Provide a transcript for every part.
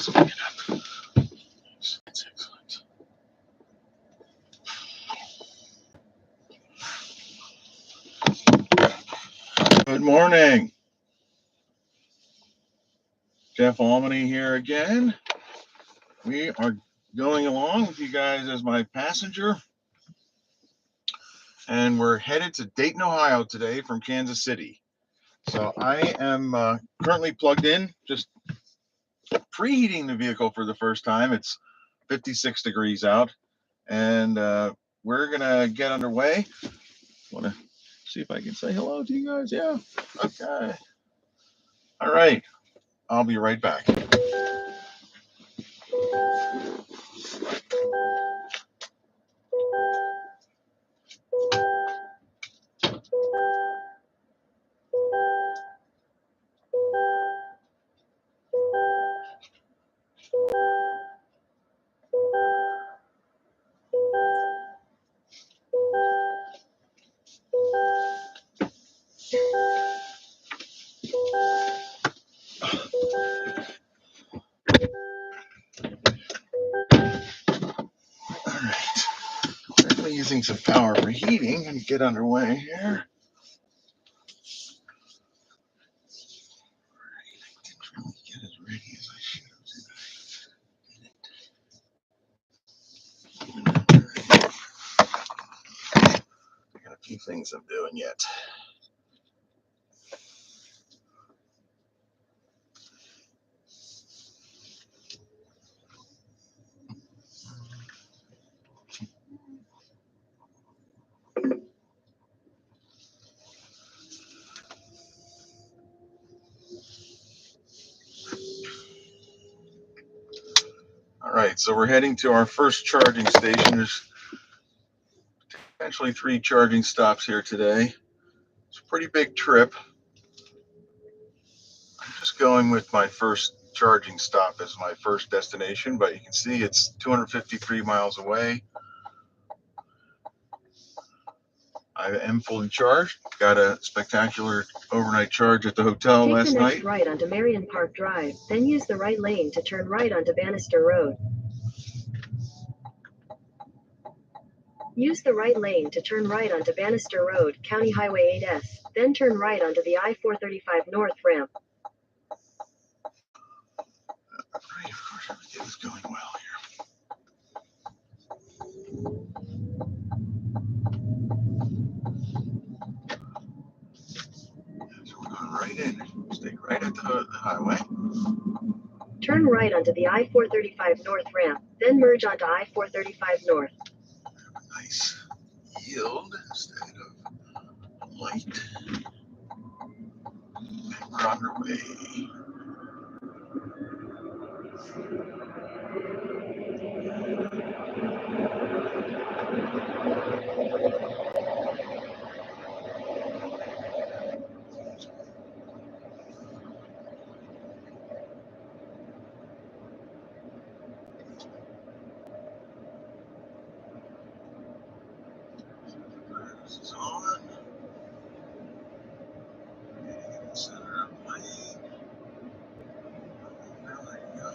Let's pick it up. That's excellent. Good morning. Jeff Almany here again. We are going along with you guys as my passenger. And we're headed to Dayton, Ohio today from Kansas City. So I am currently plugged in, just preheating the vehicle for the first time. It's 56 degrees out. And we're going to get underway. Want to see if I can say hello to you guys? Yeah. Okay. All right. I'll be right back. All right. Definitely using some power for heating and get underway here. I didn't really get as ready as I should have. I got a few things I'm doing yet. All right, so we're heading to our first charging station. There's potentially 3 charging stops here today. It's a pretty big trip. I'm just going with my first charging stop as my first destination, but you can see it's 253 miles away. I am fully charged. Got a spectacular overnight charge at the hotel last night. Take the next right onto Marion Park Drive, then use the right lane to turn right onto Bannister Road. Use the right lane to turn right onto Bannister Road, County Highway 8S, then turn right onto the I-435 North ramp. Right, of course, everything is going well here. So we're going right in. Stay right at the highway. Turn right onto the I-435 North ramp, then merge onto I-435 North. Have a nice yield instead of light. And we're on our way. This is on. Center of the lane. There we go.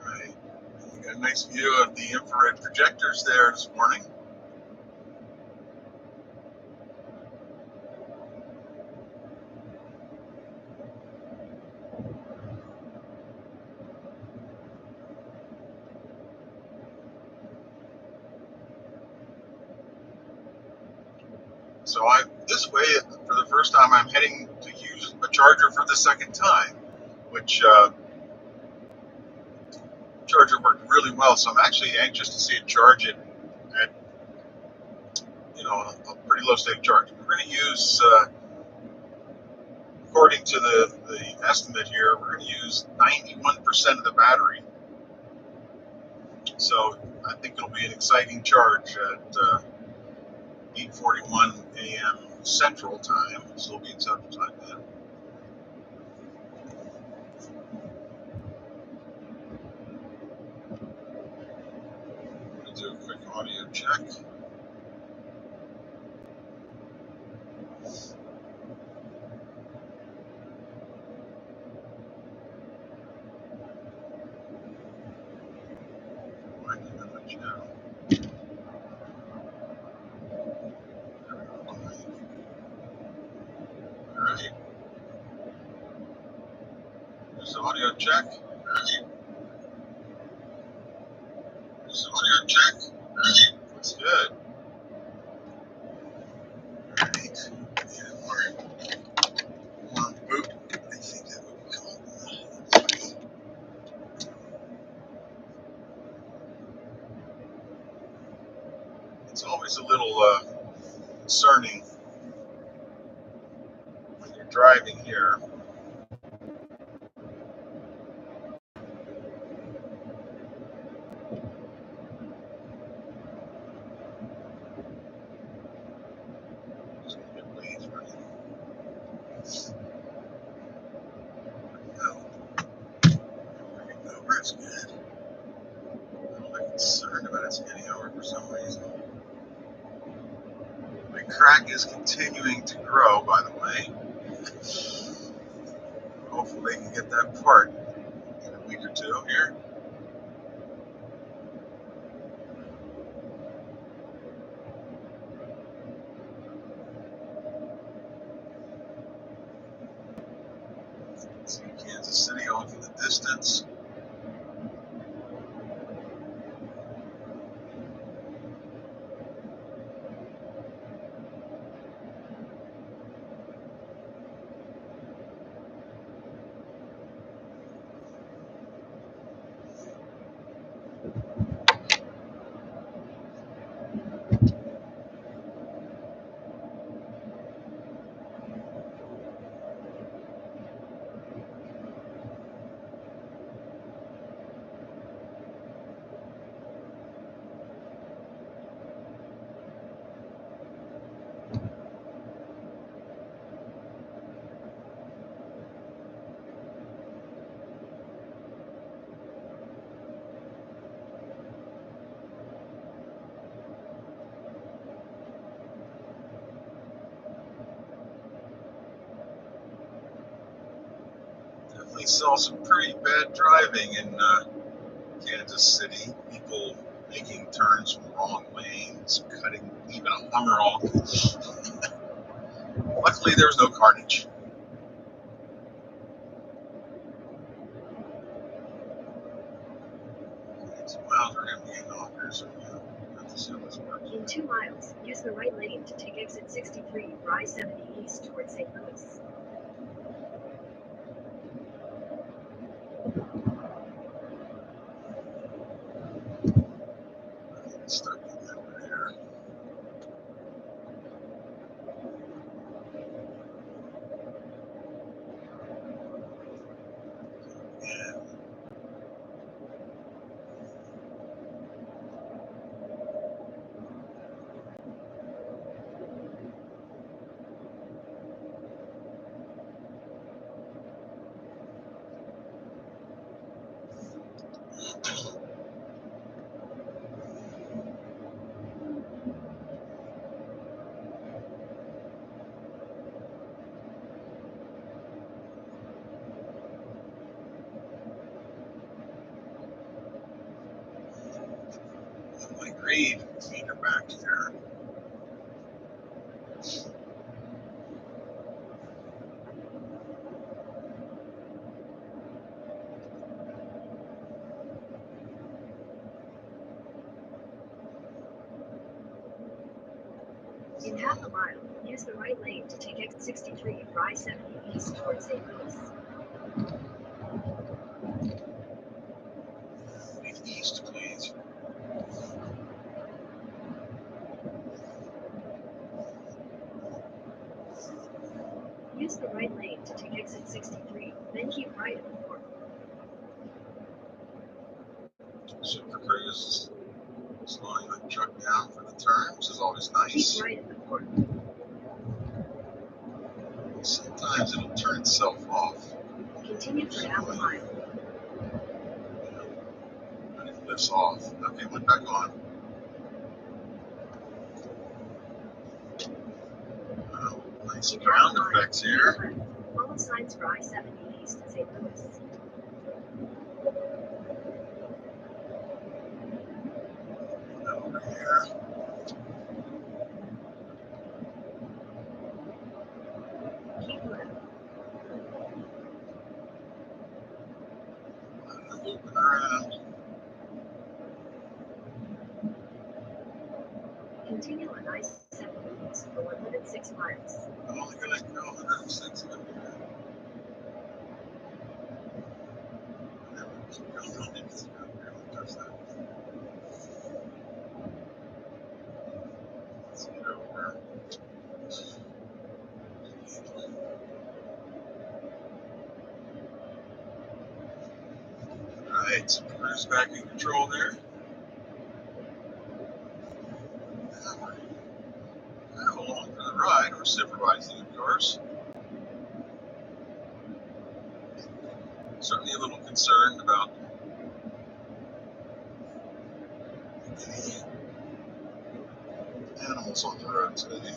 Right. We got a nice view of the infrared projectors there this morning. So this way, for the first time, I'm heading to use a charger for the second time, which charger worked really well. So I'm actually anxious to see it charge it at, a pretty low state charge. We're going to use, according to the estimate here, we're going to use 91% of the battery. So I think it'll be an exciting charge at 8:41 a.m. Central Time. So it'll be in Central Time then. I'm going to do a quick Audio check. Winding in the channel. Alright. There's the audio check. Alright. There's the audio check. Alright. Looks good. Alright. And we're on boot. I think that would be called. It's always a little concerning when you're driving here. Just gonna get blades running. No. Over is good. I'm not concerned about it hitting over for some reason. My crack is continuing to grow, by the way. Hopefully, they can get that part in a week or two here. See Kansas City off in the distance. Definitely saw some pretty bad driving in Kansas City. People making turns from the wrong lanes, cutting even a Hummer off. Luckily, there was no carnage. Some miles are emptying off here, so got to see how this works. In 2 miles, use the right lane to take exit 63, I-70 east towards St. Louis. It's stuck in over here. Yeah. My grade meter back here. In half a mile, use the right lane to take exit 63, I-70 east towards St. Louis. East, please. Use the right lane to take exit 63, then keep right at the fork. Super Cruise slowing the truck down for the turn, which is always nice. Keep right at the fork. Sometimes it'll turn itself off. Continue for half a mile. And it lifts off. Okay, went back on. Some ground effects here. Follow signs for I-70 East St. Louis. Over here. Keep left. Looping around. Continue on I-70 East for 106 miles. I'm only going to go 106. Let's get over. Alright, so cruise back in control there. Now along for the ride, we're supervising, of course. Certainly a little concerned about any animals on the road today.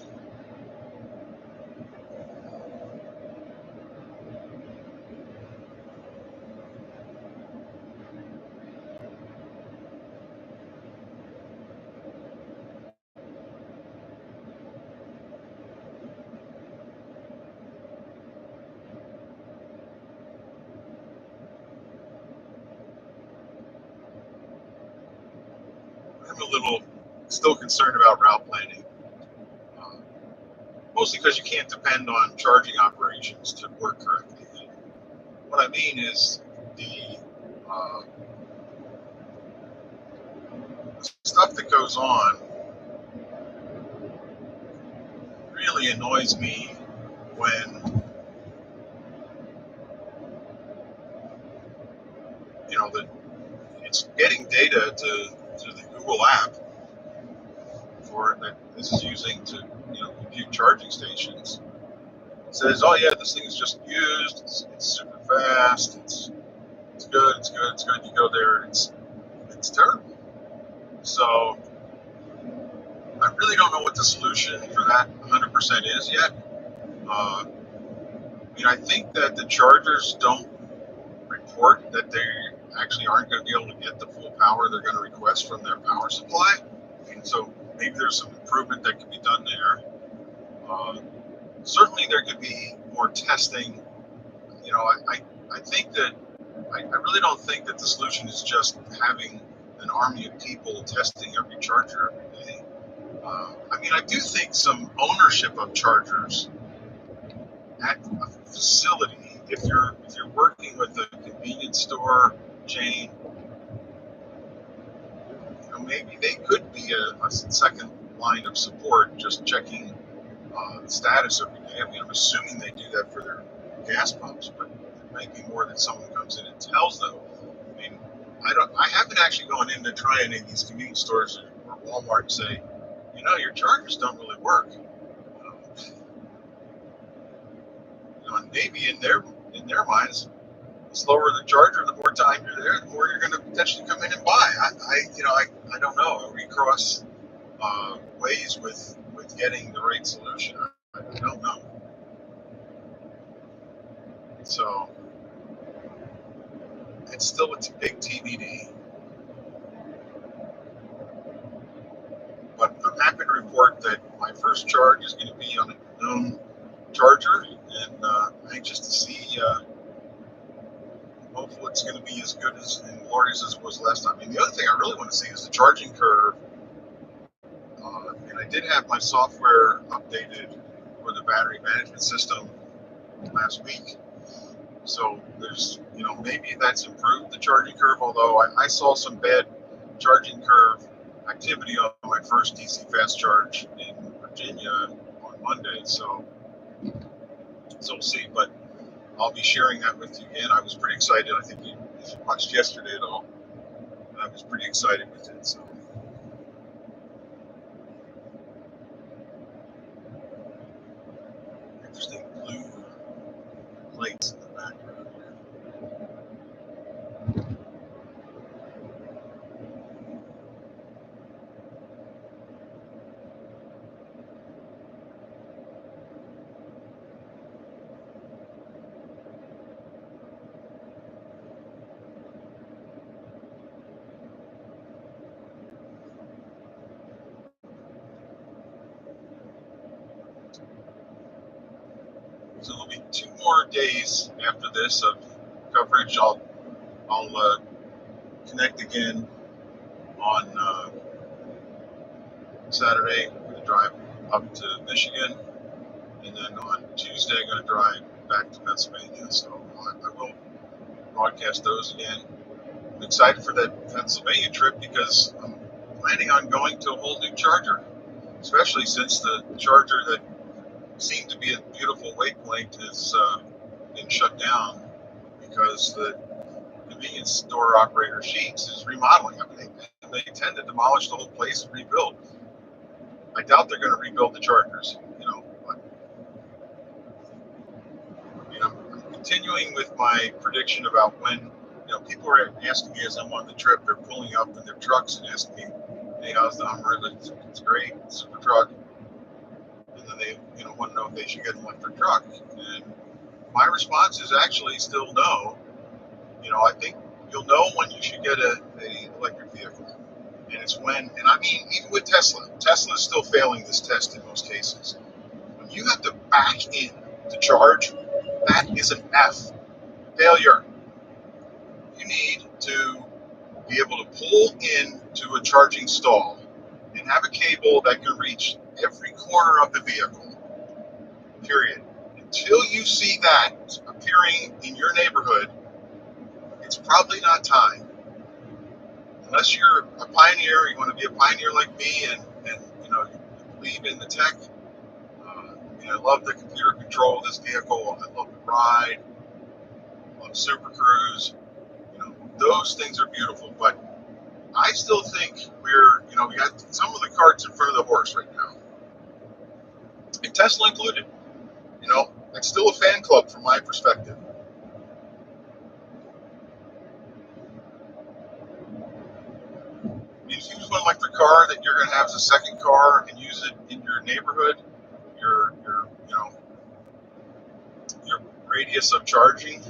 I'm a little still concerned about route planning. Mostly because you can't depend on charging operations to work correctly. And what I mean is the stuff that goes on really annoys me when, you know, that it's getting data to the Google app for that this is using to, you know, compute charging stations. It says, oh yeah, this thing is just used, it's super fast, it's good, it's good, it's good. You go there, it's terrible. So I really don't know what the solution for that 100% is yet. I mean, I think that the chargers don't report that they actually aren't going to be able to get the full power they're going to request from their power supply. And so maybe there's some improvement that could be done there. Certainly there could be more testing. You know, I think that I really don't think that the solution is just having an army of people testing every charger every day. I mean, I do think some ownership of chargers at a facility, if you're working with a convenience store chain, you know, maybe they could be a second line of support, just checking the status every day. I mean, I'm assuming they do that for their gas pumps, but it might be more that someone comes in and tells them. I mean, I haven't actually gone in to try any of these convenience stores or Walmart and say, you know, your chargers don't really work. You know, and maybe in their minds, the slower the charger, the more time you're there, the more you're going to potentially come in and buy. I don't know. Are we cross ways with getting the right solution? I don't know. So it's still a big TBD. But I'm happy to report that my first charge is going to be on a known charger, and I'm anxious to see. Hopefully, it's going to be as good and glorious as it was last time. And the other thing I really want to see is the charging curve. And I did have my software updated for the battery management system last week. So there's, you know, maybe that's improved the charging curve, although I saw some bad charging curve activity on my first DC fast charge in Virginia on Monday. So we'll see, but I'll be sharing that with you again. I was pretty excited. I think you watched yesterday at all. I was pretty excited with it. So interesting blue lights in the background here. more days after this of coverage. I'll connect again on Saturday. I'm going to drive up to Michigan, and then on Tuesday I'm going to drive back to Pennsylvania. So I will broadcast those again. I'm excited for that Pennsylvania trip because I'm planning on going to a whole new charger, especially since the charger that seemed to be a beautiful Waypoint has been shut down because the convenience store operator Sheets is remodeling. I mean, they tend to demolish the whole place and rebuild. I doubt they're going to rebuild the chargers, but I'm continuing with my prediction about when, people are asking me as I'm on the trip, they're pulling up in their trucks and asking me, hey, how's the Hummer? It's great, super truck. And then they, want to know if they should get an electric truck. And my response is actually still no. I think you'll know when you should get a electric vehicle. And it's when, and I mean, even with Tesla is still failing this test in most cases. When you have to back in to charge, that is an F. Failure. You need to be able to pull into a charging stall and have a cable that can reach every corner of the vehicle, period. Until you see that appearing in your neighborhood, it's probably not time. Unless you're a pioneer, you want to be a pioneer like me, and you believe in the tech. I love the computer control of this vehicle. I love the ride. I love Super Cruise. Those things are beautiful, but I still think we got some of the carts in front of the horse right now, and Tesla included. It's still a fan club from my perspective. If you use an electric car that you're going to have as a second car and use it in your neighborhood, your radius of charging,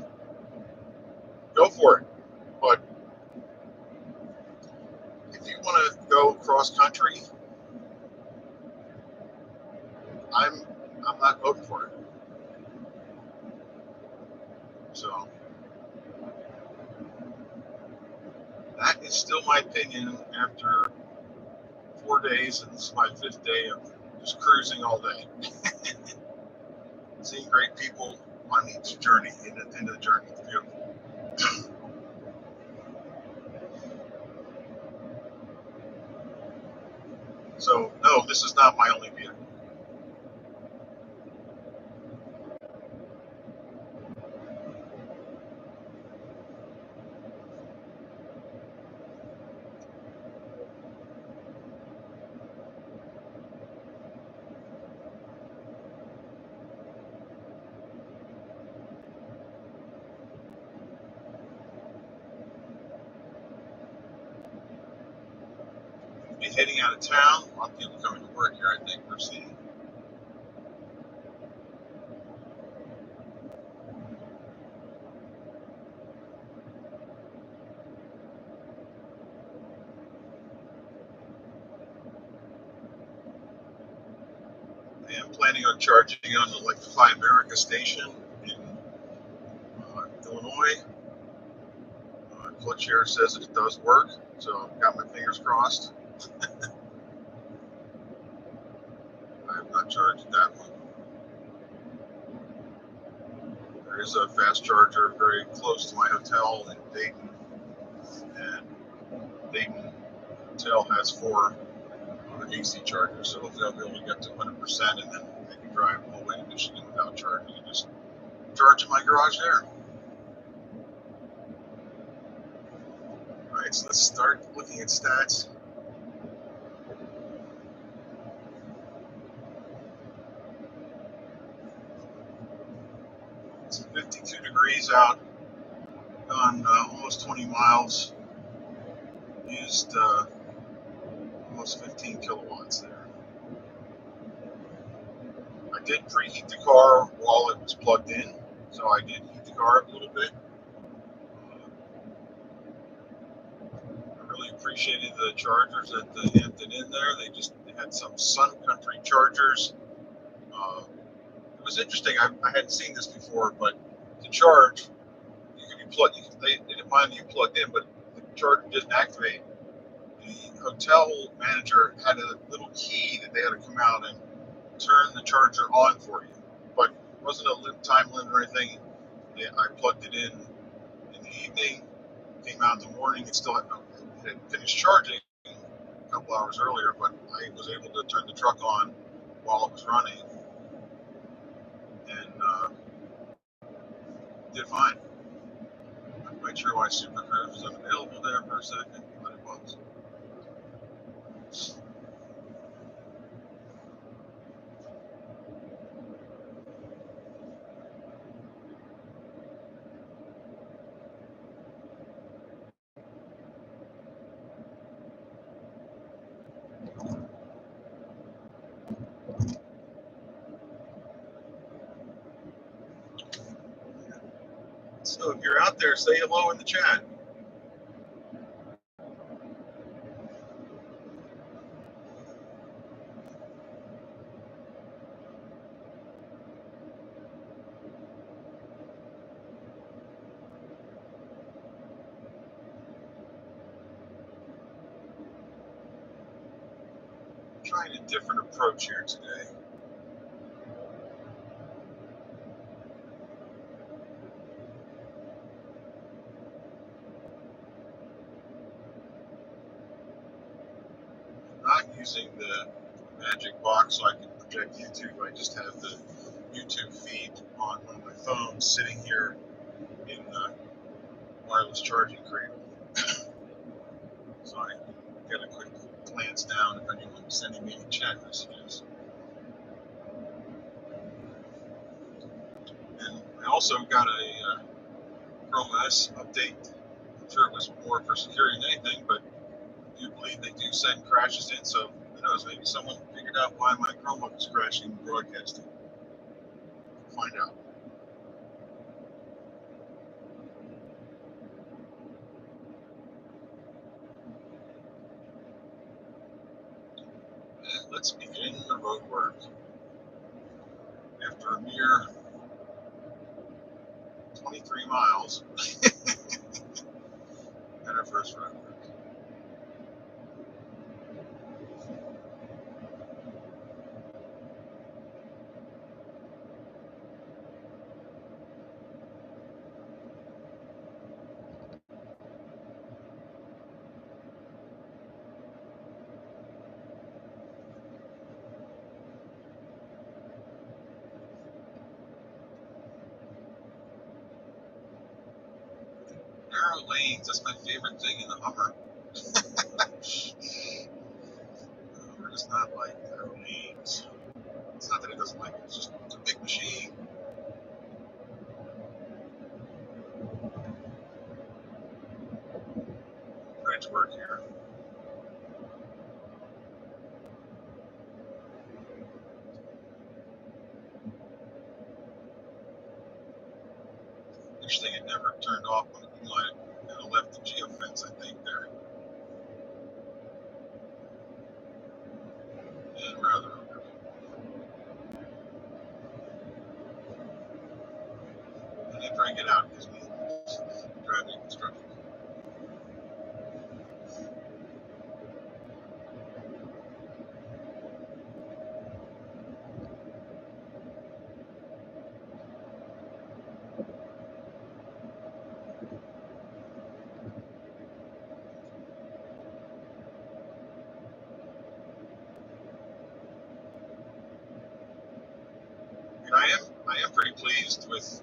go for it. But if you want to go cross country, I'm not voting for it. So that is still my opinion after 4 days, and this is my 5th day of just cruising all day. Seeing great people on each journey, in the end of the journey. It's beautiful. So, no, this is not my only vehicle. We'll be heading out of town. A lot of people coming to work here, I think we're seeing. I am planning on charging on the Electrify America station in Illinois. ClutchAir says that it does work, so I've got my fingers crossed. I have not charged that one. There is a fast charger very close to my hotel in Dayton, and Dayton Hotel has 4 AC chargers, so hopefully I'll be able to get to 100%, and then I can drive all the way to Michigan without charging and just charge in my garage there. All right, so let's start looking at stats. It's 52 degrees out, gone almost 20 miles, used almost 15 kilowatts there. I did preheat the car while it was plugged in, so I did heat the car up a little bit. I really appreciated the chargers at the Hampton Inn there. They had some Sun Country chargers. was interesting. I hadn't seen this before, but to charge, you could be plugged. They didn't mind you plugged in, but the charger didn't activate. The hotel manager had a little key that they had to come out and turn the charger on for you, but it wasn't a time limit or anything. I plugged it in the evening, came out in the morning, it still had finished charging a couple hours earlier, but I was able to turn the truck on while it was running, and did fine. I'm quite sure why Super Cruise was unavailable there for a second, but it was. So if you're out there, say hello in the chat. I'm trying a different approach here today. I'm not using the magic box so I can project YouTube. I just have the YouTube feed on one of my phones sitting here in the wireless charging cradle. So I get a quick glance down if anyone's sending me any chat messages. And I also got a Chrome OS update. I'm sure it was more for security than anything, but I do believe they do send crashes in, so who knows, maybe someone figured out why my Chromebook is crashing broadcasting. Find out. And let's begin the road work. After a mere 23 miles at our first road work. Narrow lanes, that's my favorite thing in the Hummer. The Hummer does not like narrow lanes. It's not that it doesn't like it, it's just it's a big machine. Right to work here. Interesting, it never turned off on the green light and left the geofence, I think, there. And rather, and after I get out, it gives me driving instructions. And I am pretty pleased with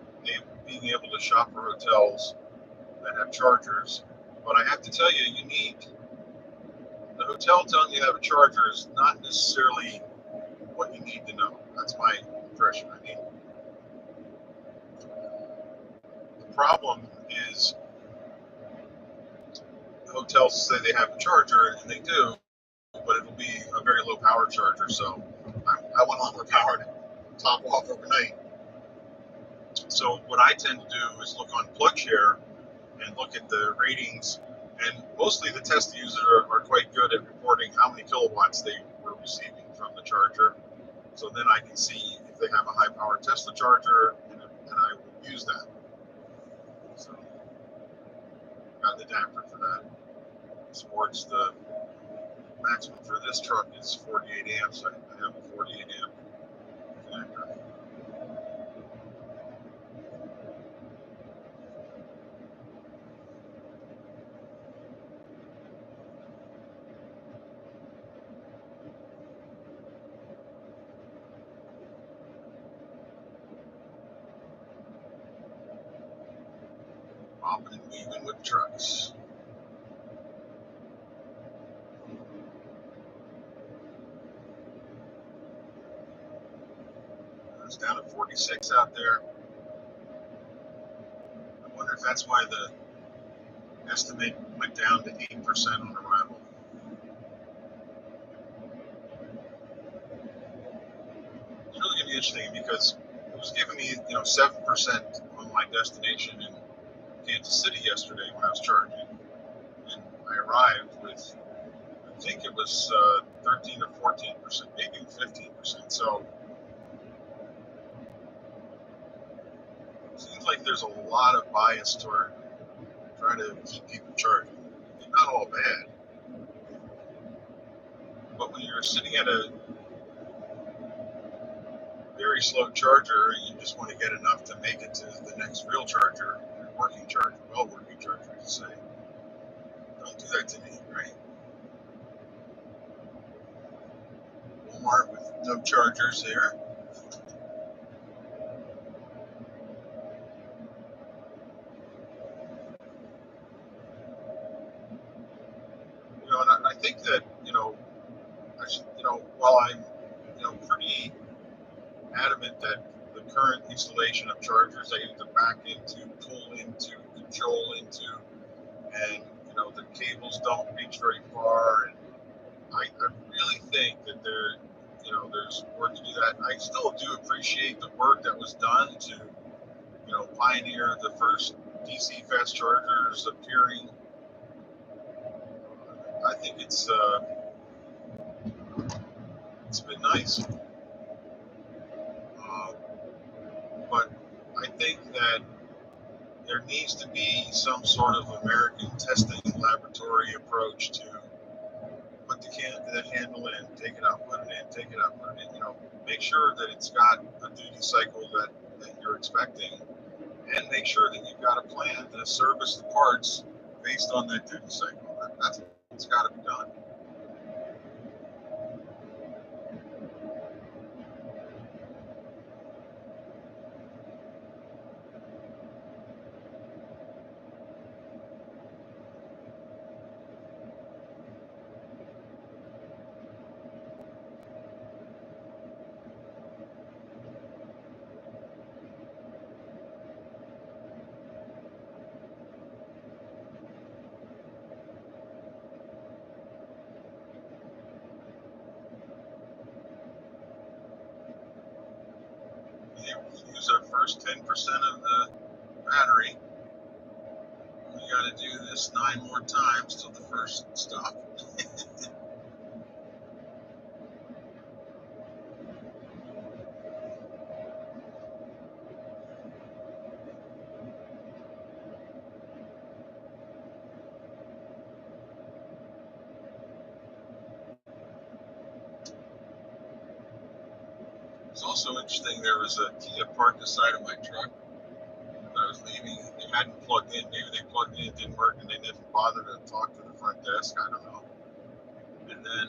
being able to shop for hotels that have chargers, but I have to tell you, you need the hotel telling you to have a charger is not necessarily what you need to know. That's my impression. I mean, the problem is hotels say they have a charger, and they do, but it'll be a very low power charger. So I want overpowered top off overnight. So what I tend to do is look on PlugShare and look at the ratings, and mostly the test users are quite good at reporting how many kilowatts they were receiving from the charger. So then I can see if they have a high power Tesla charger, and I will use that. So got an adapter for that. Sports the maximum for this truck is 48 amps. I have a 48 amp connector. Bobbing and weaving with trucks. It's down at 46 out there. I wonder if that's why the estimate went down to 8% on arrival. It's really going to be interesting because it was giving me, 7% on my destination in Kansas City yesterday when I was charging. And I arrived with, I think it was 13 or 14%, maybe 15%. So it seems like there's a lot of bias toward trying to keep people charging. It's not all bad. But when you're sitting at a very slow charger, you just want to get enough to make it to the next real charger, working charger, well working charger, to say, don't do that to me, right? Walmart with no chargers there. And I think that, while I'm, pretty adamant that the current installation of chargers I need to back into, pull into, control into, and, the cables don't reach very far, and I really think that there's work to do that. I still do appreciate the work that was done to, pioneer the first DC fast chargers appearing. I think it's been nice, but I think that there needs to be some sort of American testing laboratory approach to put the handle in, take it out, put it in, take it out, put it in. Make sure that it's got a duty cycle that you're expecting, and make sure that you've got a plan to service the parts based on that duty cycle. That's what's got to be done. Use our first 10% of the battery. We got to do this 9 more times till the first stop. It's also interesting, there was a Kia parked beside of my truck when I was leaving. They hadn't plugged in. Maybe they plugged in, it didn't work, and they didn't bother to talk to the front desk. I don't know. And then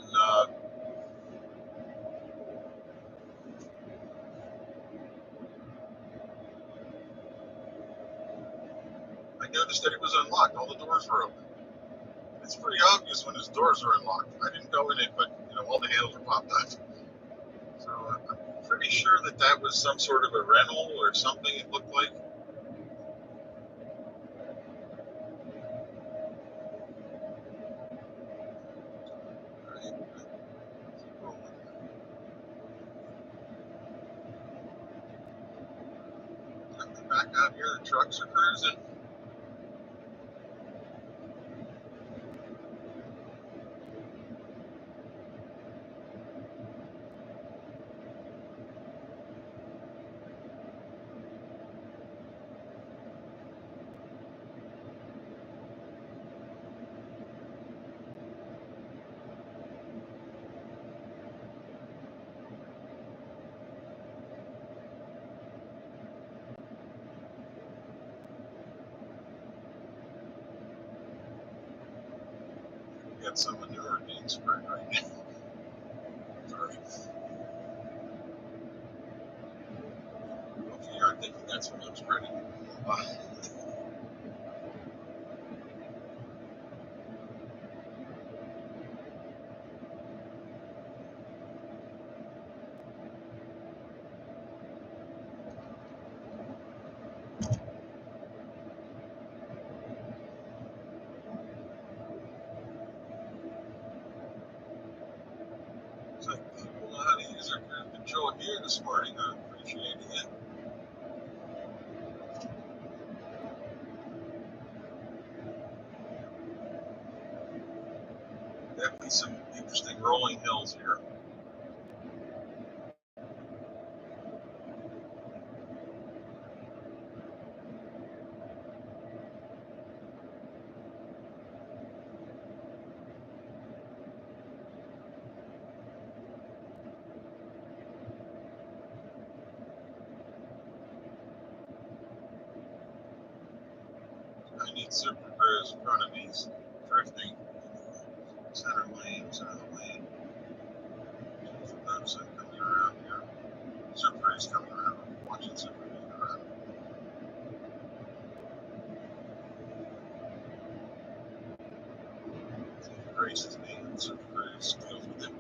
I noticed that it was unlocked. All the doors were open. It's pretty obvious when his doors are unlocked. I didn't go in it, but all the handles are popped up. So I'm pretty sure that was some sort of a rental or something. It looked like. Back out here, the trucks are cruising. got some manure being spread right now. Sorry. Hopefully you aren't thinking that's what I'm spreading. So people know how to use their cruise control here this morning. I'm appreciating it. Definitely some interesting rolling hills here. I need super cruise in front of me. He's drifting. Center lane, center lane. Notice I'm coming around here. Super cruise coming around. I'm watching super cruise around. He graces me and super cruise deals with it.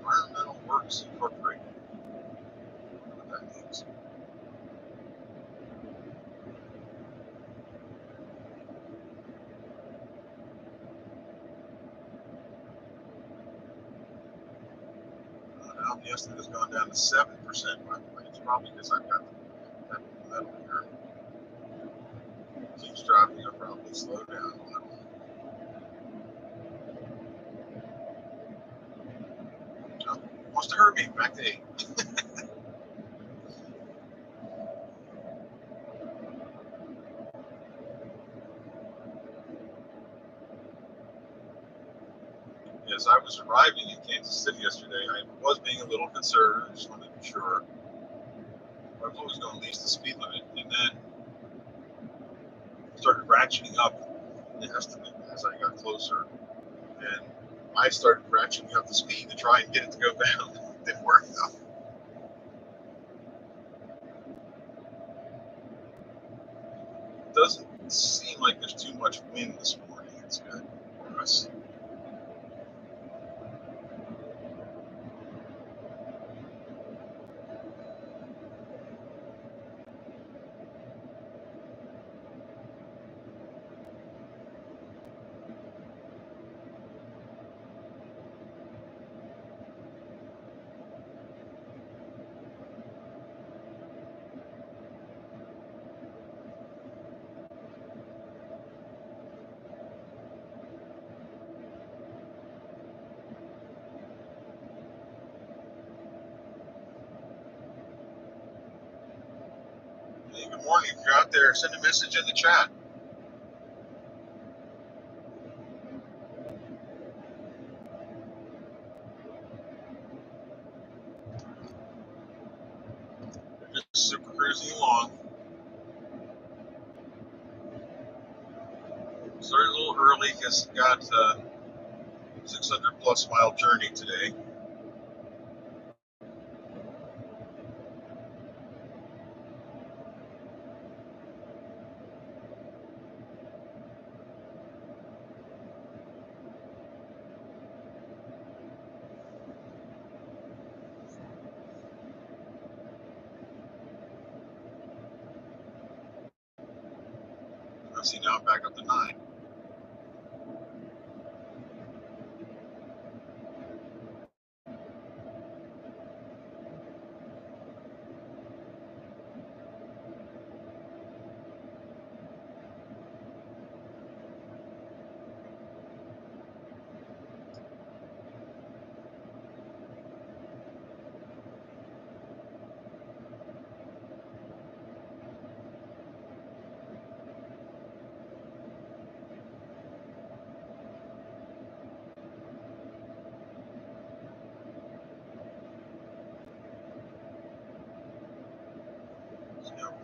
Environmental Works Incorporated. I don't know what that means. Now the estimate has gone down to 7%, by the way. It's probably because I've got that metal here. It keeps dropping, I'll probably slow down a little. Oh, wants to hurt me. Back to 8. As I was arriving in Kansas City yesterday, I was being a little conservative. I just wanted to be sure. I was always going to least the speed limit, and then started ratcheting up the estimate as I got closer. And I started ratcheting up the speed to try and get it to go down. It didn't work though. It doesn't seem like there's too much wind this morning. It's good for us. Hey, good morning. If you're out there, send a message in the chat. We're just super cruising along. Started a little early because got 600 plus mile journey today. I see now I'm back up to 9.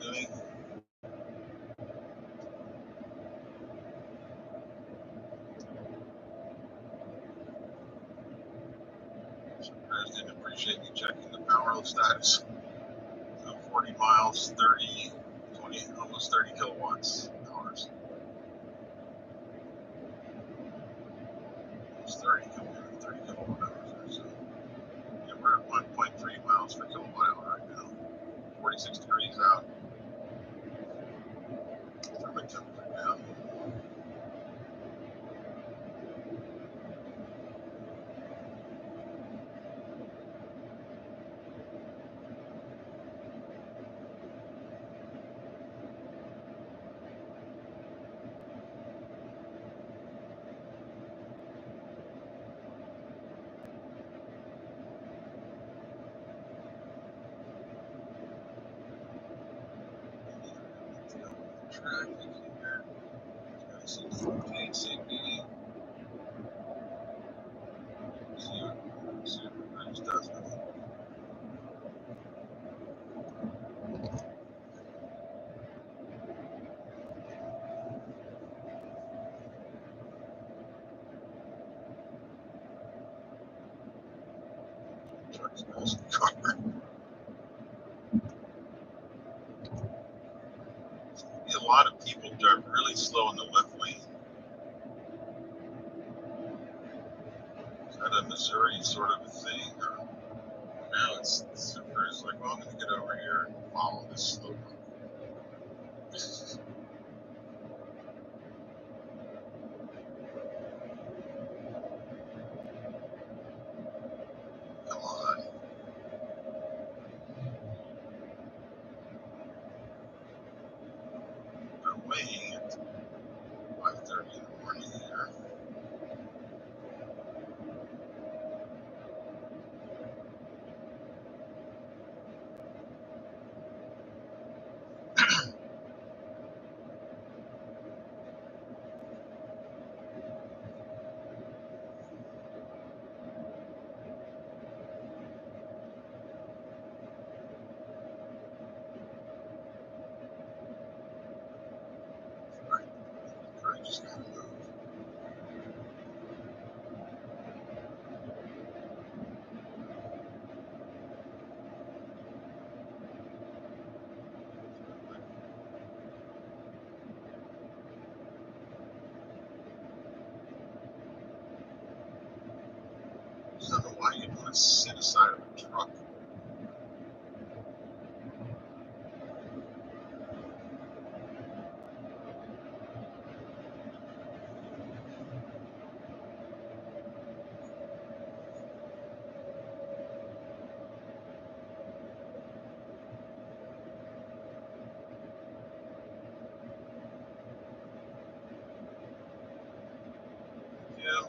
doing. Surprised didn't appreciate me checking the power status. So 40 miles, 30, 20, almost 30 kilowatts hours. Almost 30 kilowatt hours. So yeah, we're at 1.3 miles per kilowatt hour right now. 46 degrees out. Turn my temperature down. Traffic here. Let's see, 14 CP. See what Bruce does with it. Truck's nice car. A lot of people drive really slow in the left lane. Is that a Missouri sort of a thing? Or now it's super. It's like, well, I'm going to get over here and follow this slope. Come on. I'm weighing at 5:30 in the morning here. Right. I just got to move. I don't know why you'd want to sit aside of a truck. Yeah.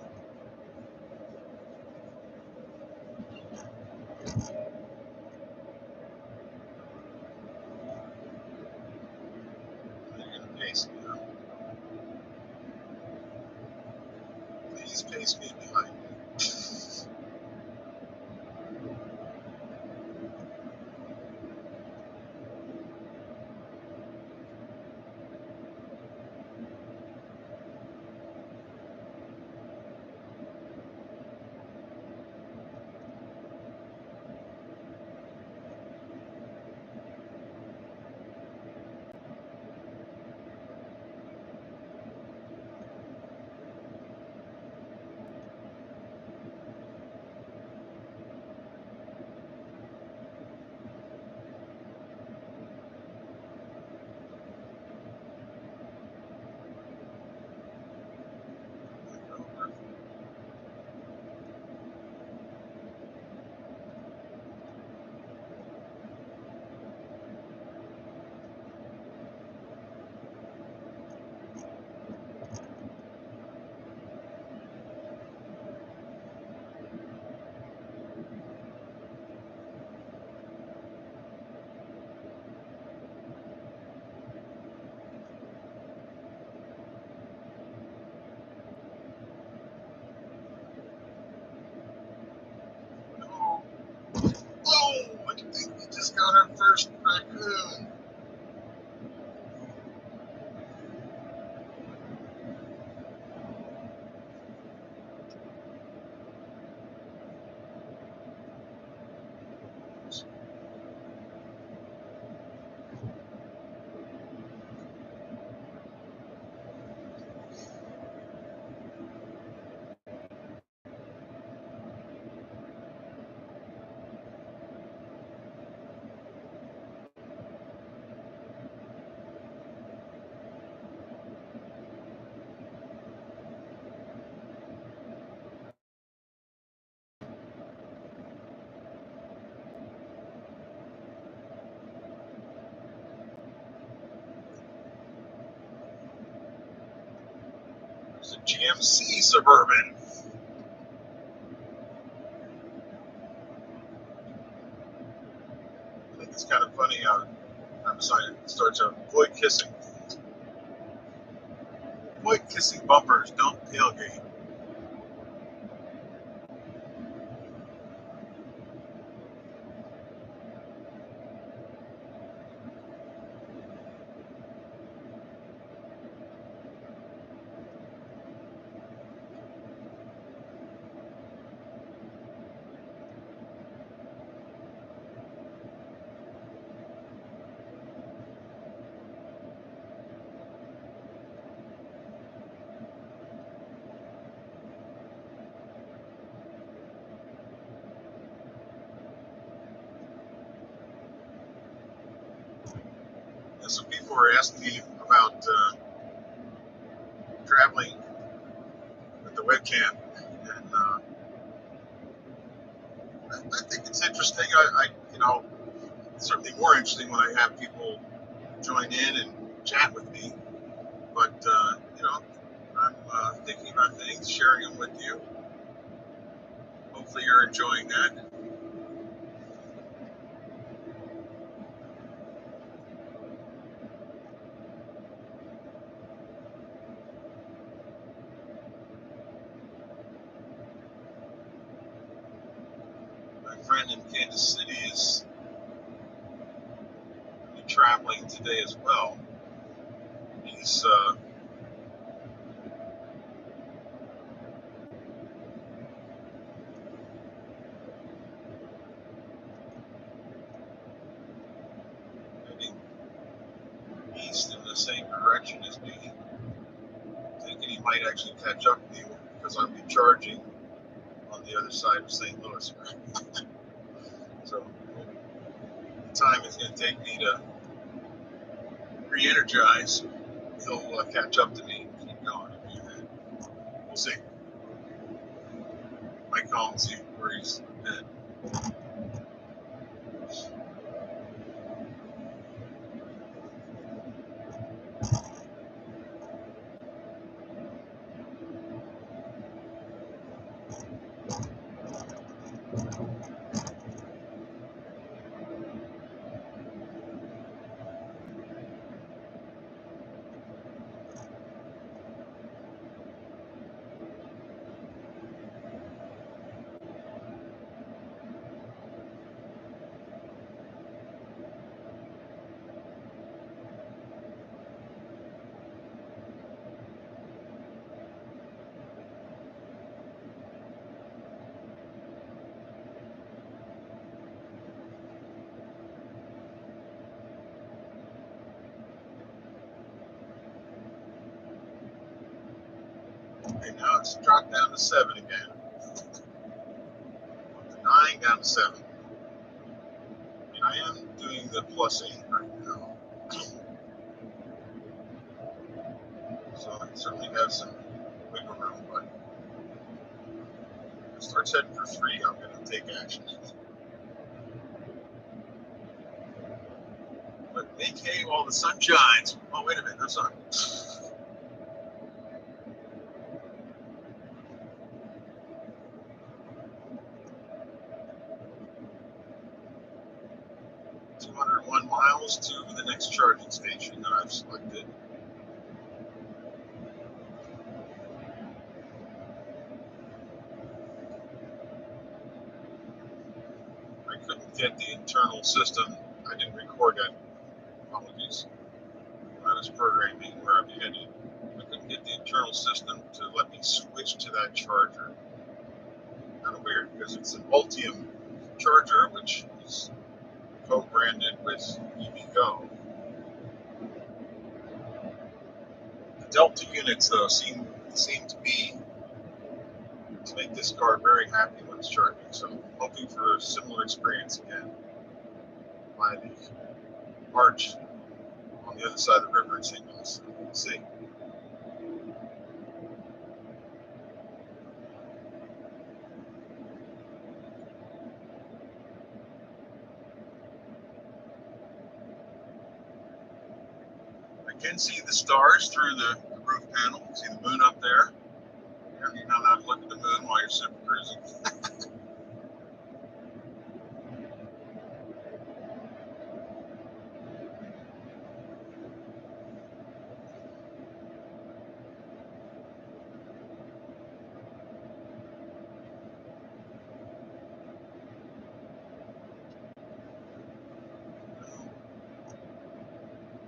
GMC Suburban. I think it's kind of funny how I'm decided it starts to avoid kissing. Avoid kissing bumpers, don't tailgate. And some people were asking me about traveling with the webcam, and I think it's interesting. It's certainly more interesting when I have people join in and chat with me. But I'm thinking about things, sharing them with you. Hopefully, you're enjoying that. My friend in Kansas City is traveling today as well. He's heading east in the same direction as me. Thinking he might actually catch up to me because I'll be charging on the other side of St. Louis. So the time it's going to take me to re-energize, he'll catch up to me and keep going. We'll see. Might call and see where he's at. Okay, now it's dropped down to 7 again. Up to 9, down to 7. And I am doing the +8 right now. So I certainly have some wiggle room, but if it starts heading for 3, I'm going to take action. But make hay while the sun shines. Oh, wait a minute, that's not. 201 miles to the next charging station that I've selected. I couldn't get the internal system. I didn't record that. Apologies. I was programming where I'm headed. I couldn't get the internal system to let me switch to that charger. Kind of weird because it's an Ultium charger, which is co-branded with EVgo. The Delta units, though, seem to be to make this car very happy when it's charging. So I'm hoping for a similar experience again by the arch on the other side of the river in St. Louis. We'll see. I can see the stars through the roof panel. See the moon up there. You know how to look at the moon while you're super cruising.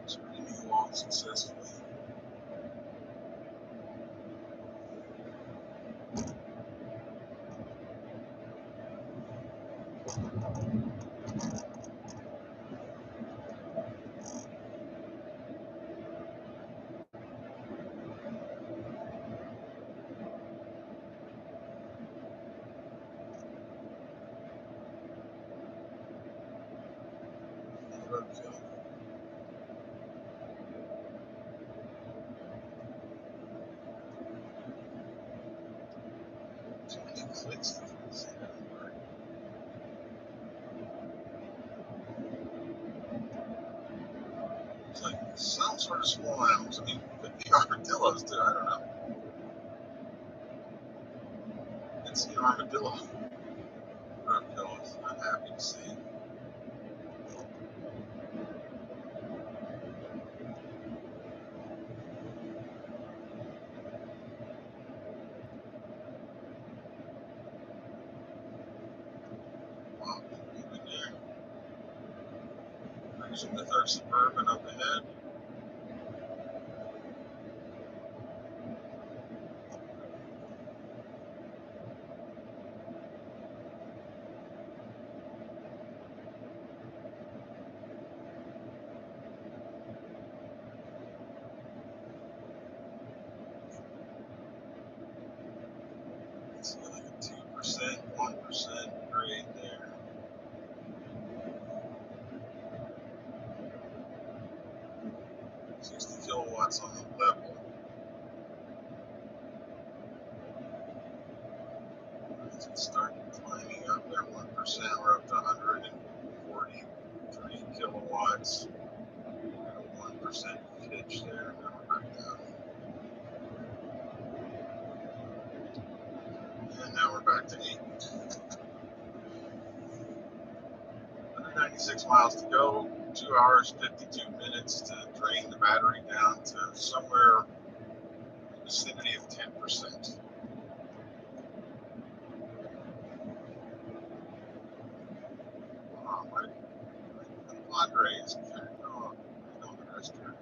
Screaming along successfully. Okay. Too many clicks to say that word. It's like some sort of small animals. I mean, could be armadillos too. I don't know. It's the armadillo. Roadkill is not happy to see. Wow, even there. Cruising with our Suburban up ahead. It's like a 2%, 1% grade there. 60 kilowatts on the level. As it started climbing up there, 1%, we're up to 143 kilowatts. Got a 1% pitch there, now we're back down. And now we're back to 8. 196 miles to go, 2 hours, 52 minutes to drain the battery down to somewhere in the vicinity of 10%. My Padres, I know the rest here.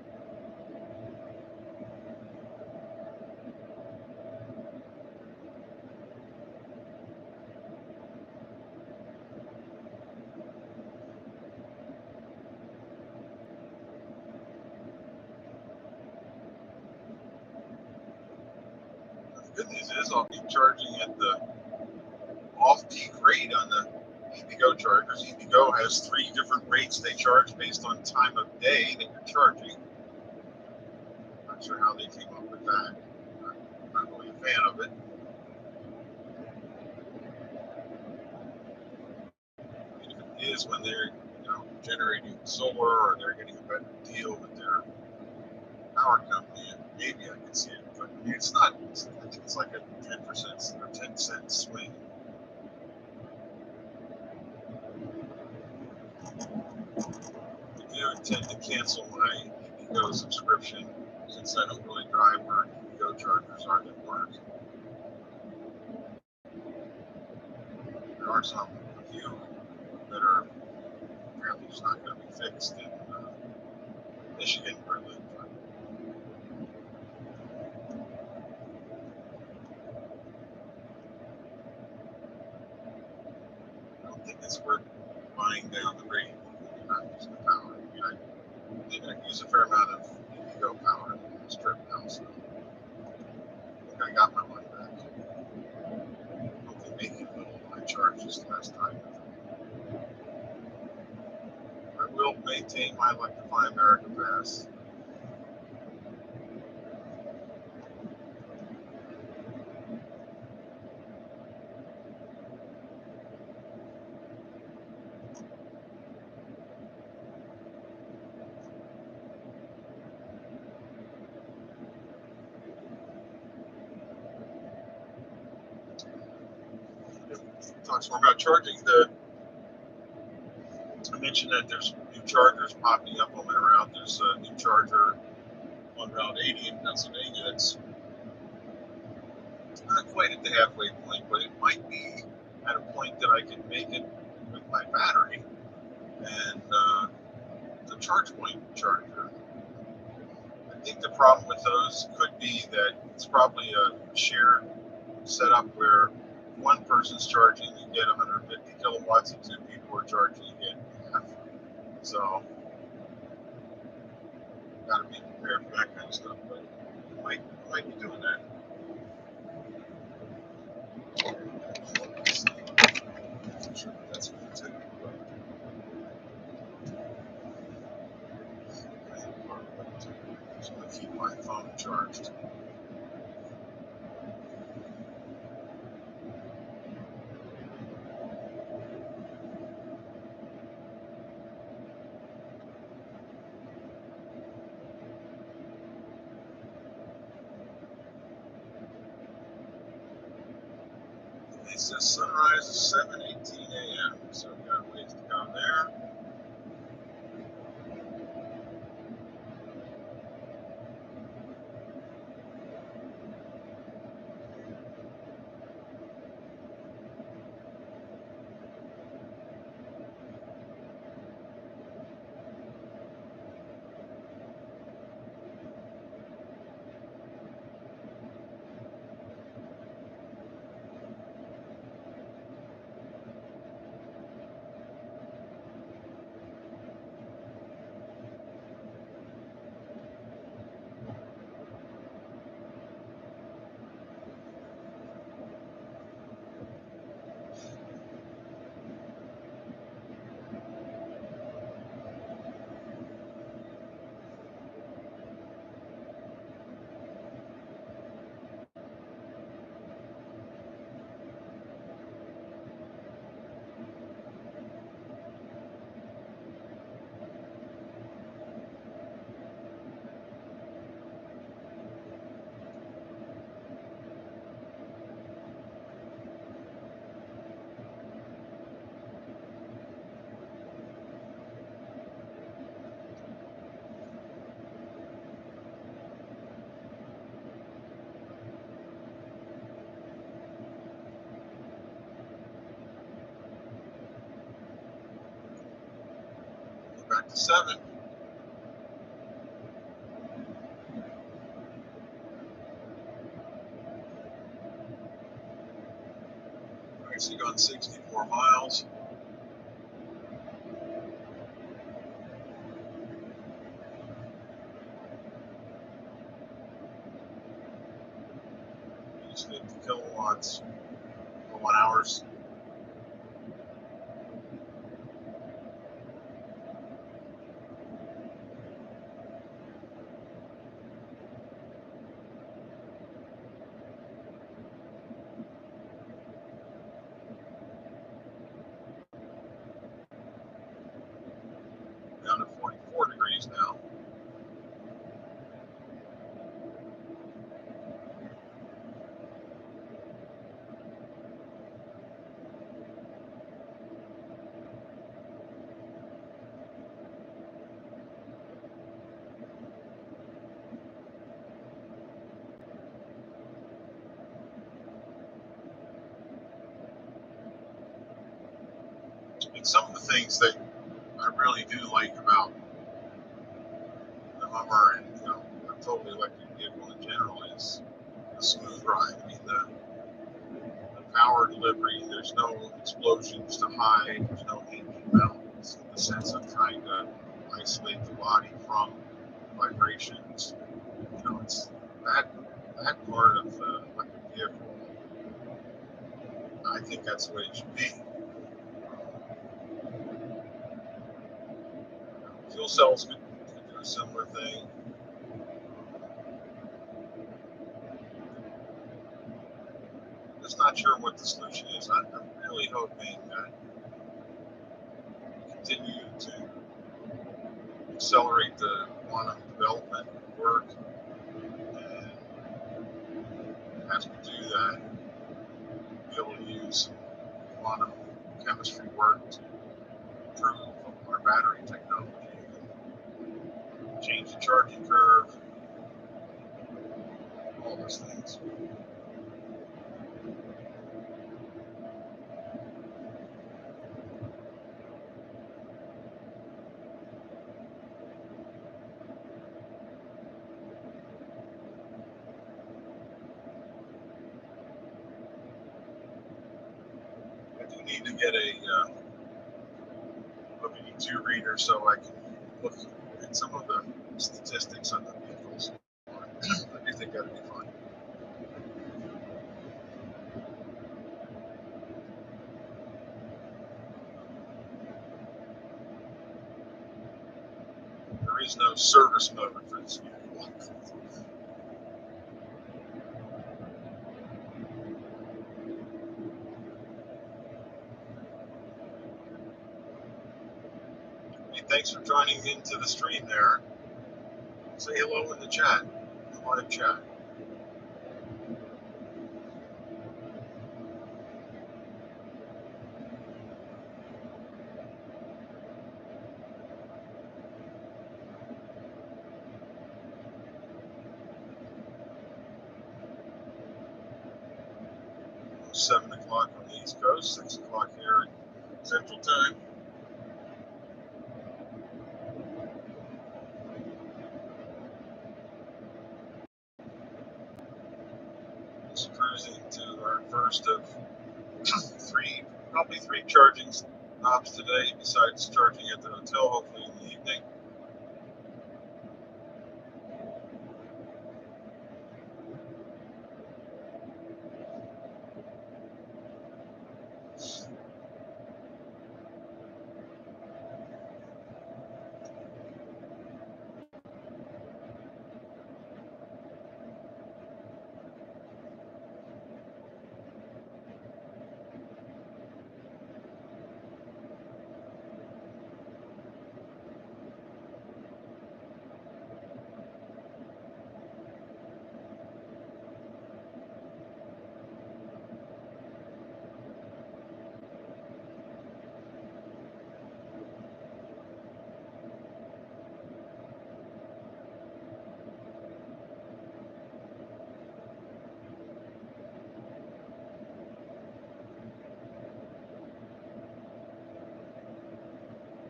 The good news is I'll be charging at the off-peak rate on the EVgo chargers. EVgo has 3 different rates they charge based on time of day that you're charging. Not sure how they came up with that. I'm not really a fan of it. I mean, if it is when they're generating solar or they're getting a better deal with their power company, maybe I could see it. But I mean, it's not. I think it's like a 10% or 10-cent swing. I do intend to cancel my EVgo subscription since I don't really drive where EVgo chargers are that work. There are some, a few, that are apparently just not going to be fixed in Michigan where I live. But I don't think it's worth buying down the rate when you're not using the power. I mean, I use a fair amount of EVgo power on this trip now, so I think I got my money back. Hopefully making a little when I charged this last time. I will maintain my Electrify America pass. talk some more about charging. I mentioned that there's new chargers popping up on my route. There's a new charger on Route 80 in Pennsylvania that's not quite at the halfway point, but it might be at a point that I can make it with my battery and the charge point charger. I think the problem with those could be that it's probably a shared setup where one person's charging, you get 150 kilowatts, and two people are charging, you get half. So, got to be prepared for that kind of stuff, but might be doing that. I'm sure that's good too. Just going to keep my phone charged. It says sunrise is 7:18 a.m. So we got a ways to go there. Back to 7. Actually gone 64 miles. Used 50 kilowatts for 1 hour. Down to 44 degrees now. And some of the things that I really do like about the Hummer and a totally electric vehicle in general is the smooth ride. I mean the power delivery. There's no explosions to hide. There's no engine mounts in the sense of trying to isolate the body from vibrations. It's that part of the electric vehicle. I think that's the way it should be. Fuel cells could do a similar thing. Just not sure what the solution is. I'm really hoping that we continue to accelerate the quantum development work, and as we do that, be able to use a lot of chemistry work to improve our battery technology, change the charging curve, all those things. I do need to get a V2 reader so I can look at some of the statistics on the vehicles. I do think that would be fun. There is no service mode for this vehicle. Hey, thanks for joining into the stream there. Say hello in the chat, the live chat. It's 7 o'clock on the East Coast, 6 o'clock here at Central Time. Just cruising to our first of probably three charging stops today, besides charging at the hotel, hopefully in the evening.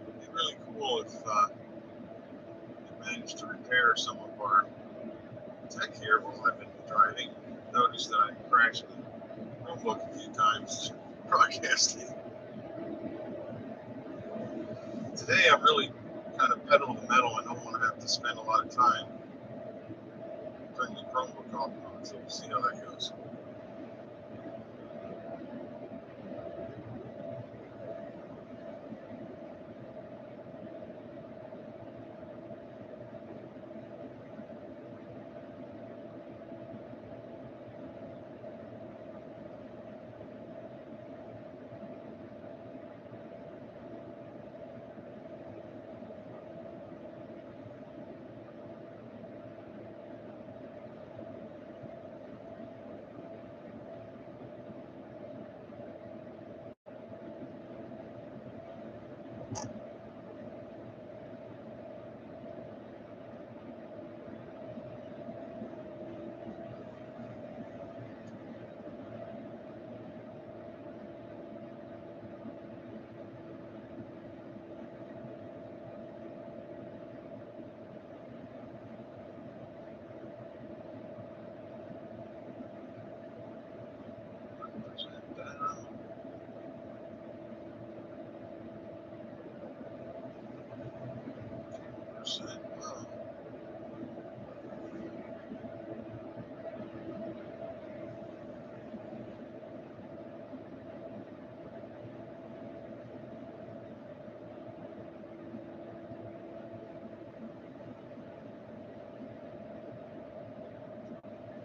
It'd be really cool if we managed to repair some of our tech here while I've been driving. Noticed that I crashed the Chromebook a few times broadcasting. Today I'm really kind of pedal to the metal. I don't want to have to spend a lot of time turning the Chromebook off and on, so we'll see how that goes.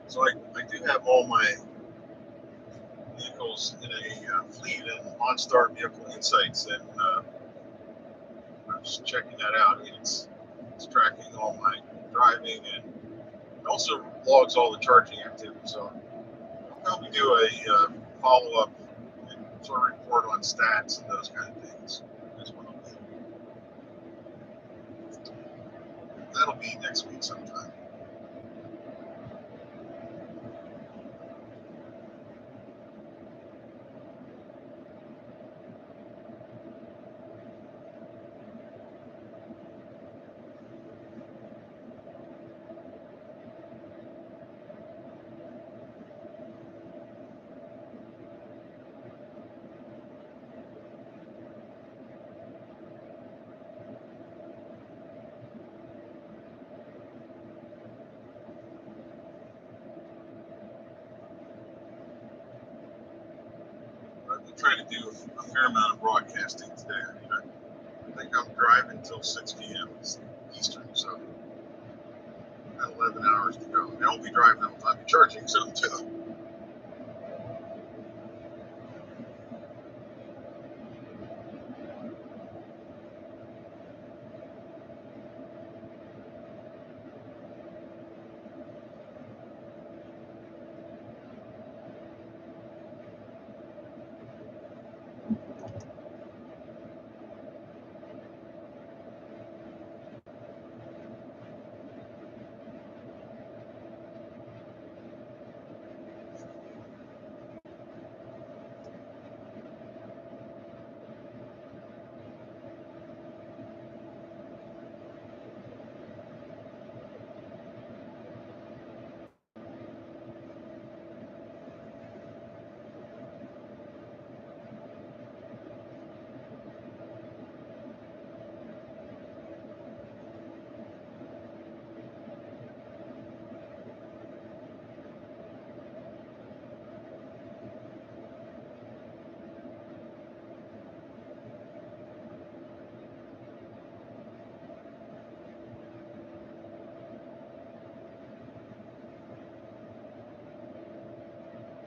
So I do have all my vehicles in a fleet and OnStar Vehicle Insights, and I'm just checking that out. I mean, it's tracking all my driving and also logs all the charging activity. So I'll probably do a follow-up sort of report on stats and those kind of things. Is what I'll do. That'll be next week sometime. I've been trying to do a fair amount of broadcasting today. I think I'm driving until 6 p.m. Eastern, so I've got 11 hours to go. I won't be driving the whole time. I'll be charging some too.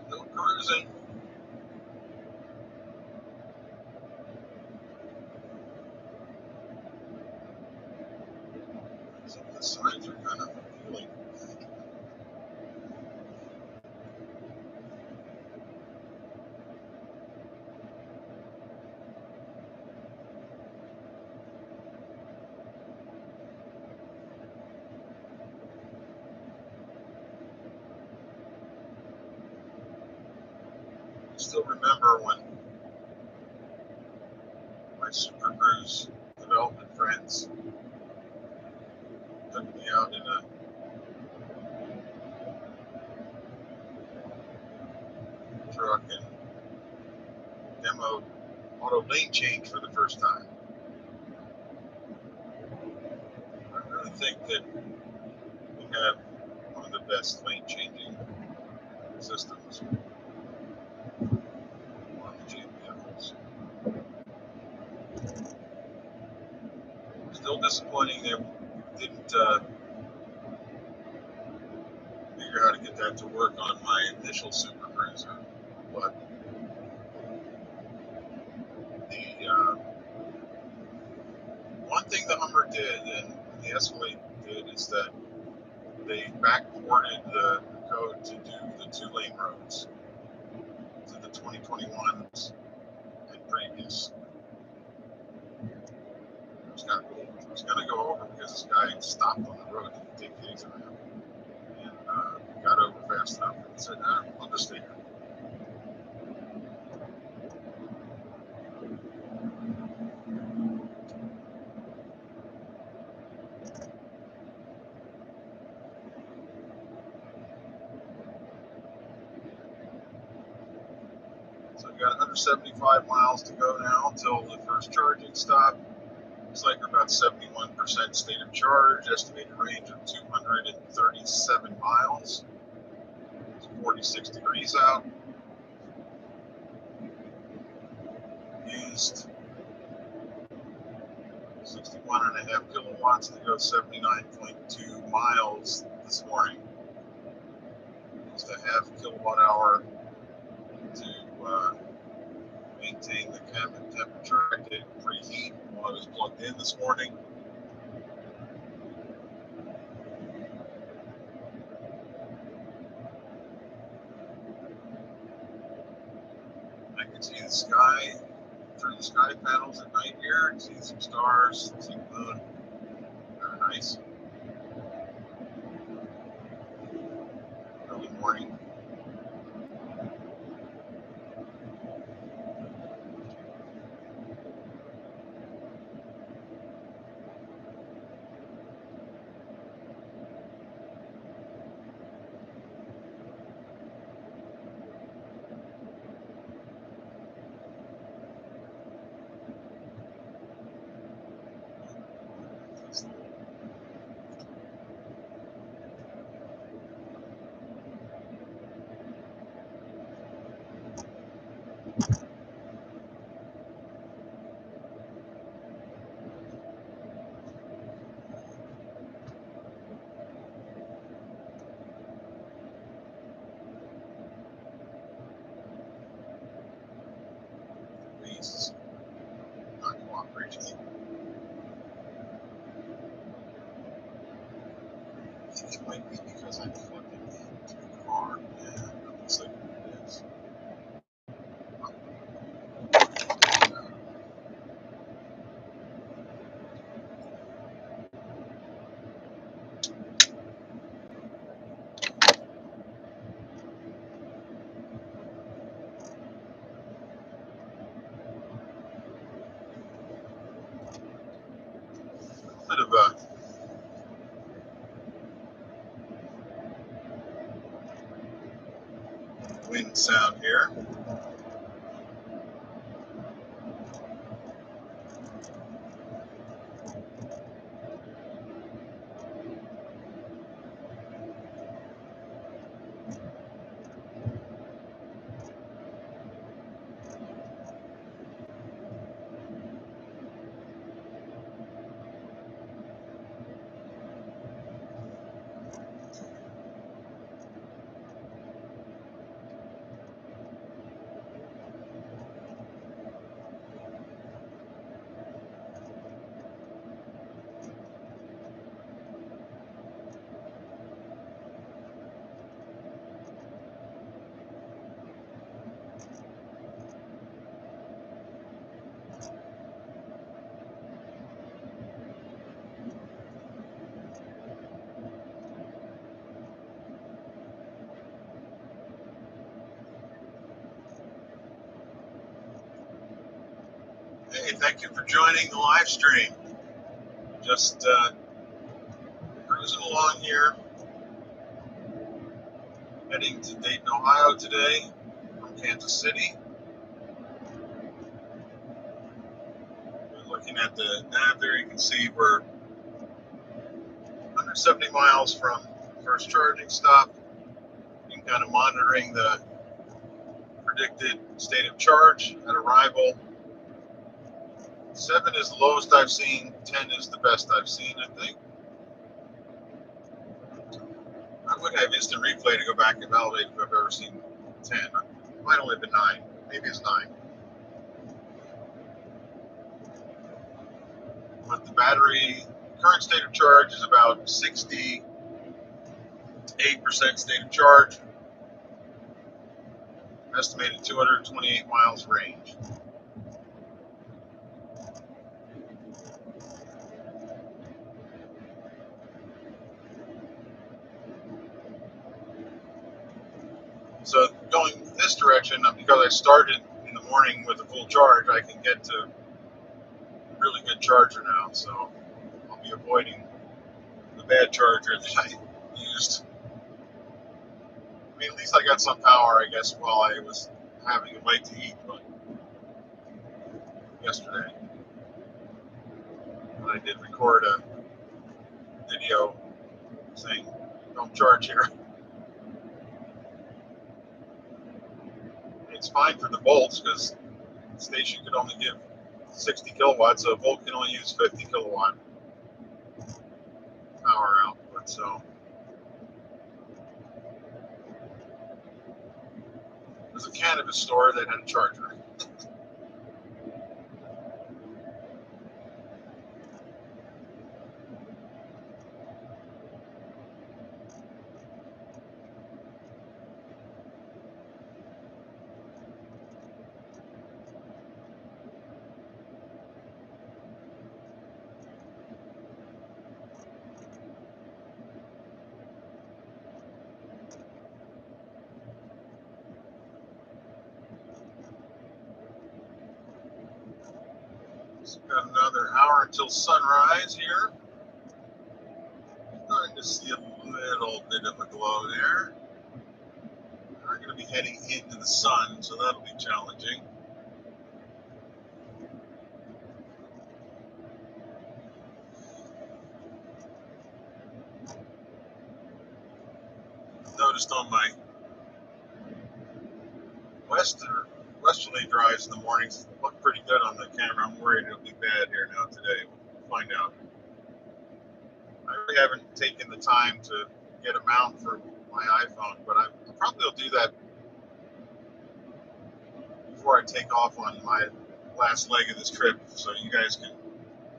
Still cruising. Some of the signs are kind of appealing. I still remember when my Super Cruise development friends took me out in a truck and demoed auto lane change for the first time. I really think that we have one of the best lane changing systems on the GM vehicles. Still disappointing that we didn't figure out how to get that to work on my initial Super Cruiser. But the one thing the Hummer did and the Escalade did is that they backported the code to do the 2-lane roads to the 2021s and previous. It was kind of cool. I was going to go over because this guy stopped on the road to take things around and got over fast enough and said, I'll just stay here. So we got 175 miles to go now until the first charging stop. Looks like we're about 71% state of charge, estimated range of 237 miles. It's 46 degrees out. Used 61.5 kilowatts to go 79.2 miles this morning. Used a half kilowatt hour to maintain the cabin temperature. I did preheat while I was plugged in this morning. I can see sky, through the sky panels at night here, and see some stars, see the moon. Very nice. Early morning. Beasts. Not cooperating. I think it might be because I'm plugging into the car. Yeah, that looks like what it is. A bit of a wind sound here. Hey, thank you for joining the live stream. Just cruising along here, heading to Dayton, Ohio today from Kansas City. We're looking at the nav there. You can see we're 170 miles from first charging stop. You can kind of monitoring the predicted state of charge at arrival. 7 is the lowest I've seen. 10 is the best I've seen, I think. I would have instant replay to go back and validate if I've ever seen 10. It might only have been 9. Maybe it's 9. But the battery current state of charge is about 68% state of charge. Estimated 228 miles range. So going this direction, because I started in the morning with a full charge, I can get to a really good charger now. So I'll be avoiding the bad charger that I used. I mean, at least I got some power, I guess, while I was having a bite to eat. But yesterday, when I did record a video saying, "Don't charge here," it's fine for the volts because the station could only give 60 kilowatts, so a volt can only use 50 kilowatt power output. So there's a cannabis store that had a charger. So we've got another hour until sunrise here. Starting to see a little bit of a glow there. We're going to be heading into the sun, so that'll be challenging. Noticed on my westerly drives in the mornings look pretty good on the camera. I'm worried it'll be bad here now today. We'll find out. I really haven't taken the time to get a mount for my iPhone, but I probably will do that before I take off on my last leg of this trip, so you guys can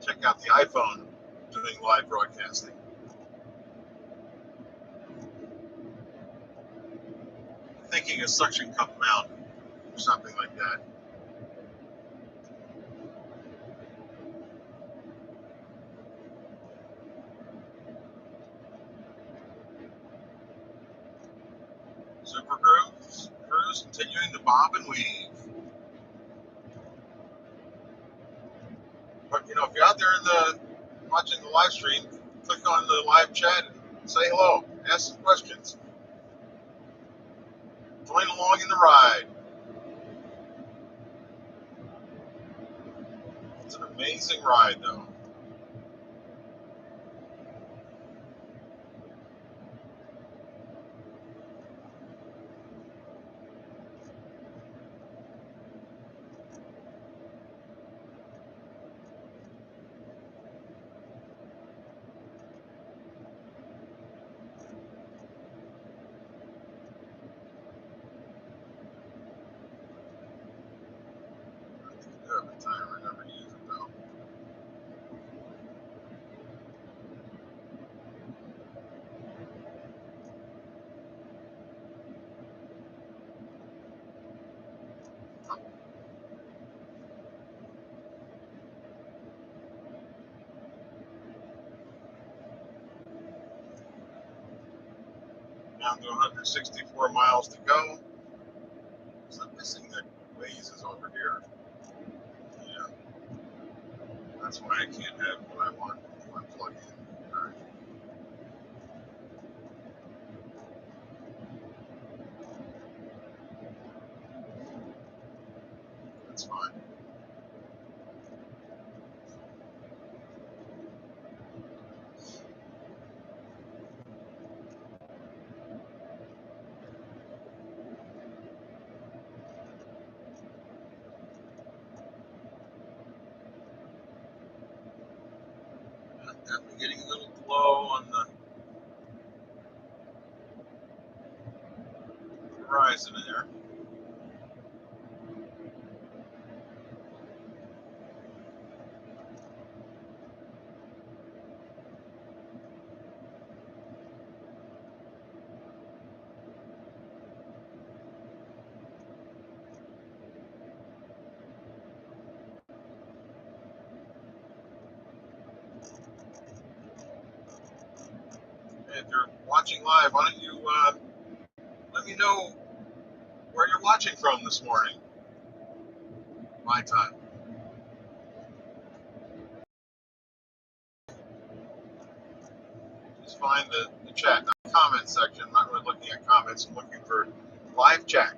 check out the iPhone doing live broadcasting. Thinking a suction cup mount or something like that. Super Cruise continuing to bob and weave. But if you're out there watching the live stream, click on the live chat and say hello, ask some questions. Join along in the ride. It's an amazing ride, though. I do have a timer, I never use it though. Down to 164 miles to go. So I'm missing that Waze is over here. Yeah, that's why I can't have what I want when I plug in. All right. That's fine. Definitely getting a little glow on the horizon there. If you're watching live, why don't you let me know where you're watching from this morning, my time. Just find the chat, not the comment section. I'm not really looking at comments. I'm looking for live chat.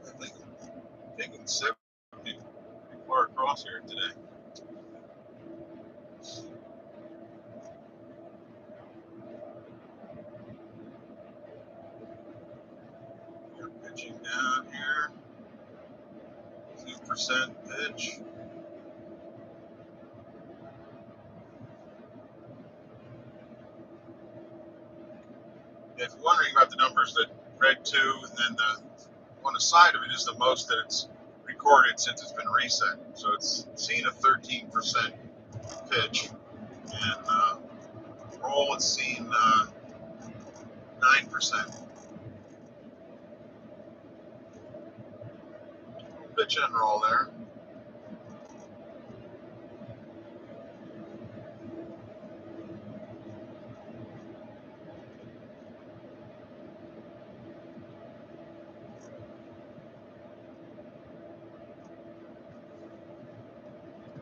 I think I'm taking 70 far across here today. We're pitching down here. 2% pitch. If you're wondering about the numbers that red 2 and then the on the side of it is the most that it's recorded since it's been reset. So it's seen a 13% pitch, and roll it's seen 9%. Pitch and roll there.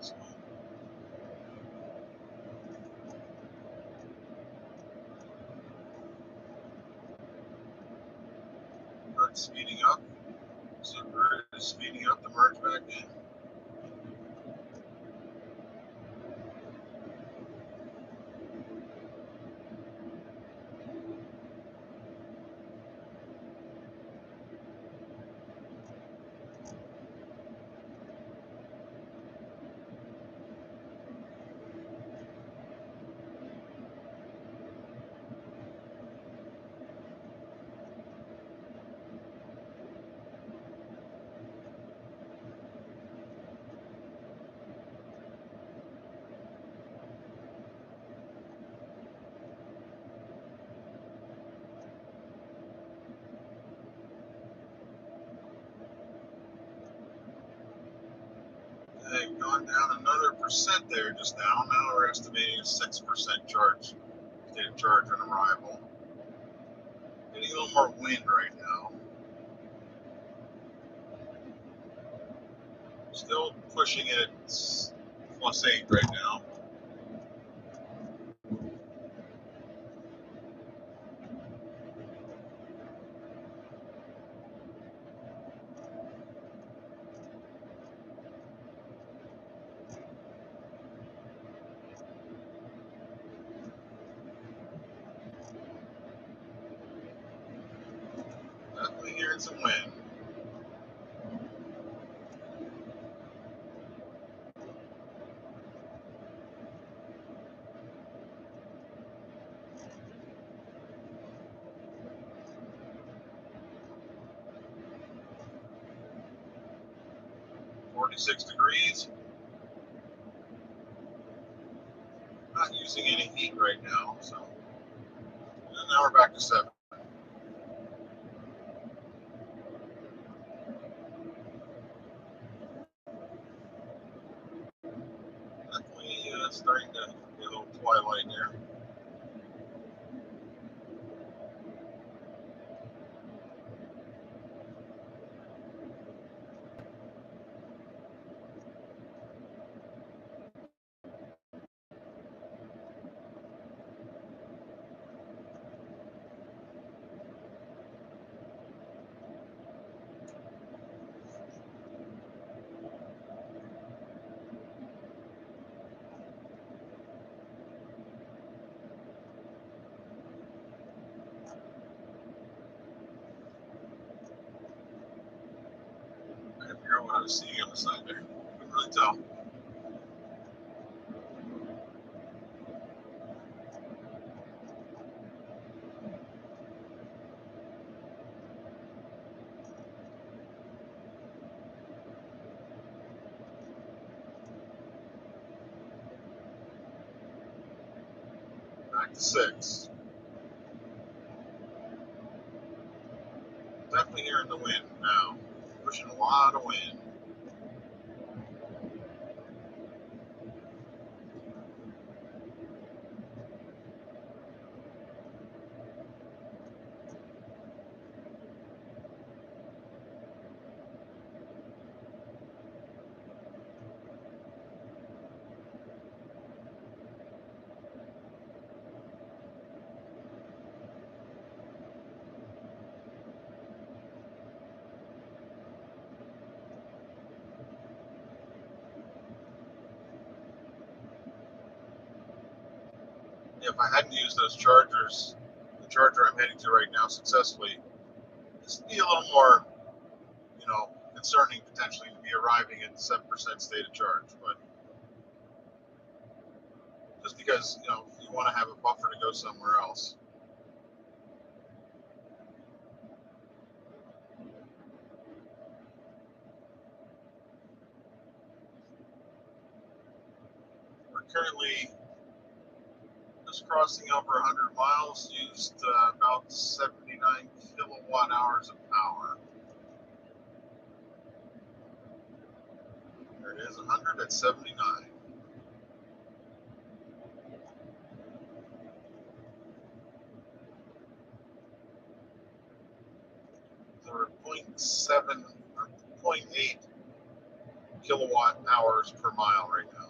So, that's speeding up. Super is speeding up to merge back in. They've gone down another percent there just now. Now we're estimating a 6% charge, state of charge on arrival. Getting a little more wind right now. Still pushing it at +8 right now. Definitely hearing some wind. .46 degrees. Not using any heat right now, so. And now we're back to 7. Definitely starting to get a little twilight here. I couldn't hear what I was seeing on the side there. Couldn't really tell. Back to 6. Definitely hearing the wind now. Pushing a lot of wind. If I hadn't used those chargers, the charger I'm heading to right now successfully, this would be a little more, concerning potentially to be arriving at 7% state of charge. But just because, you want to have a buffer to go somewhere else. currently just crossing over 100 miles, used about 79 kilowatt hours of power. There it is, 100 at 79. So we're 0.7 or 0.8 kilowatt hours per mile right now.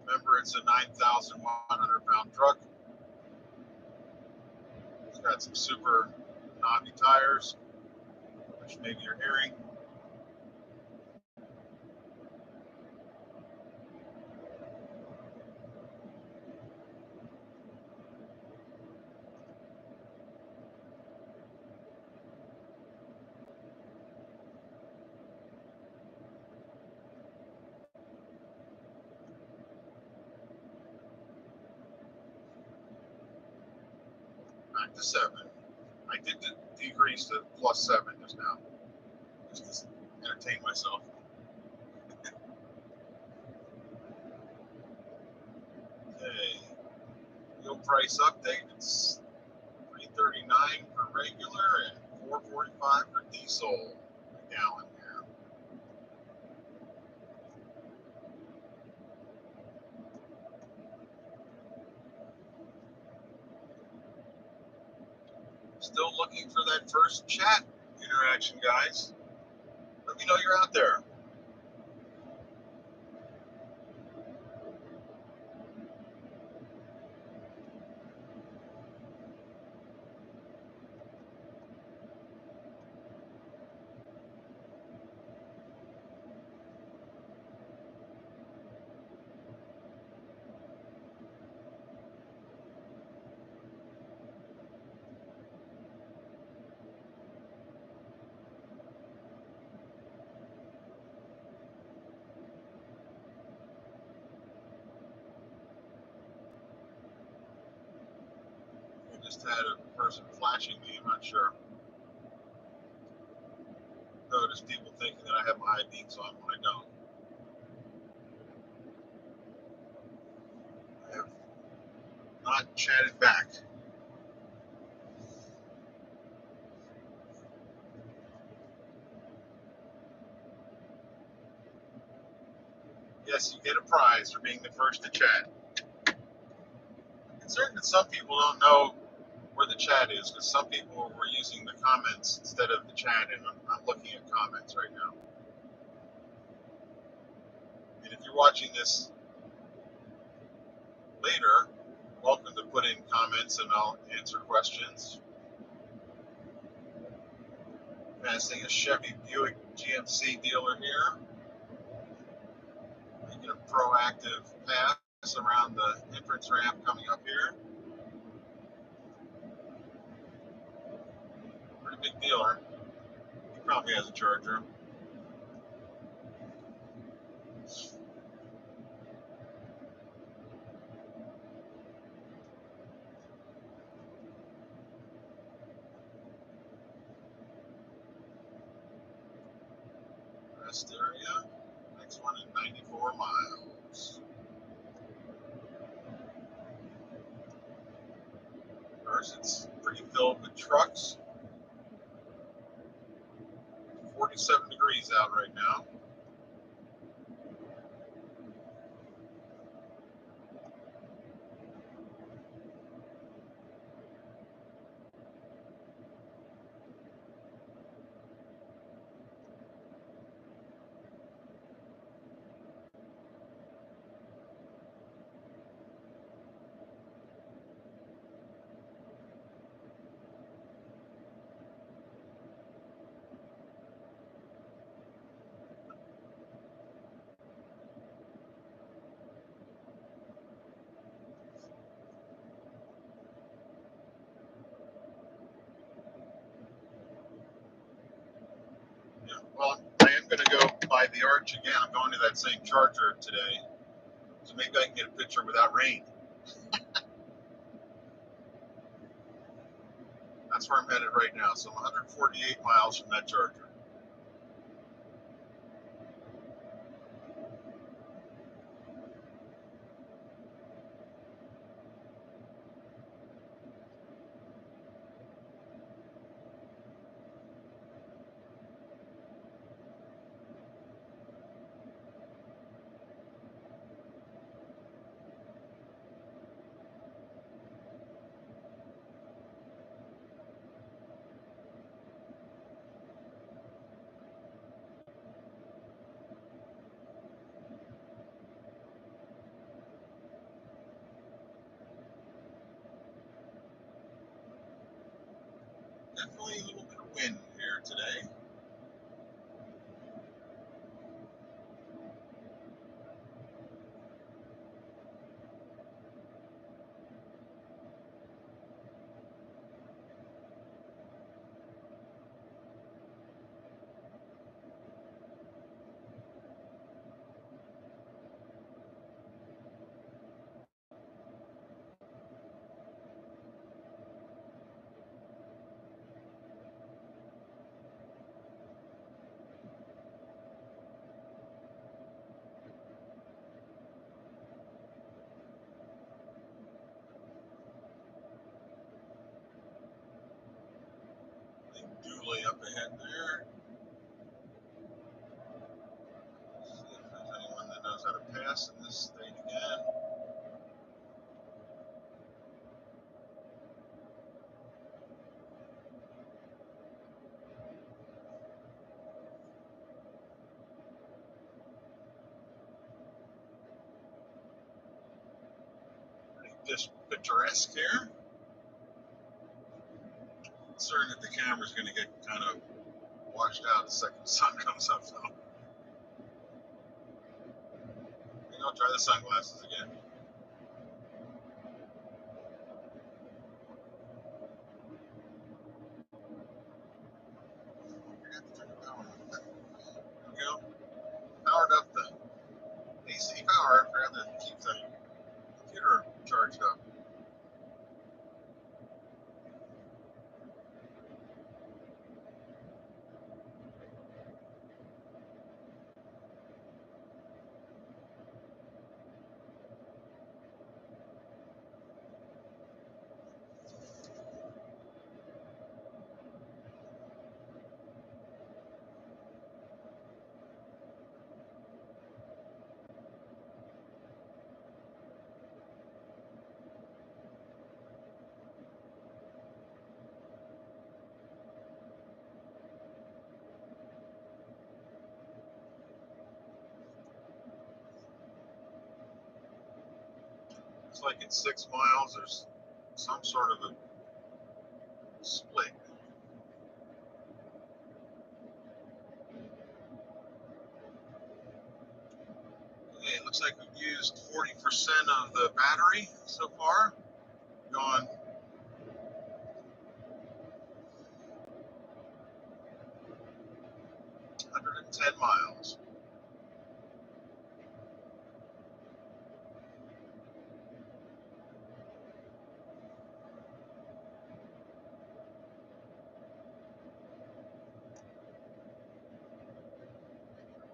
Remember, it's a 9,100 pound truck. It's got some super knobby tires, which maybe you're hearing. Back to 7. I did decrease to +7 just now, just to entertain myself. Okay, fuel price update. It's $3.39 for regular and $4.45 for diesel a gallon here. Still looking for that first chat interaction, guys. Let me know you're out there. I just had a person flashing me. I'm not sure. Notice people thinking that I have my high beams on when I don't. I have not chatted back. Yes, you get a prize for being the first to chat. I'm concerned that some people don't know where the chat is, because some people were using the comments instead of the chat, and I'm looking at comments right now. And if you're watching this later, welcome to put in comments and I'll answer questions. Passing a Chevy Buick GMC dealer here, making a proactive pass around the entrance ramp coming up here. Pretty big dealer. He probably has a charger. Rest area. Next one in 94 miles. Of course, it's pretty filled with trucks. 47 degrees out right now. Yeah, well, I am going to go by the arch again. I'm going to that same charger today, so maybe I can get a picture without rain. That's where I'm headed right now. So I'm 148 miles from that charger. Definitely a little bit of wind here today. Dually up ahead there. See if there's anyone that knows how to pass in this state again. Pretty picturesque here. Concerned that the camera's going to get kind of washed out the second the sun comes up. So, I'll try the sunglasses again. Forgot to turn the power on. There we go. Powered up the AC power. I forgot to keep the computer charged up. Looks like it's 6 miles. There's some sort of a split. Okay, it looks like we've used 40% of the battery so far. Gone 110 miles.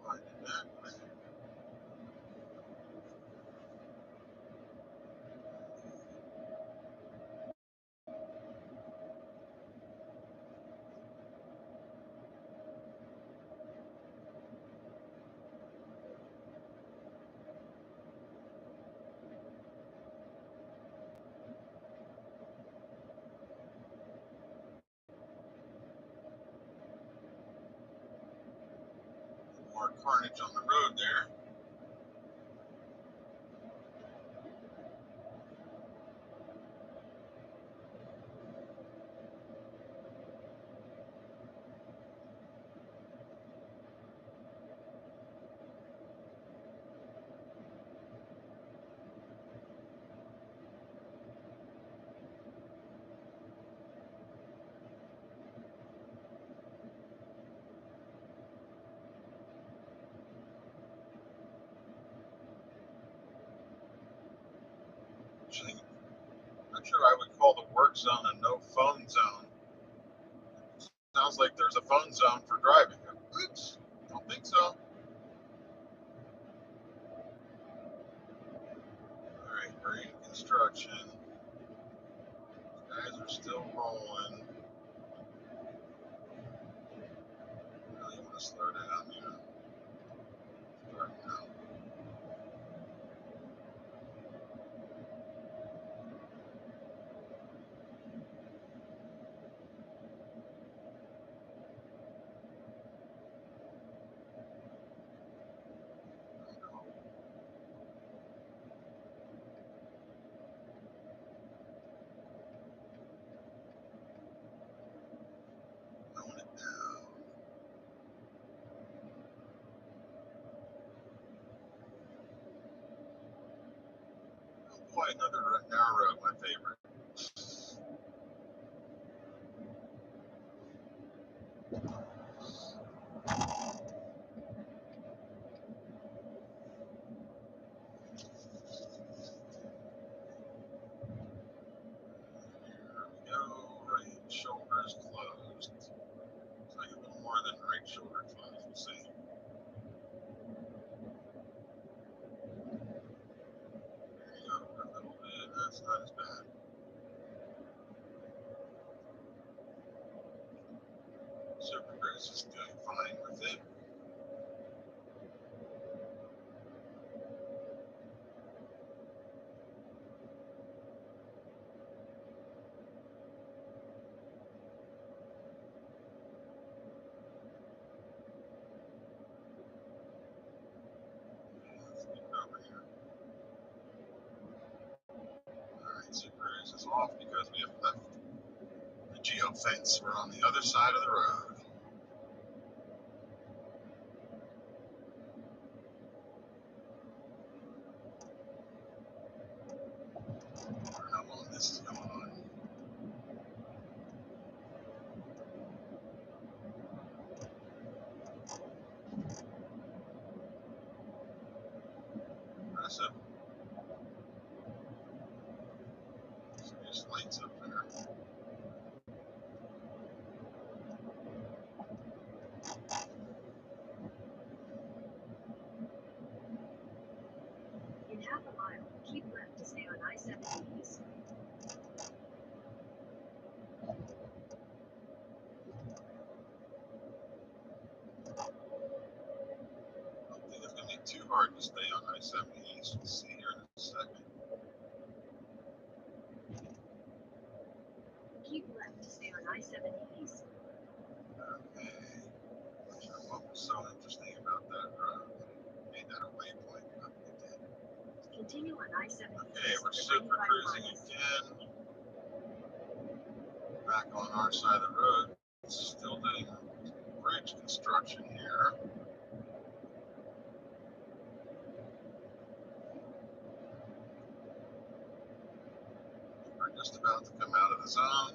Winding that. More carnage on the road there. Actually, not sure I would call the work zone a no phone zone. Sounds like there's a phone zone for driving. Oops, don't think so. Alright, we're in construction. Guys are still rolling. Really want to slow down, yeah. Start now. Super Cruise is doing fine with it. Let's get it over here. Alright, Super Cruise is off because we have left the geo fence. We're on the other side of the road. For how long this is going on. Impressive. So there's lights up there. In half a mile, keep left to stay on I-70 East. I don't think it's going to be too hard to stay on I-70 East. We'll see here in a second. Keep left to stay on I-70 East. Okay. Not sure what was so interesting about that road. Made that a waypoint, but it did. Continue on I-70 Okay, East we're for super 95 cruising miles. again. Back on our side of the road. Still doing bridge construction here. We're just about to come out of the zone.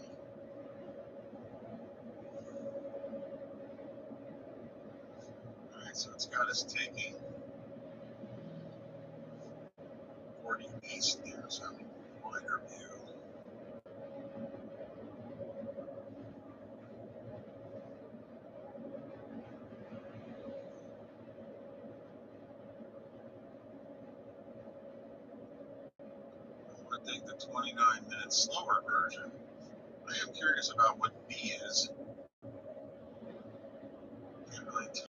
Alright, so it's got us taking 40 east there, so wider view. I'm going to take the 29-minute slower version. I am curious about what B is. Can't really tell.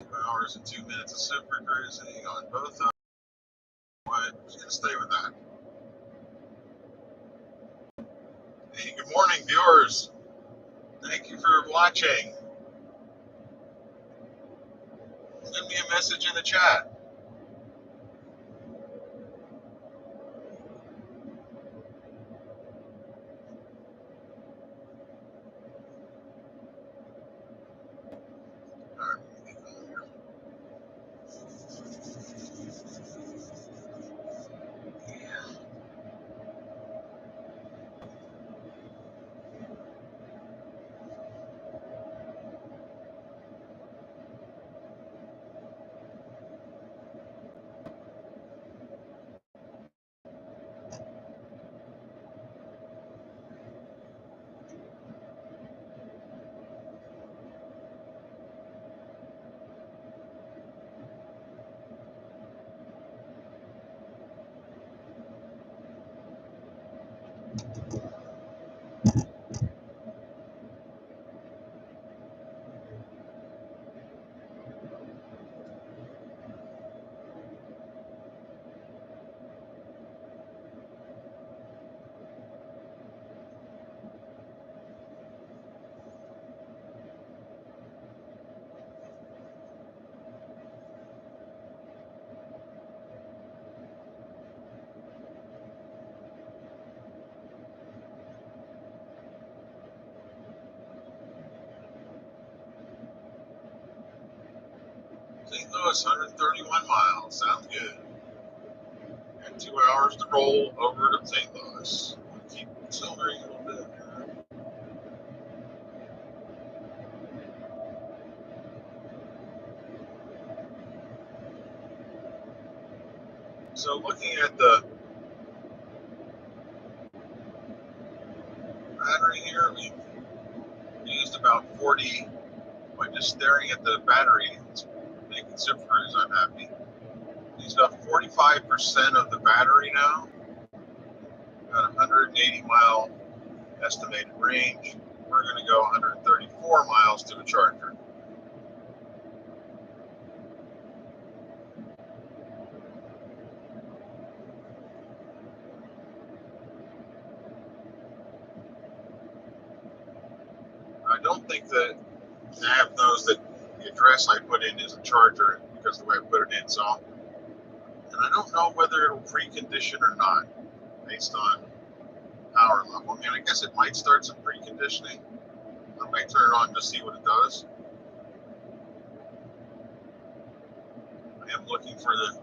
2 hours and 2 minutes of super cruising on both of them. I'm just going to stay with that. Hey, good morning, viewers. Thank you for watching. Send me a message in the chat. All right, let me get going here. St. Louis, 131 miles. Sounds good. Got 2 hours to roll over to St. Louis. Keep accelerating a little bit. So looking at the battery here, we used about 40 by just staring at the battery. It's making Super Cruise unhappy. Used about 45% of the battery now. Got 180 mile estimated range. we're going to go 134 miles to the charger. I don't think that the app knows that the address I put in is a charger because of the way I put it in. So, and I don't know whether it'll precondition or not based on power level. I mean, I guess it might start some preconditioning. I might turn it on to see what it does. I am looking for the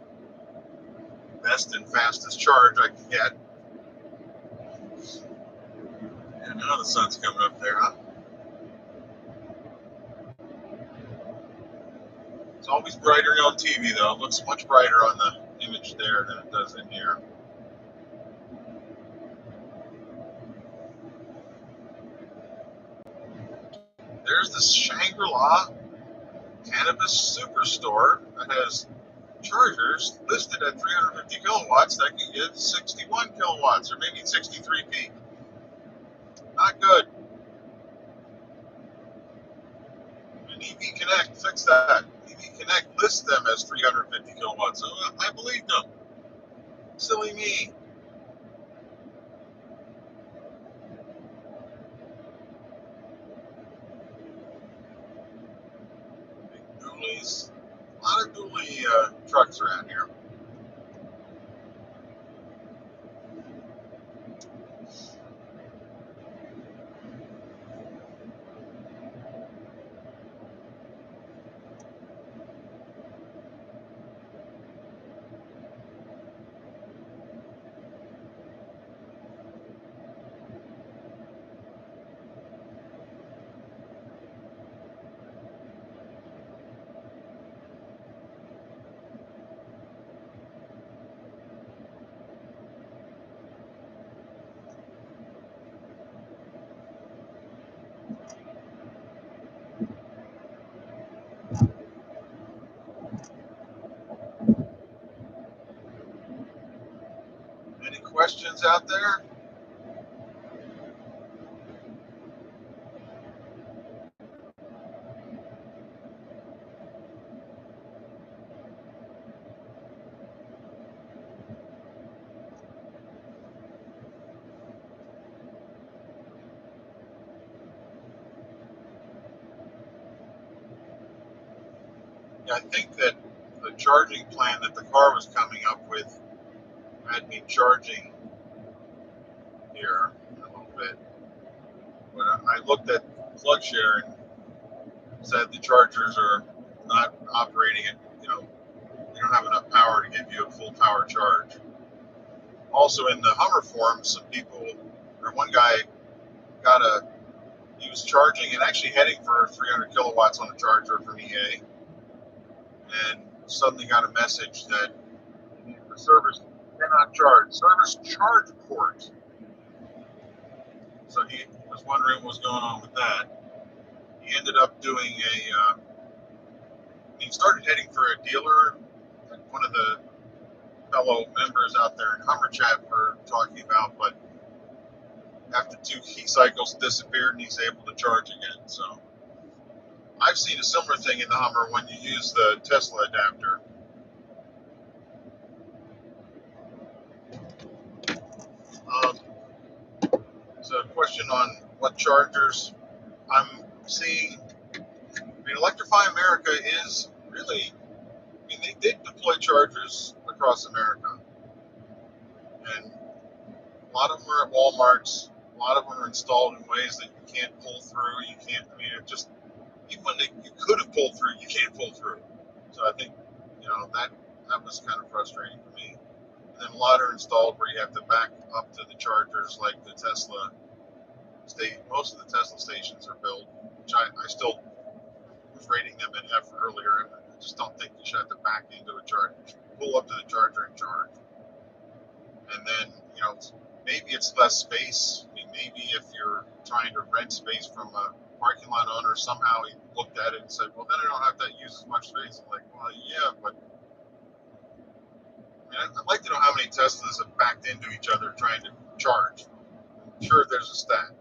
best and fastest charge I can get. And now the sun's coming up there, huh? It's always brighter on TV, though. It looks much brighter on the image there than it does in here. There's the Shangri-La Cannabis Superstore that has chargers listed at 350 kilowatts that can give 61 kilowatts or maybe 63 peak. Not good. And EV Connect, fix that. EV Connect lists them as 350 kilowatts. So I believe them. Silly me. Big dualies. A lot of dually trucks around here. Any questions out there? Yeah, I think that the charging plan that the car was coming up with had me charging here a little bit. But I looked at PlugShare and said the chargers are not operating at, you don't have enough power to give you a full power charge. Also in the Hummer forum, some people, or one guy he was charging and actually heading for 300 kilowatts on a charger from EA, and suddenly got a message that the service cannot charge. Service charge port. So he was wondering what was going on with that. He ended up doing he started heading for a dealer. One of the fellow members out there in Hummer chat were talking about, but after 2 heat cycles disappeared and he's able to charge again. So I've seen a similar thing in the Hummer when you use the Tesla adapter. So a question on what chargers I'm seeing. I mean, Electrify America is really, I mean, they did deploy chargers across America. And a lot of them are at Walmarts. A lot of them are installed in ways that you can't pull through. You can't, I mean, it just, even when you could have pulled through, you can't pull through. So I think, that was kind of frustrating for me. And then a lot are installed where you have to back up to the chargers like the Tesla state. Most of the Tesla stations are built, which I still was rating them an F earlier. I just don't think you should have to back into a charger. Pull up to the charger and charge. And then, maybe it's less space. I mean, maybe if you're trying to rent space from a parking lot owner, somehow he looked at it and said, well, then I don't have to use as much space. I'm like, well, yeah, but I mean, I'd like to know how many Teslas have backed into each other trying to charge. I'm sure there's a stat.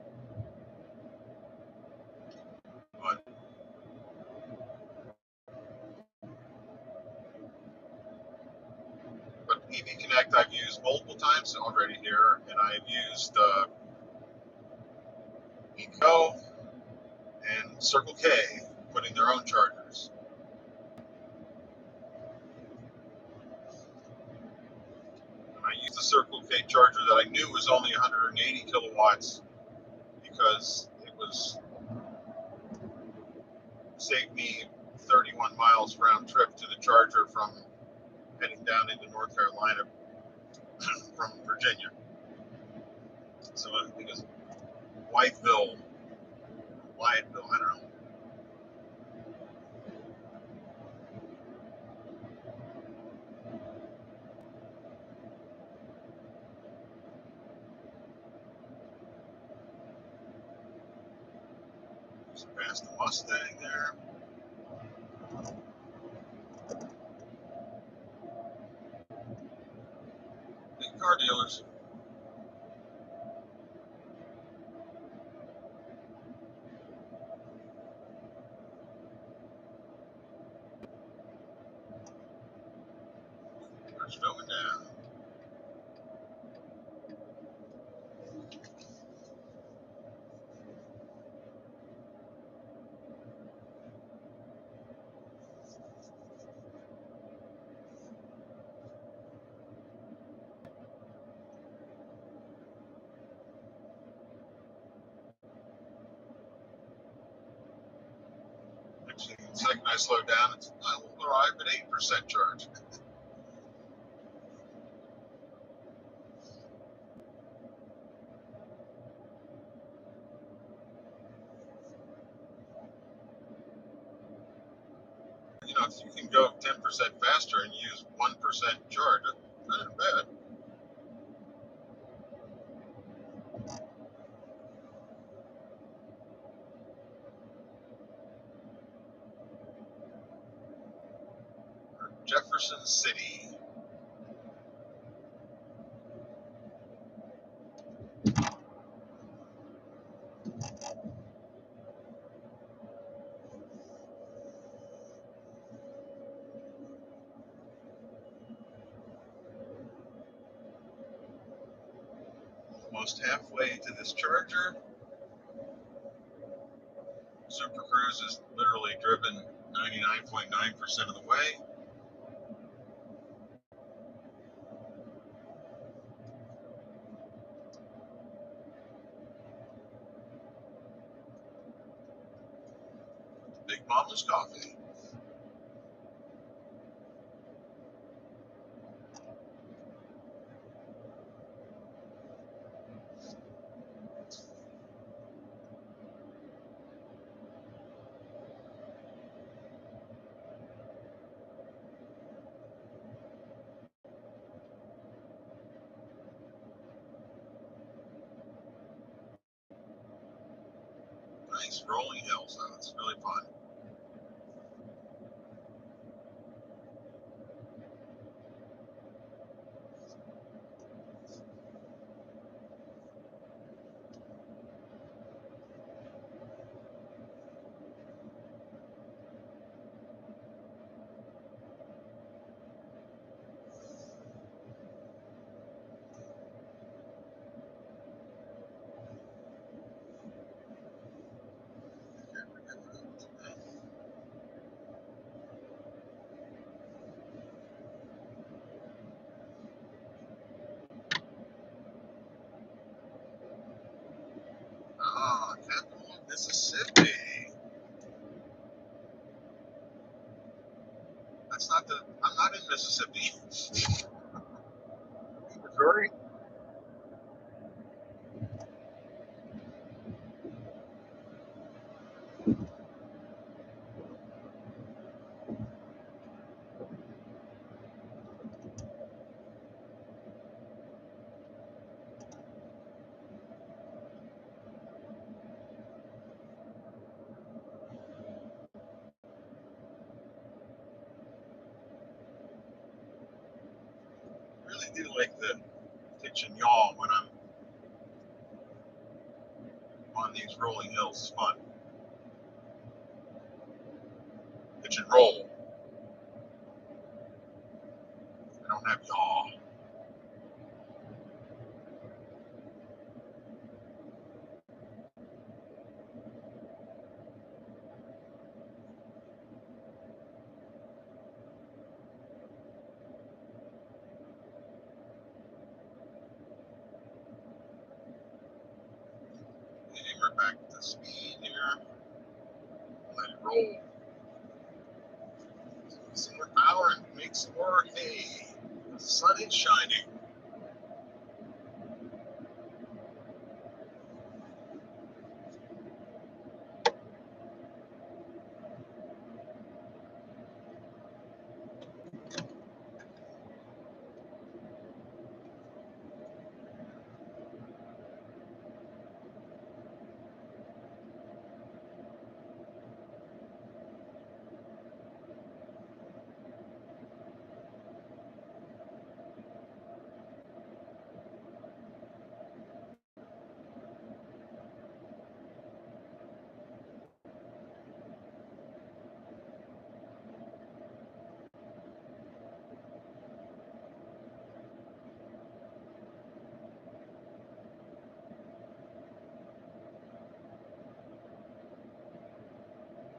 Connect I've used multiple times already here, and I've used Eco and Circle K putting their own chargers. And I used the Circle K charger that I knew was only 180 kilowatts because it was saved me 31 miles round trip to the charger from heading down into North Carolina from Virginia. So I think it's Wyattville, I don't know. Just past the Mustang there. Big car dealers. Cars going down. Actually, the second I slow down, I will arrive at 8% charge. You know, if you can go 10% faster and use 1% charge, that's not bad. Jefferson City. Almost halfway to this charger. Super Cruise is literally driven 99.9% of the way. Big Mama's Coffee. Nice rolling hills, though. It's really fun. Ah, capital of Mississippi. That's not the. I'm not in Mississippi. Missouri. Really do like the pitch and yaw when I'm on these rolling hills. It's fun. Pitch and roll. I don't have yaw. the speed here. Let it roll. Some more power and make some more hay. The sun is shining.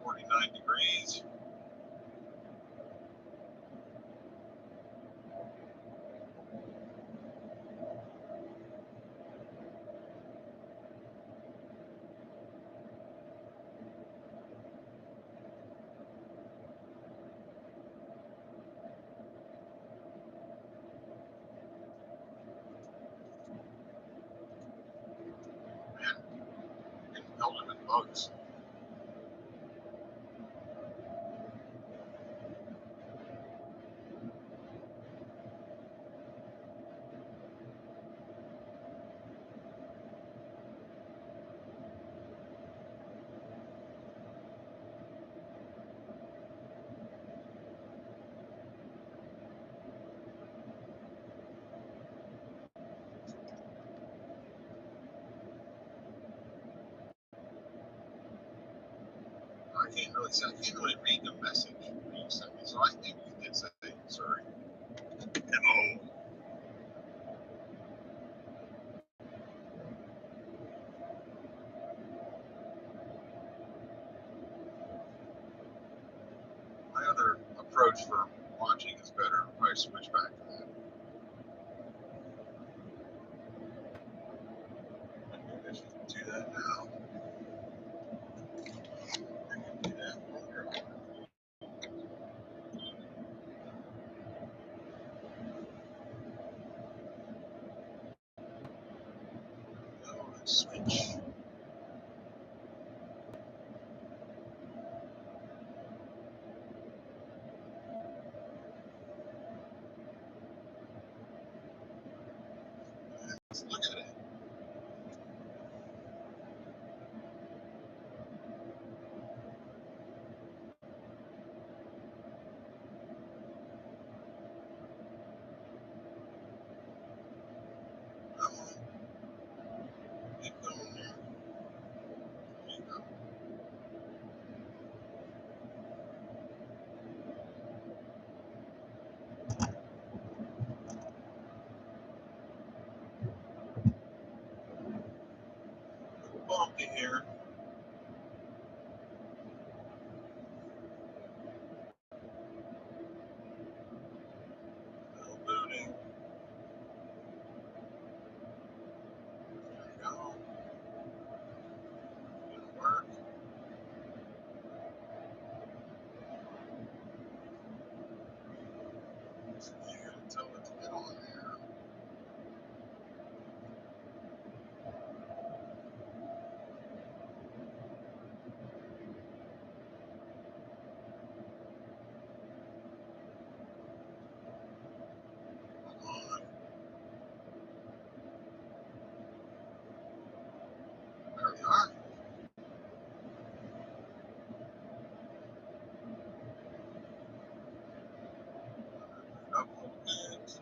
.9 degrees. And pelted with bugs. I can't really say. I can't really read the message you sent me, so I think you did say, sorry. MO. My other approach for watching is better if I switch back to that. Maybe I should do that now. I can do that longer. Go and switch. Let's look at it. Come on. Keep going there. There you go. A little bumpy here. Little booting. There you go. Good work. You gotta tell it to get on there. Come on. There we are. Up a little bit.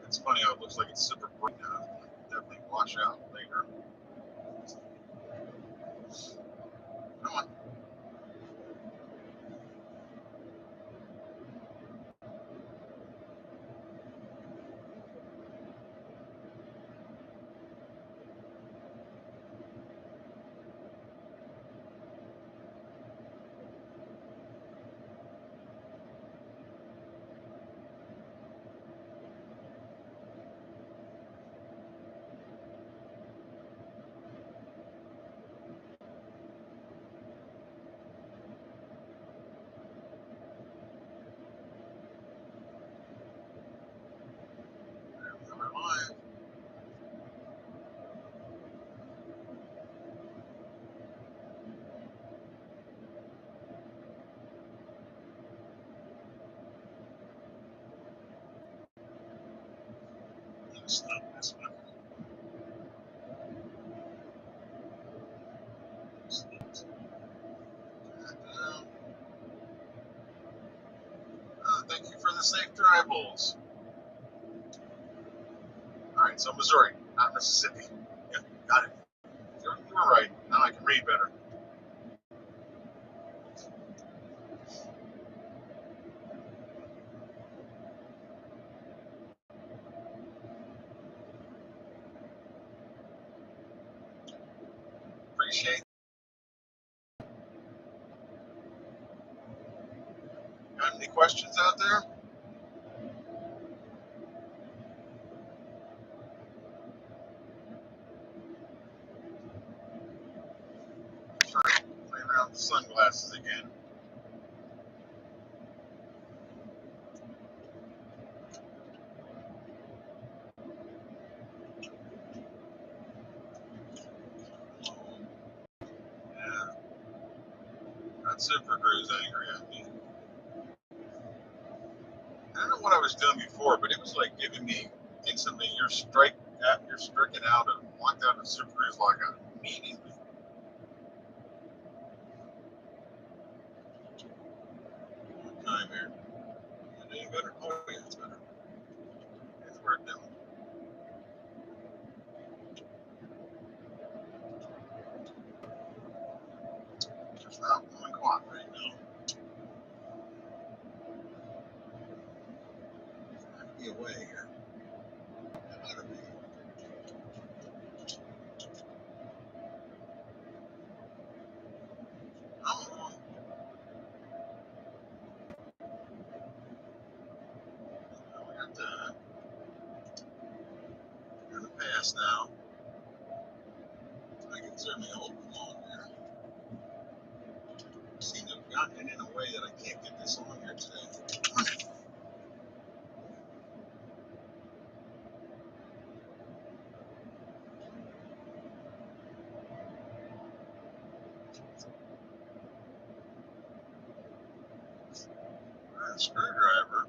It's funny how it looks like it's super bright now. It'll definitely wash out later. Come on. Stop this one. Thank you for the safe drive holes. All right, so Missouri, not Mississippi. Yeah, got it. You were right. Now I can read better. Appreciate it. Got any questions out there? Sorry, playing around with the sunglasses again. Yeah, that Super Cruise angry at me. I don't know what I was doing before, but it was like giving me instantly, you're stricken out of, locked out of Super Cruise lockout immediately. What time here? Is it any better? Oh yeah, it's better. It's worth doing. Just not one clock right now. I have to be away here. I gotta be. I'm on. We got we're in the past now. I can certainly hold them on there. I seem to have gotten it in a way that I can't get this on here today. Screwdriver.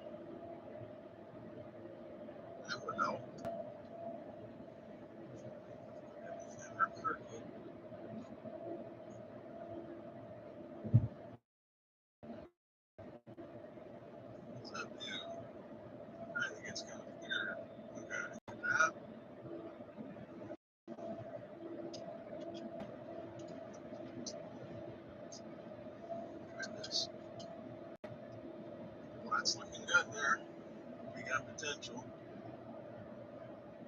That would help. What's that do? I think it's kind of weird. Okay. That. Goodness. Well, that's looking good there. We got potential.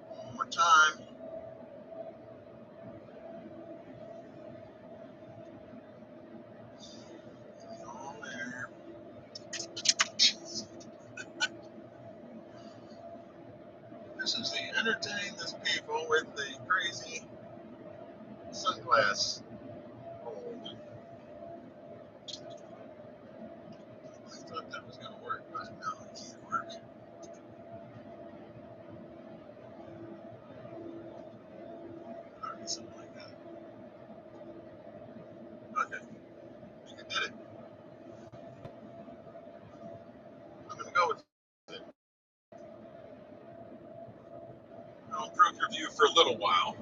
One more time. All there. This is the entertain this people with the crazy sunglass hold. I thought that was going to work, but no, it can't work. Or something like that. Okay, I think I did it. I'm going to go with it. I'll improve your view for a little while.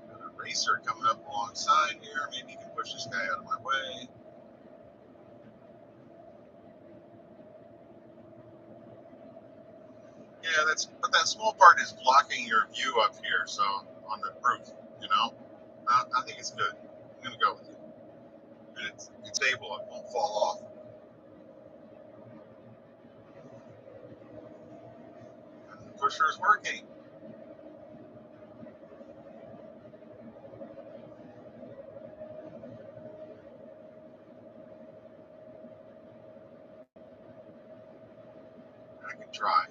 Got a racer coming up alongside here. Maybe you can push this guy out of my way. Yeah, but that small part is blocking your view up here, so on the roof, you know? I think it's good. I'm going to go with it. And it's stable, it won't fall off. And the pusher is working. I can try.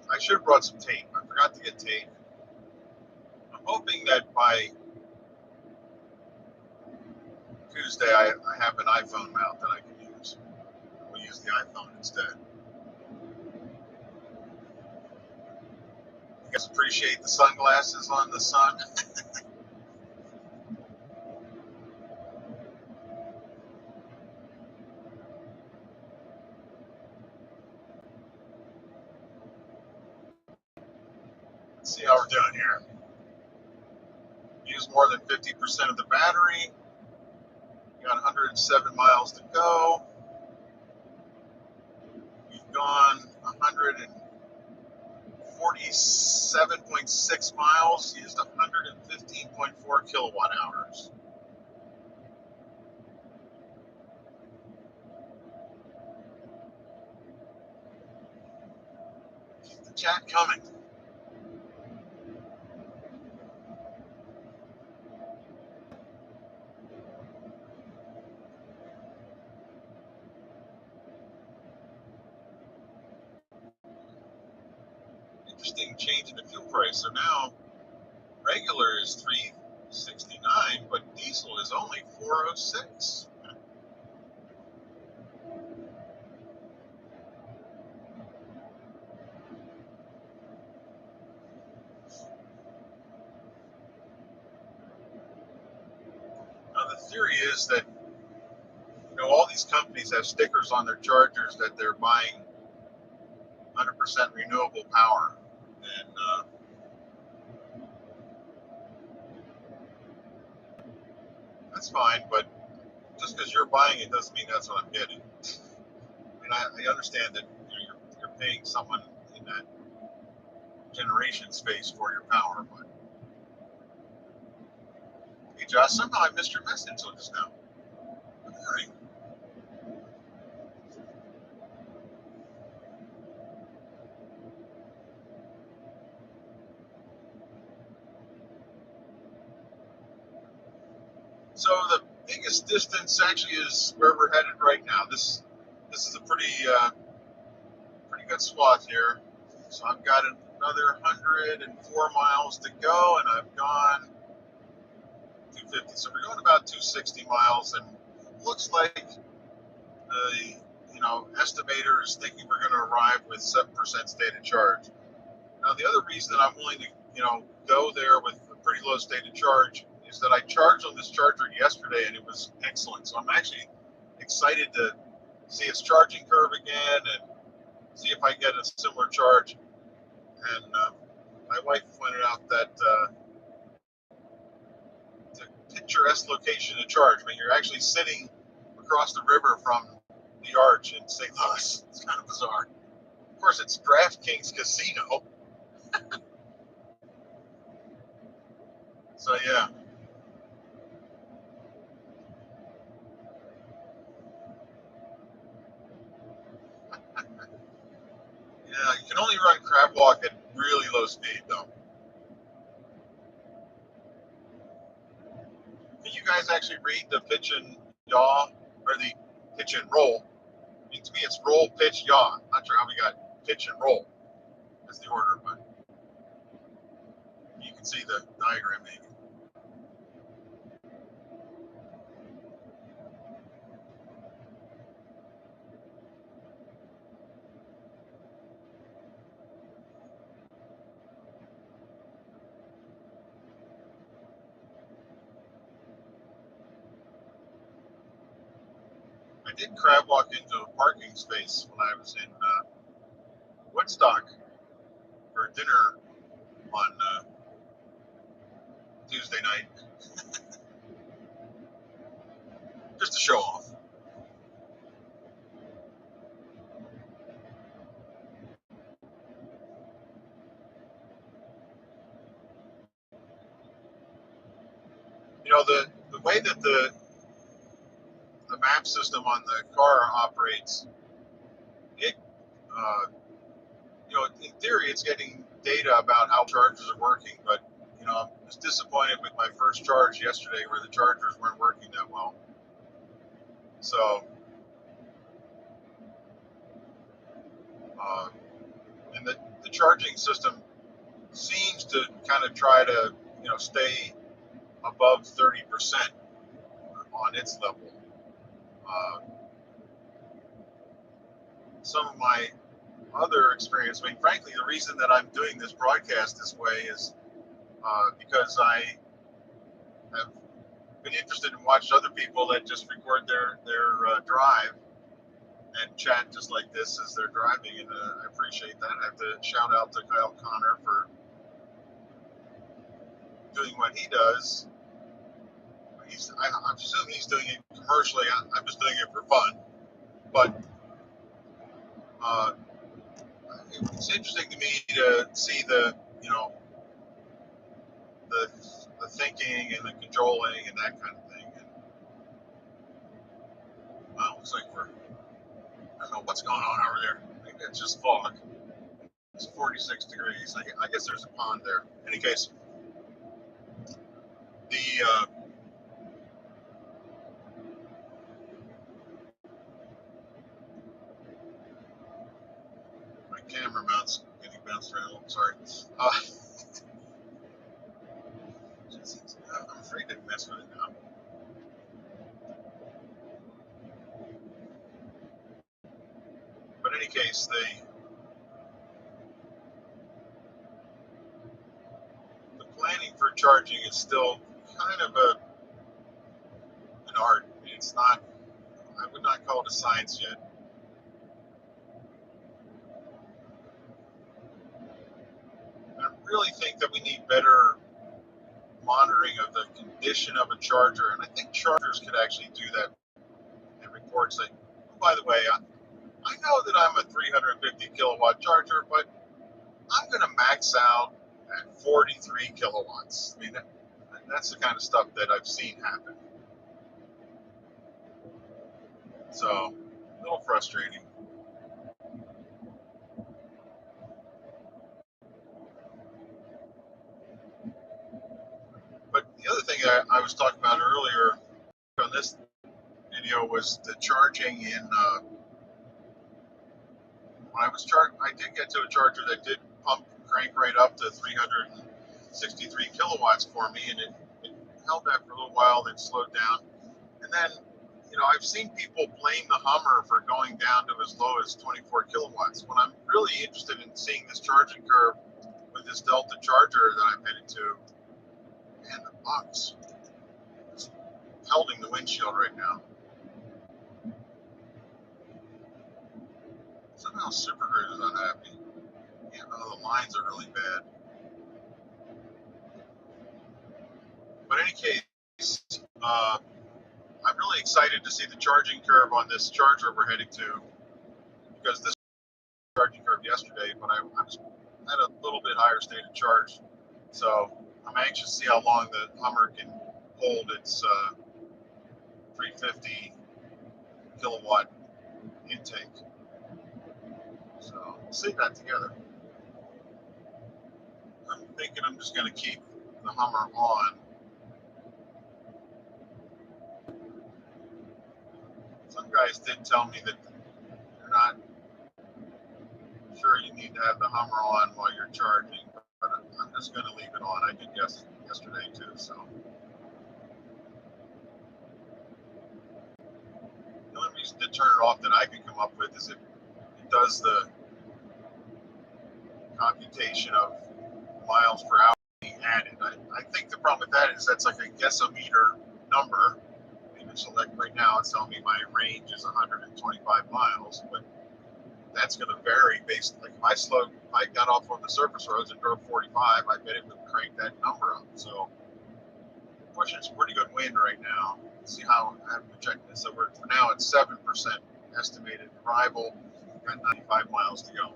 I should have brought some tape. I forgot to get tape. I'm hoping that by Tuesday, I have an iPhone mount that I can use. We'll use the iPhone instead. You guys appreciate the sunglasses on the sun? Let's see how we're doing here. Use more than 50% of the battery. Got 107 miles to go. We've gone 147.6 miles, used 115.4 kilowatt hours. Keep the chat coming. Interesting change in the fuel price. So now regular is $3.69, but diesel is only $4.06. Now the theory is that all these companies have stickers on their chargers that they're buying 100% renewable power, and that's fine. But just because you're buying it doesn't mean that's what I'm getting. And I understand that you're paying someone in that generation space for your power, but hey, Josh, somehow I missed your message just now. All right. So the biggest distance actually is where we're headed right now. This is a pretty good swath here. So I've got another 104 miles to go, and I've gone 250. So we're going about 260 miles, and looks like the estimator is thinking we're going to arrive with 7% state of charge. Now the other reason that I'm willing to go there with a pretty low state of charge is that I charged on this charger yesterday and it was excellent. So I'm actually excited to see its charging curve again and see if I get a similar charge. And my wife pointed out that it's a picturesque location to charge. I mean, you're actually sitting across the river from the arch in St. Louis. It's kind of bizarre. Of course, it's DraftKings Casino. So yeah. Yeah, you can only run crab walk at really low speed though. Can you guys actually read the pitch and yaw, or the pitch and roll? I mean, to me, it's roll, pitch, yaw. I'm not sure how we got pitch and roll as the order, but you can see the diagram maybe. I did crab walk into a parking space when I was in Woodstock for dinner on Tuesday night, just to show off. The way that the map system on the car operates, it in theory, it's getting data about how chargers are working, but I was disappointed with my first charge yesterday where the chargers weren't working that well. So, and the charging system seems to kind of try to stay above 30% on its level. Some of my other experience, I mean, frankly, the reason that I'm doing this broadcast this way is because I have been interested in watching other people that just record their drive and chat just like this as they're driving, and I appreciate that. I have to shout out to Kyle Connor for doing what he does. I presume he's doing it commercially. I'm just doing it for fun, but it's interesting to me to see the the thinking and the controlling and that kind of thing. And, well, looks like I don't know what's going on over there. Maybe it's just fog. It's 46 degrees. I guess there's a pond there. In any case, the my camera mount's getting bounced around. I'm sorry. I'm afraid to mess with it now. But in any case, the planning for charging is still kind of an art. It's not. I would not call it a science yet. I really think that we need better monitoring of the condition of a charger, and I think chargers could actually do that and report saying, oh, by the way, I know that I'm a 350 kilowatt charger, but I'm going to max out at 43 kilowatts. I mean, that's the kind of stuff that I've seen happen. So, a little frustrating. But the other thing that I was talking about earlier on this video was the charging in. When I was I did get to a charger that did pump crank right up to 363 kilowatts for me, and it held that for a little while, then slowed down. And then, I've seen people blame the Hummer for going down to as low as 24 kilowatts. When I'm really interested in seeing this charging curve with this Delta charger that I'm headed to, and the box is pelting the windshield right now. Somehow Supergrid is unhappy. The lines are really bad. But in any case, I'm really excited to see the charging curve on this charger we're heading to, because this charging curve yesterday, but I was at a little bit higher state of charge. So I'm anxious to see how long the Hummer can hold its 350 kilowatt intake. So we'll see that together. I'm thinking I'm just going to keep the Hummer on. Some guys did tell me that they're not sure you need to have the Hummer on while you're charging, but I'm just going to leave it on. I did yesterday too, so. The only reason to turn it off that I can come up with is if it does the computation of miles per hour being added. I think the problem with that is that's like a guessometer number. So like right now it's telling me my range is 125 miles, but that's going to vary based, like if I got off on the surface roads and drove 45, I bet it would crank that number up. So fortunately it's pretty good wind right now. Let's see how I'm projecting this. So for now it's 7% estimated arrival, got 95 miles to go.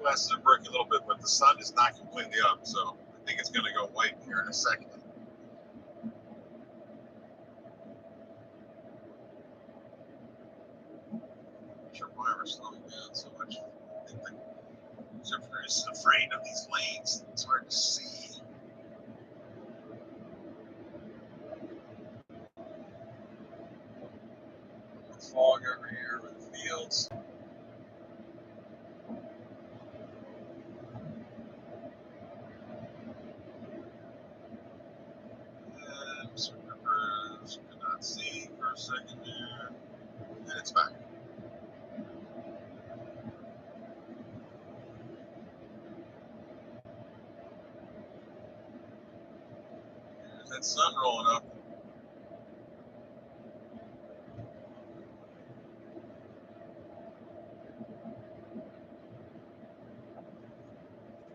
Glasses are breaking a little bit, but the sun is not completely up, so I think it's going to go white here in a second. just afraid of these lanes. It's hard to see. Fog over here with the fields. And Super Cruise, could not see for a second there. And it's back. There's that sun rolling up.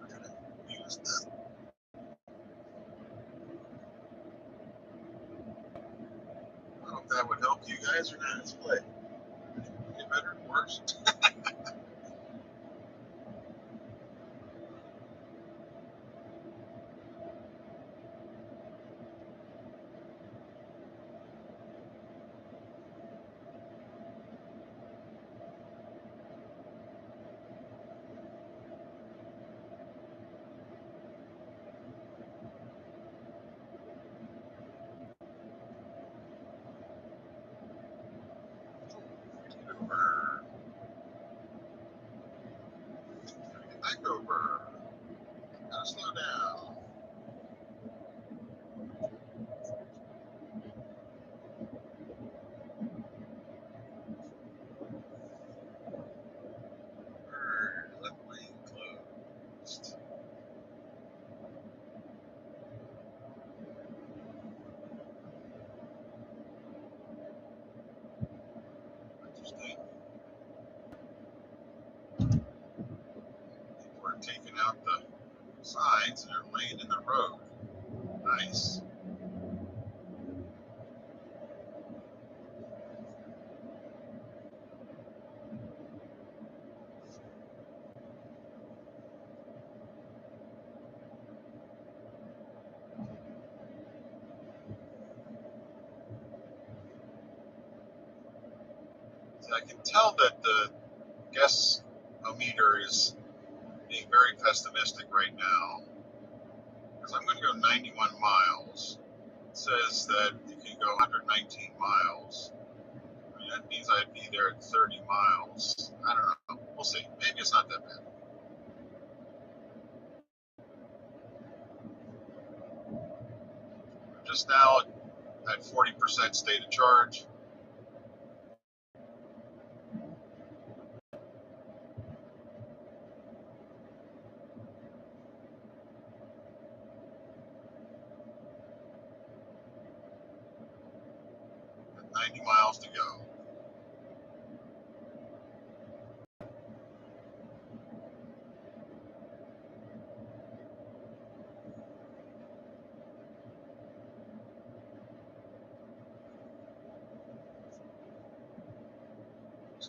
We're gonna use that. I hope that would help you guys or not. Let's play. Get better, worse. Get over. Get back over. Gotta slow down. Left lane closed. Interesting. People are taking out the signs and they're laying in the road. Nice. So I can tell that the guess-o-meter is being very pessimistic right now because I'm going to go 91 miles. It says that you can go 119 miles. I mean, that means I'd be there at 30 miles. I don't know. We'll see. Maybe it's not that bad. I'm just now at 40% state of charge. With 90 miles to go.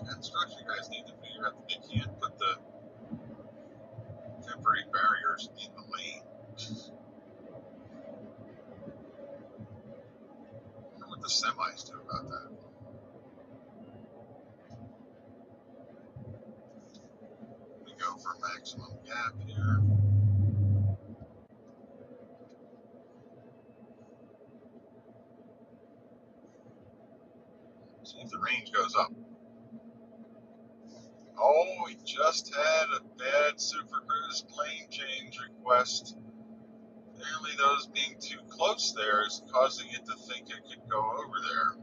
Construction guys need to figure out that they can't put the temporary barriers in the lane. I wonder what the semis do about that. We go for maximum gap here. See if the range goes up. Oh, we just had a bad Super Cruise lane change request. Apparently those being too close there is causing it to think it could go over there.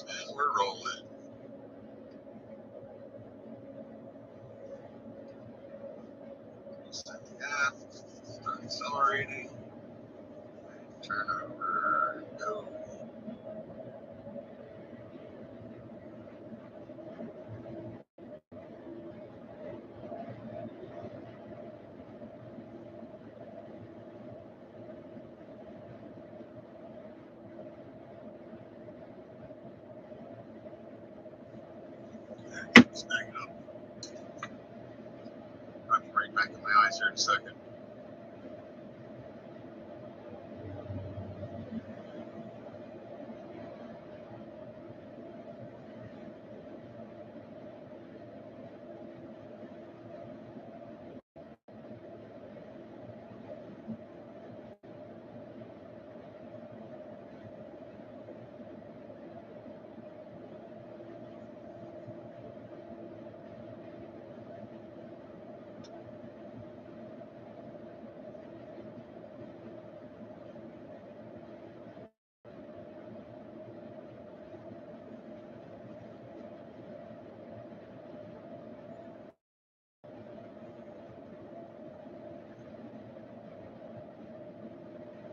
And we're rolling. Set the gap. Start accelerating. Turn over. Go. Snag it up. I'll be right back in my eyes here in a second.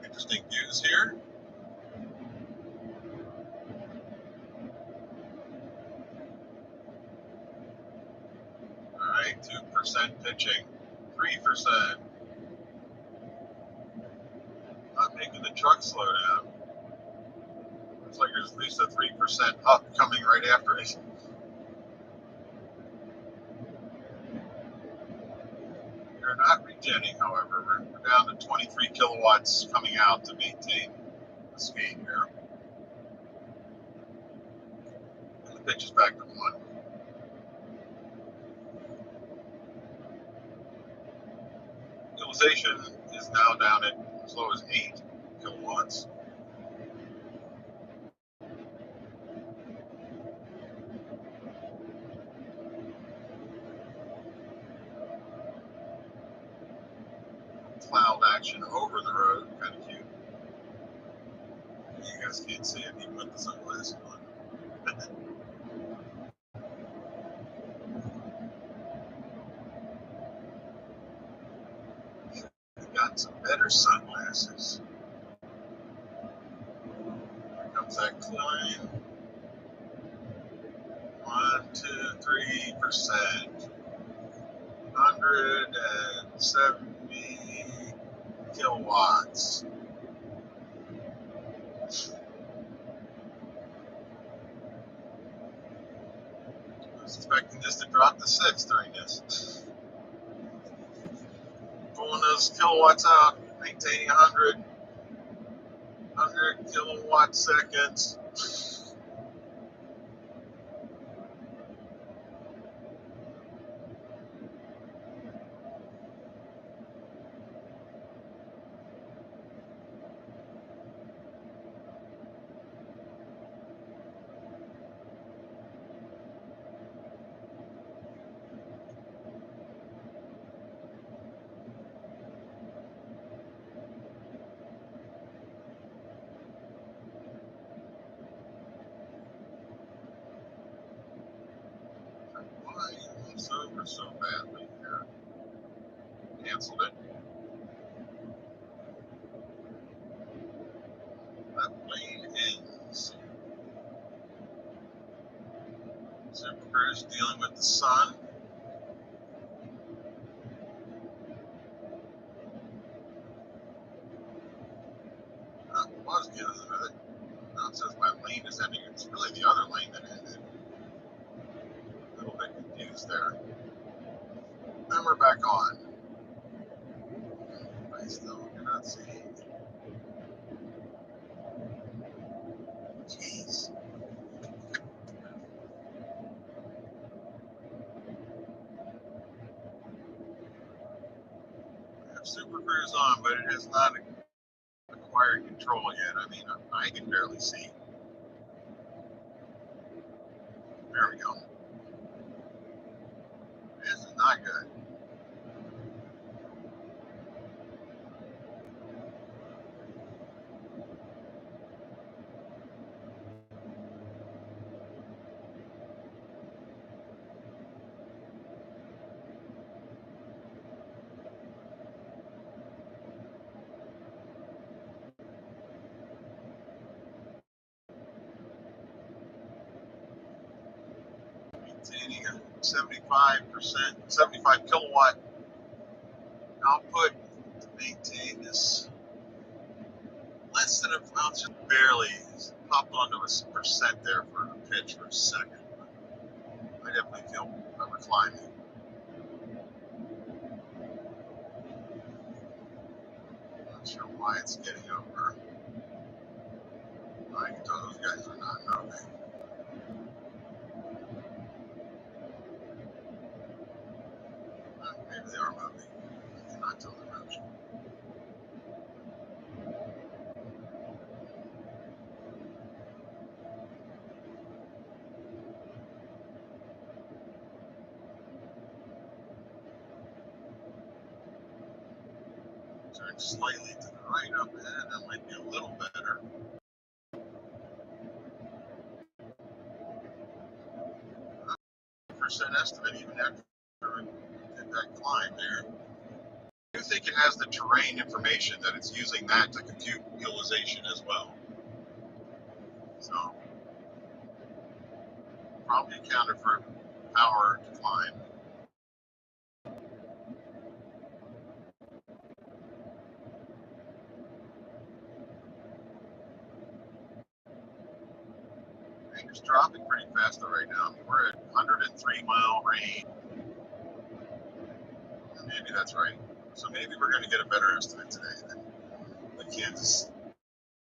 Interesting views here. Alright, 2% pitching, 3%. Not making the truck slow down. Looks like there's at least a 3% up coming right after it. They're not regenning, however. We're down to 23 kilowatts coming out to maintain the speed here. And the pitch is back to 1. Utilization is now down at as low as 8 kilowatts. Cloud action over the road, kind of cute. You guys can't see it even with the sunglasses on. Got some better sunglasses. Here comes that climb. 1, 2, 3%. 170 kilowatts. I was expecting this to drop to 6 during this. Pulling those kilowatts out, maintaining 100 kilowatt seconds. Why moves over so badly here? Canceled it. That lane ends. Super Cruise dealing with the sun. Was dealing with it. Now it says my lane is ending. It's really the other lane that ended. A little bit confused there. Then we're back on. I still cannot see. Jeez. I have Super Cruise on, but it has not acquired control yet. I mean, I can barely see. There we go. This is not good. Maintaining a 75%, 75 kilowatt output to maintain this less than a ounce, just barely popped onto a percent there for a pitch for a second. I definitely feel reclining. Not sure why it's getting over. I can tell those guys are not moving. Maybe they are moving. I cannot tell the motion. Turn slightly to the right up ahead. That might be a little better. Percent estimate even after we did that climb there. I do think it has the terrain information that it's using that to compute utilization as well. So probably accounted for power decline. It's dropping pretty fast though right now. I mean, we're at 103-mile range. Maybe that's right. So maybe we're going to get a better estimate today than the Kansas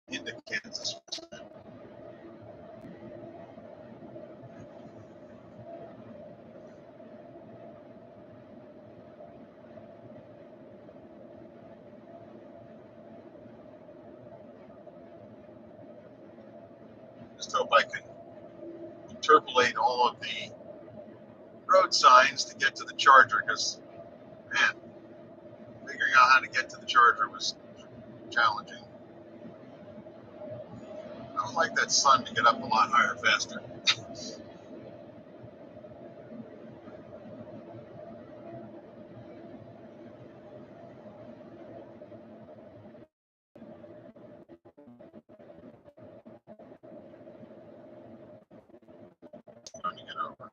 into Kansas. Just hope I can interpolate all of the road signs to get to the charger, because man, figuring out how to get to the charger was challenging. I would like that sun to get up a lot higher faster. Trying to get over.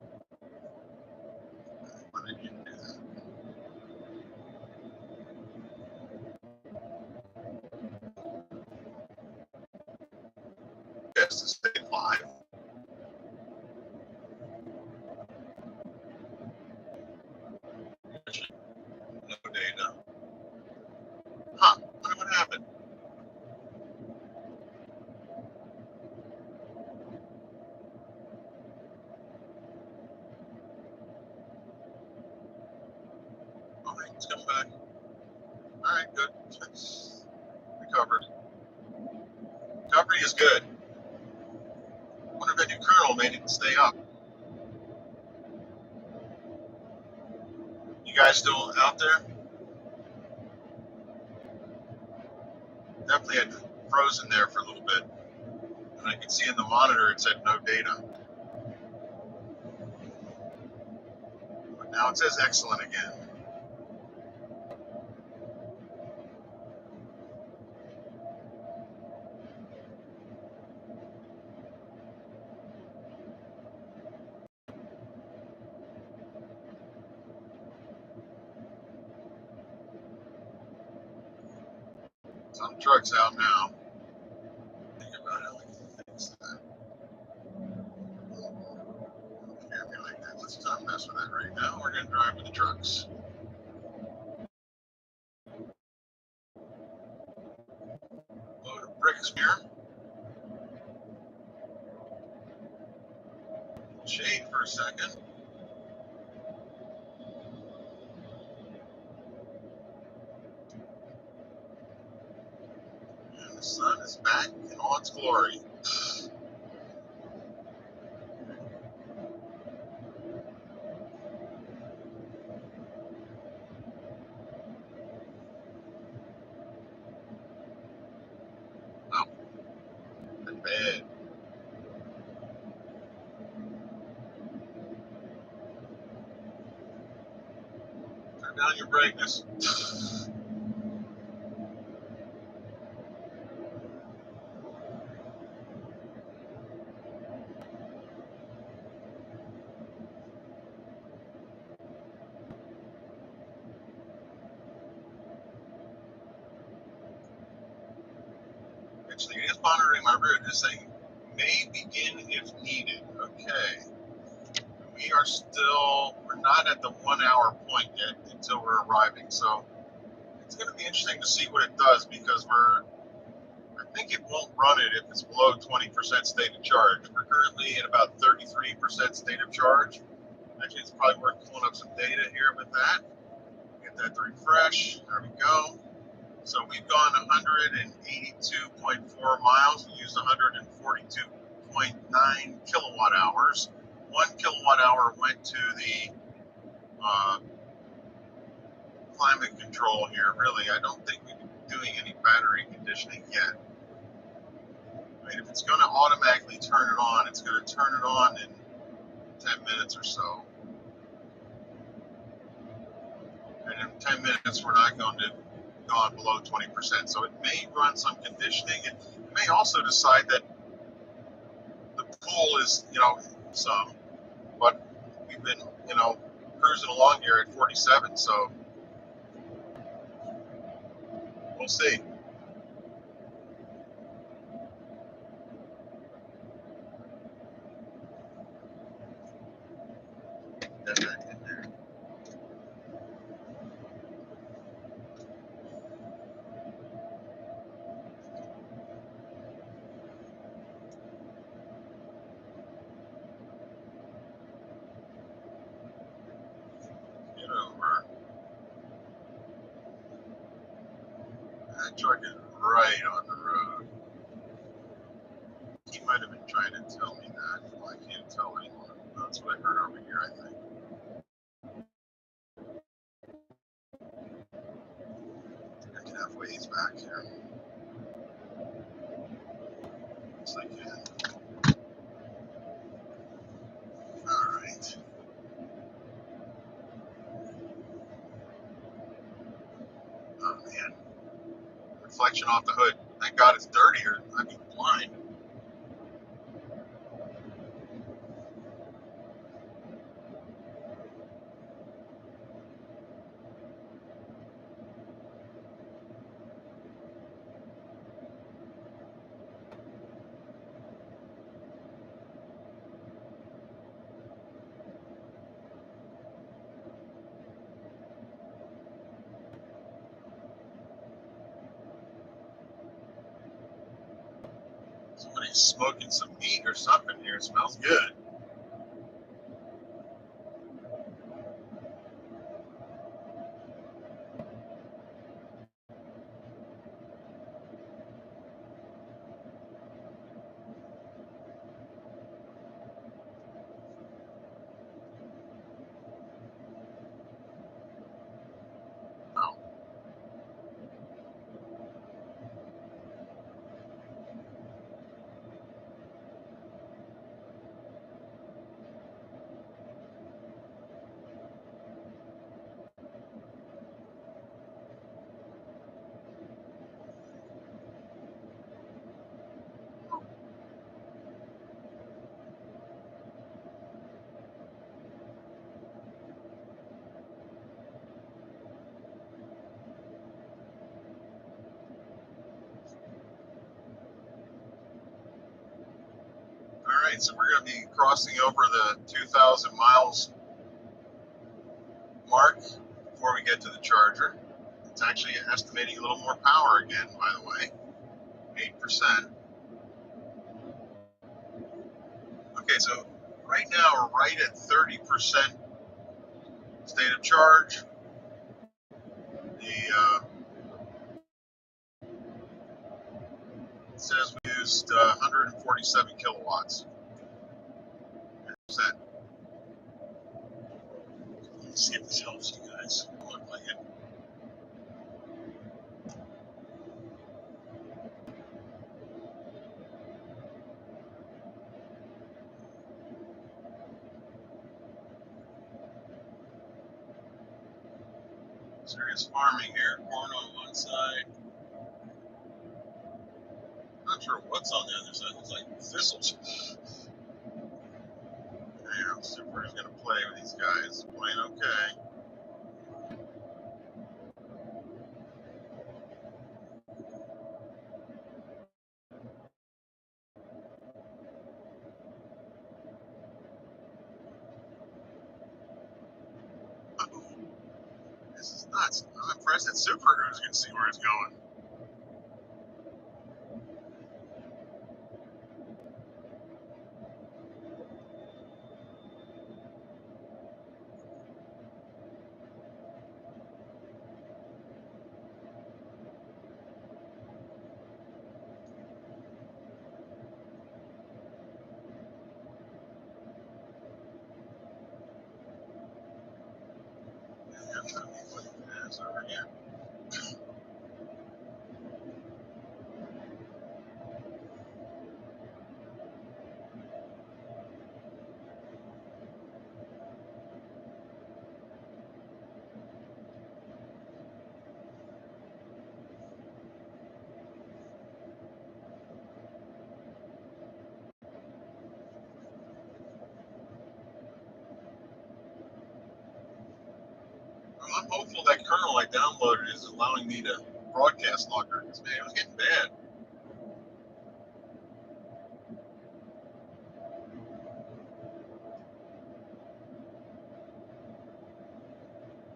But I didn't do that. Just to stay live. No data. Huh, wonder what happened. Okay, it's coming back. Alright, good. It's recovered. Recovery is good. I wonder if that new kernel made it stay up. You guys still out there? Definitely had frozen there for a little bit. And I could see in the monitor it said no data. But now it says excellent again. Some truck's out now. Think about how we can fix that. Scare me like that. Let's not mess with that right now. We're going to drive with the trucks. Load of bricks here. Shade for a second. And the sun is back in all its glory. Oh, that's bad. Turn down your brightness. Actually, it is monitoring my route. This thing may begin if needed. Okay. we're not at the 1 hour point yet until we're arriving. So it's going to be interesting to see what it does, because I think it won't run it if it's below 20% state of charge. We're currently at about 33% state of charge. Actually, it's probably worth pulling up some data here with that. Get that to refresh. There we go. So we've gone 182.4 miles. We used 142.9 kilowatt hours. 1 kilowatt hour went to the climate control here. Really, I don't think we've been doing any battery conditioning yet. I mean, if it's going to automatically turn it on, it's going to turn it on in 10 minutes or so. And in 10 minutes, we're not going to gone below 20%. So it may run some conditioning. It may also decide that the pool is, some, but we've been, cruising along here at 47. So we'll see. Get that in there. Get over. That truck is right on the road. He might have been trying to tell me that. Well, I can't tell anymore. That's what I heard over here, I think. I can have ways back here. Yes, I can. All right. Oh, man. Reflection off the hood. Thank God it's dirtier. I'd be blind. Somebody's smoking some meat or something here. It smells good. Oh. All right, so we're going to be crossing over the 2,000 miles mark before we get to the charger. It's actually estimating a little more power again, by the way, 8%. Okay, so right now we're right at 30% state of charge. It says we used 147 kilowatts. Percent. Let's see if this helps you guys. It look like it. Serious farming here. Corn on one side. Not sure what's on the other side. It's like thistles. Damn, Super is gonna play with these guys. Playing okay. I'm impressed that Super Cruise can see where it's going. I'm trying to think what it is over here. Well, I'm hopeful that kernel I downloaded is allowing me to broadcast longer, because man, it was getting bad.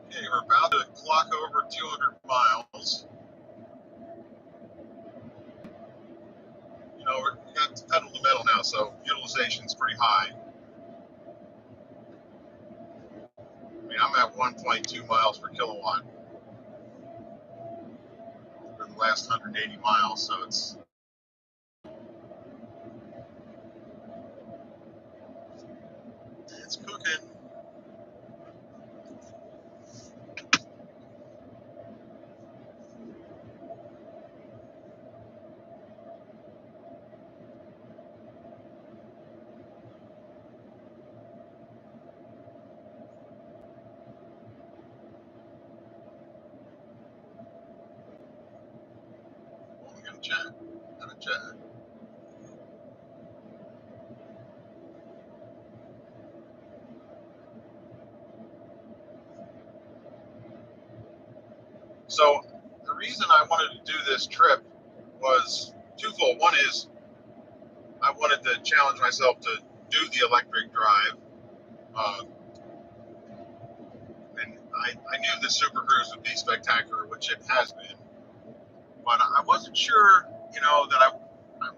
Okay, we're about to clock over 200 miles. You know, we got the pedal to the metal now, so utilization's pretty high. I mean, I'm at 1.2 miles per kilowatt for the last 180 miles, so it's cooking. Well, we got to chat. Got to chat. So the reason I wanted to do this trip was twofold. One is I wanted to challenge myself to do the electric drive, uh, and I knew the Super Cruise would be spectacular, which it has been. But I wasn't sure, that I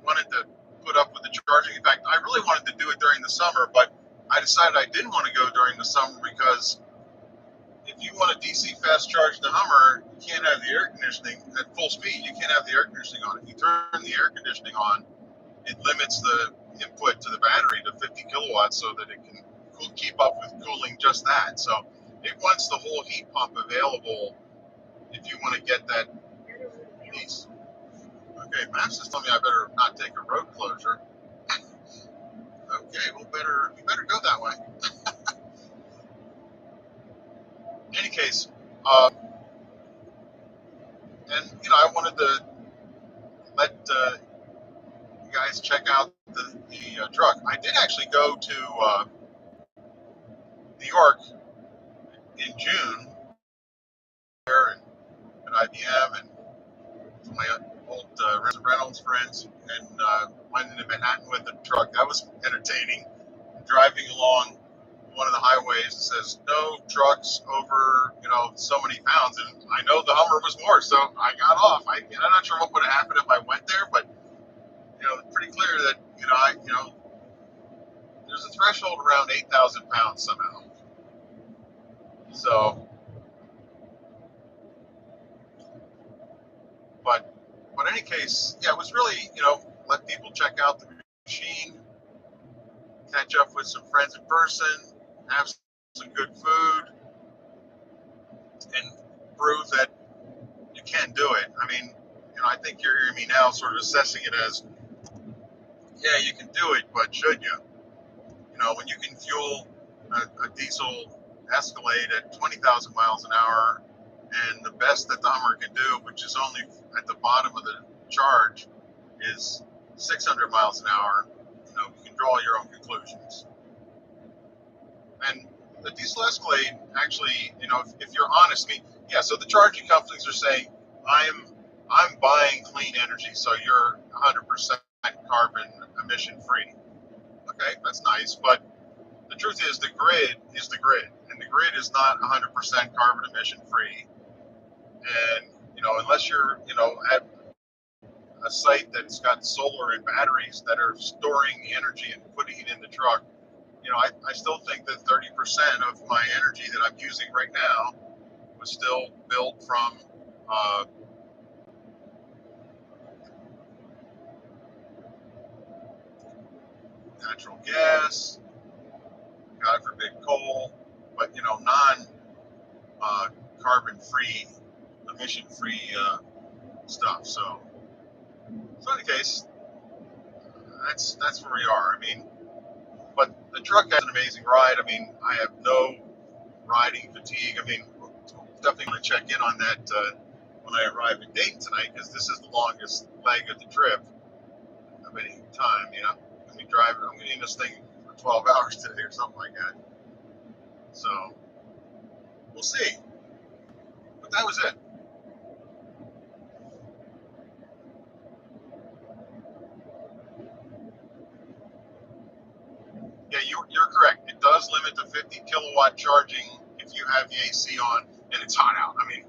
wanted to put up with the charging. In fact, I really wanted to do it during the summer, but I decided I didn't want to go during the summer because if you want to DC fast charge the Hummer, you can't have the air conditioning at full speed. You can't have the air conditioning on. If you turn the air conditioning on, it limits the input to the battery to 50 kilowatts so that it can keep up with cooling just that. So it wants the whole heat pump available if you want to get that piece. Okay, Maps is telling me I better not take a road closure. Okay, well, we better go that way. In any case, and I wanted to let you guys check out the truck. I did actually go to New York in June there at IBM and my old Reynolds friends, and went into Manhattan with the truck. That was entertaining. Driving along one of the highways, it says no trucks over, so many pounds, and I know the Hummer was more, so I got off. I'm not sure what would have happened if I went there, but it's pretty clear that there's a threshold around 8,000 pounds somehow. So, but in any case, yeah, it was really let people check out the machine, catch up with some friends in person, have some good food, and prove that you can do it. I mean, I think you're hearing me now sort of assessing it as, yeah, you can do it, but should you? When you can fuel a diesel Escalade at 20,000 miles an hour, and the best that the Hummer can do, which is only at the bottom of the charge, is 600 miles an hour, you can draw your own conclusions. And the diesel Escalade, actually, if you're honest, I mean, yeah, so the charging companies are saying, I'm buying clean energy, so you're 100% carbon emission free. Okay, that's nice, but the truth is the grid is the grid, and the grid is not 100% carbon emission free. And, unless you're, at a site that's got solar and batteries that are storing the energy and putting it in the truck, I still think that 30% of my energy that I'm using right now was still built from natural gas, God forbid coal, but, non carbon free, emission free stuff. So in any case, that's where we are. I mean, but the truck has an amazing ride. I mean, I have no riding fatigue. I mean, definitely want to check in on that when I arrive in Dayton tonight, because this is the longest leg of the trip of any time. I'm going to be in this thing for 12 hours today or something like that. So we'll see. But that was it. Yeah, you're correct. It does limit the 50 kilowatt charging if you have the AC on and it's hot out. I mean,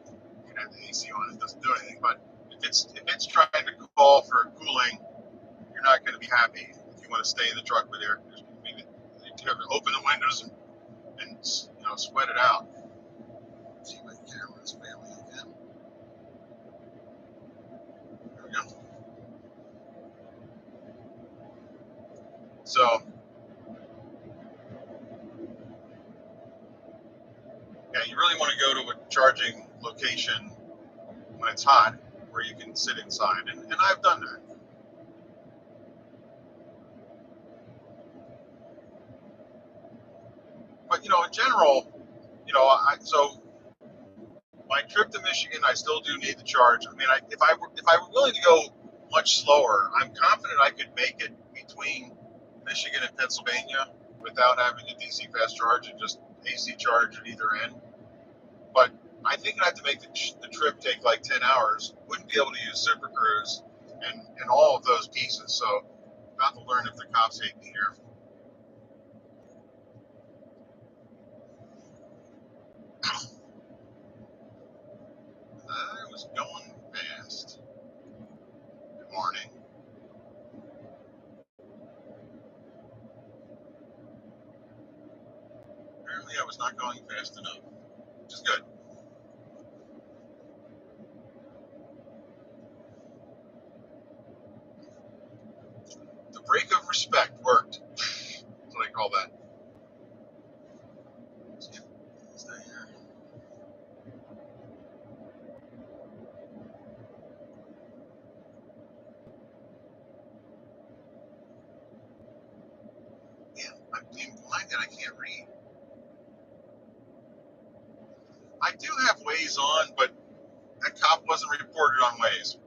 you can have the AC on, it doesn't do anything. But if it's trying to call for cooling, you're not going to be happy if you want to stay in the truck with air conditioning. I mean, you have to open the windows and sweat it out. Let's see my camera's failing again. There we go. So yeah, you really want to go to a charging location when it's hot, where you can sit inside, and I've done that. But in general, so my trip to Michigan, I still do need the charge. I mean, if I were willing to go much slower, I'm confident I could make it between Michigan and Pennsylvania without having a DC fast charge and just AC charge at either end. But I think I'd have to make the trip take like 10 hours. Wouldn't be able to use Super Cruise and all of those pieces. So about to learn if the cops hate me here. I was going fast. Good morning. Apparently I was not going fast enough, which is good. The break of respect worked. That's what I call that. Stay here. Man, I'm being blinded. I can't read. I do have Waze on, but that cop wasn't reported on Waze.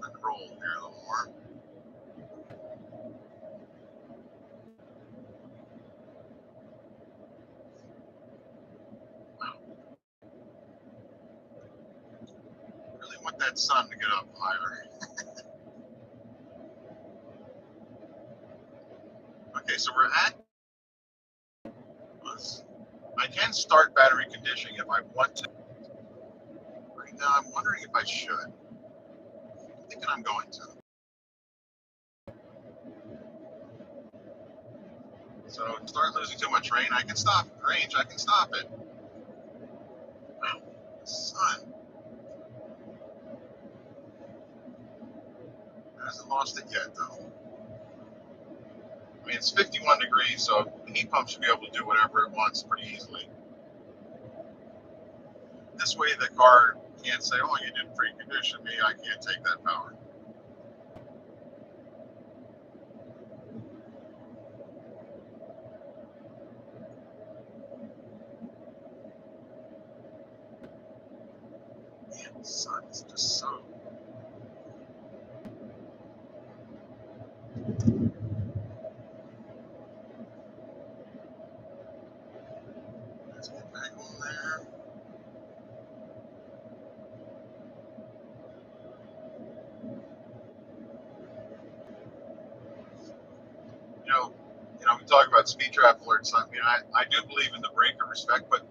Let me roll here a little more. Wow. I really want that sun to get up higher. Okay, so we're at this. I can start battery conditioning if I want to. Right now, I'm wondering if I should. I'm thinking I'm going to. So start losing too much range. I can stop it. Wow, sun hasn't lost it yet though. I mean, it's 51 degrees, so the heat pump should be able to do whatever it wants pretty easily. This way, the car can't say, "Oh, you didn't precondition me. I can't take that power." Man, the sun is just so. Let's get back on there. talk about speed trap alerts. I mean, I do believe in the break of respect, but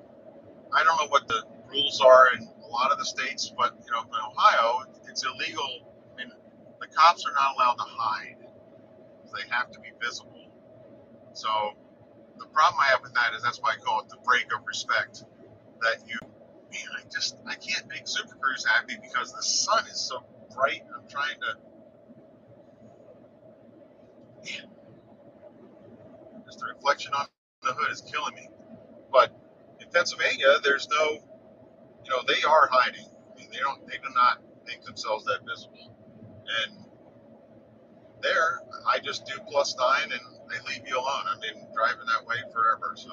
I don't know what the rules are in a lot of the states. But in Ohio, it's illegal. I mean, the cops are not allowed to hide; they have to be visible. So the problem I have with that is that's why I call it the break of respect. That I can't make Super Cruise happy because the sun is so bright. I'm trying to, man, just the reflection on the hood is killing me. But in Pennsylvania, there's no, they are hiding. I mean, they do not make themselves that visible. And there, I just do +9 and they leave you alone. I've been driving that way forever, so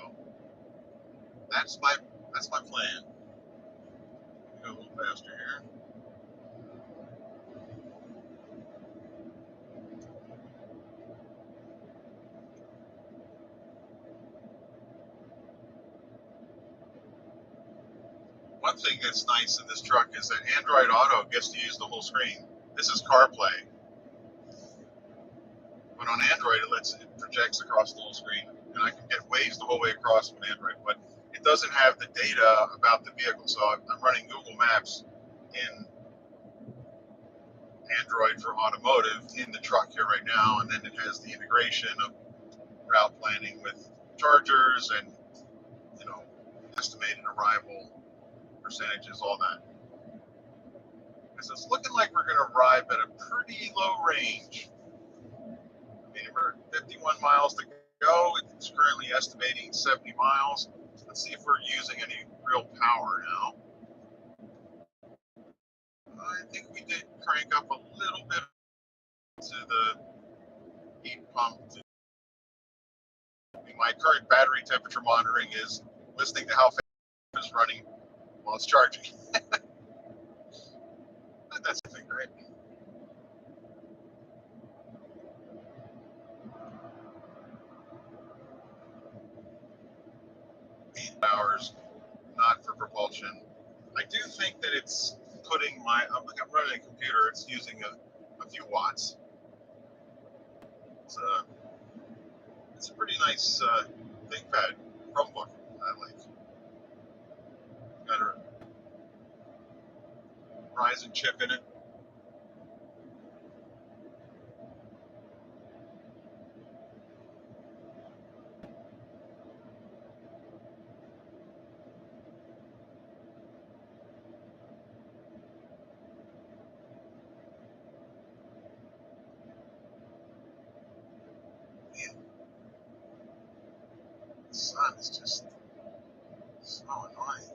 that's my plan. Go a little faster here. One thing that's nice in this truck is that Android Auto gets to use the whole screen. This is CarPlay, but on Android it projects across the whole screen, and I can get Waze the whole way across with Android. But it doesn't have the data about the vehicle, so I'm running Google Maps in Android for automotive in the truck here right now, and then it has the integration of route planning with chargers and estimated arrival percentages, all that. So it's looking like we're going to arrive at a pretty low range. I mean, we're 51 miles to go. It's currently estimating 70 miles. Let's see if we're using any real power now. I think we did crank up a little bit to the heat pump. My current battery temperature monitoring is listening to how fast it's running while it's charging. That's the thing, right? 8 hours, not for propulsion. I do think that it's putting I'm running a computer, it's using a few watts. It's a pretty nice ThinkPad Chromebook I like. Got a Ryzen chip in it. Man, the sun is just so annoying.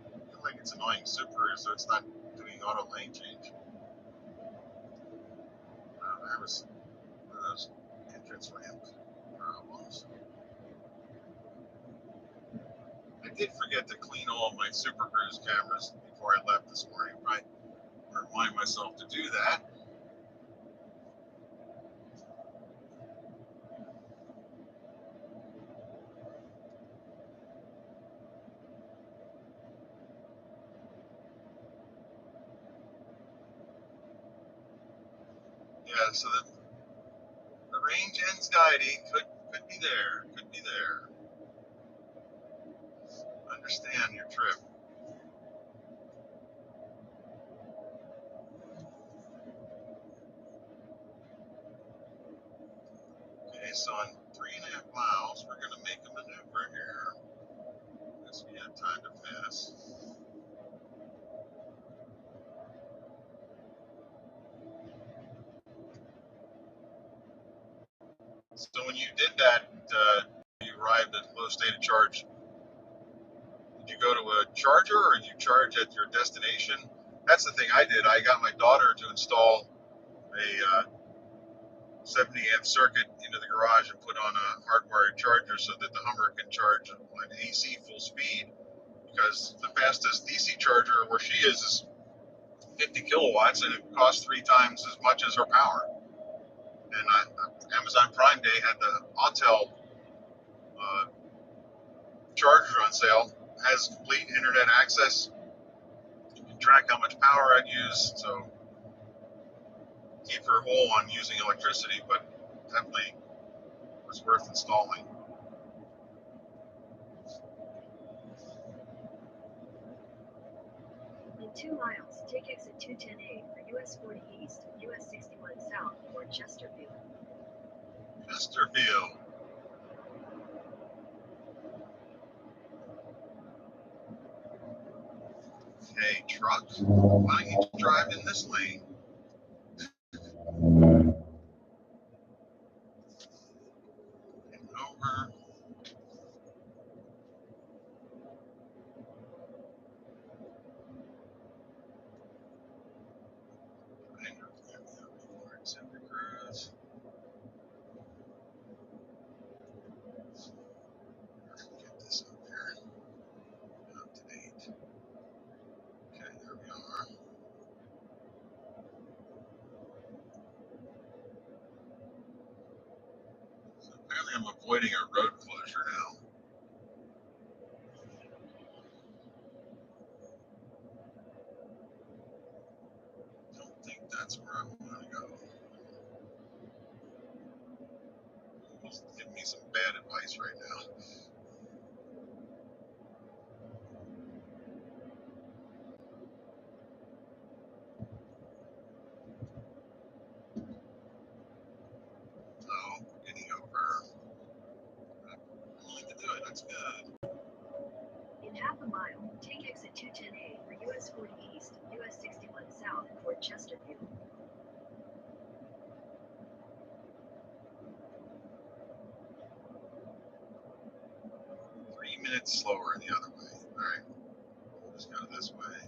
I feel like it's annoying Super, so it's not doing auto lane change. There was one of those entrance ramp problems. I did forget to clean all of my Super Cruise cameras before I left this morning. I remind myself to do that. Yeah, so the range anxiety could be there. Could be there. Understand your trip. Okay, so in 3.5 miles, we're going to make a maneuver here. Guess we have time to pass. So when you did that, you arrived at low state of charge. Did you go to a charger or did you charge at your destination? That's the thing I did. I got my daughter to install a 70 amp circuit into the garage and put on a hardwired charger so that the Hummer can charge on AC full speed, because the fastest DC charger where she is 50 kilowatts and it costs 3 times as much as her power. And Amazon Prime Day had the Autel charger on sale. Has complete internet access. You can track how much power I'd use, so keep her whole on using electricity, but definitely was worth installing. In 2 miles, take exit 210A for US 40 East, US 61 South, or Chesterfield. Chesterfield. Hey, truck, why don't you drive in this lane? Over. Santa Cruz. Get this up here. Up to date. Okay, there we are. So apparently I'm avoiding a road closure now. Don't think that's where I want to go. He's giving me some bad advice right now. Oh, getting over. I'm willing to do it. That's good. In half a mile, take exit 210A for US 40 East, US 61 South, or Chesterfield. 3 minutes slower the other way. All right, we'll just go this way.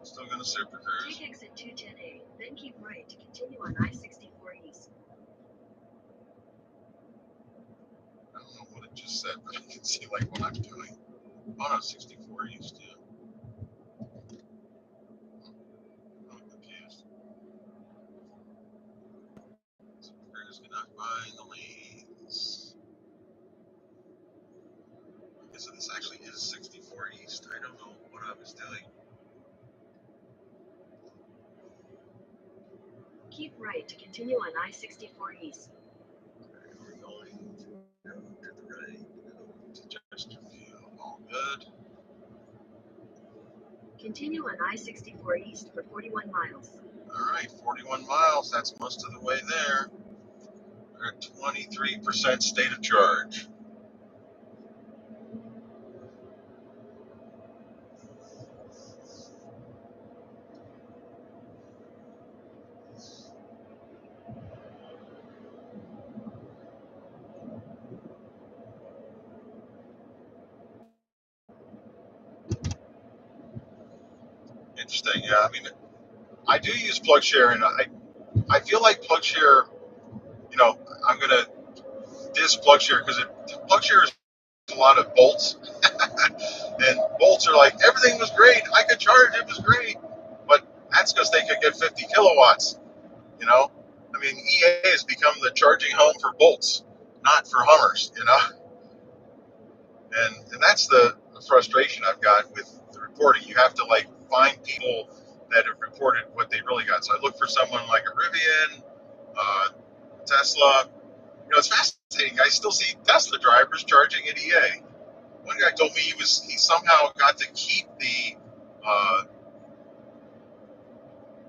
Still gonna Super Cruise. Take exit 210A, then keep right to continue on I-64 East. I don't know what it just said, but I can see like what I'm doing. Oh no, 64 used to. I'm confused. Super Cruise cannot find the lanes. Okay, so this actually is 64 East. I don't know what I was doing. Keep right to continue on I-64 East. We're going to go to the right, to Chesterfield. All good. Continue on I-64 East for 41 miles. All right, 41 miles. That's most of the way there. We're at 23% state of charge. Interesting. Yeah, I mean, I do use PlugShare, and I feel like PlugShare. You know, I'm gonna diss PlugShare because PlugShare is a lot of bolts, and bolts are like everything was great. I could charge, it was great, but that's because they could get 50 kilowatts. You know, I mean, EA has become the charging home for bolts, not for Hummers. You know, and that's the frustration I've got with the reporting. You have to like find people that have reported what they really got. So I look for someone like a Rivian, Tesla. You know, it's fascinating. I still see Tesla drivers charging at EA. One guy told me he somehow got to keep the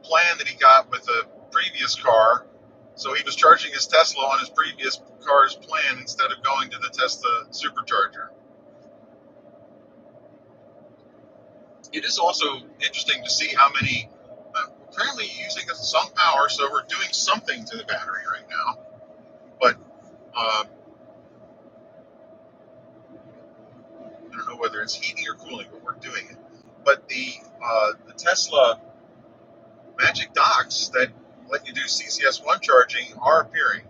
plan that he got with a previous car. So he was charging his Tesla on his previous car's plan instead of going to the Tesla supercharger. It is also interesting to see how many apparently using some power. So we're doing something to the battery right now, but I don't know whether it's heating or cooling, but we're doing it. But the Tesla Magic Docks that let you do CCS1 charging are appearing.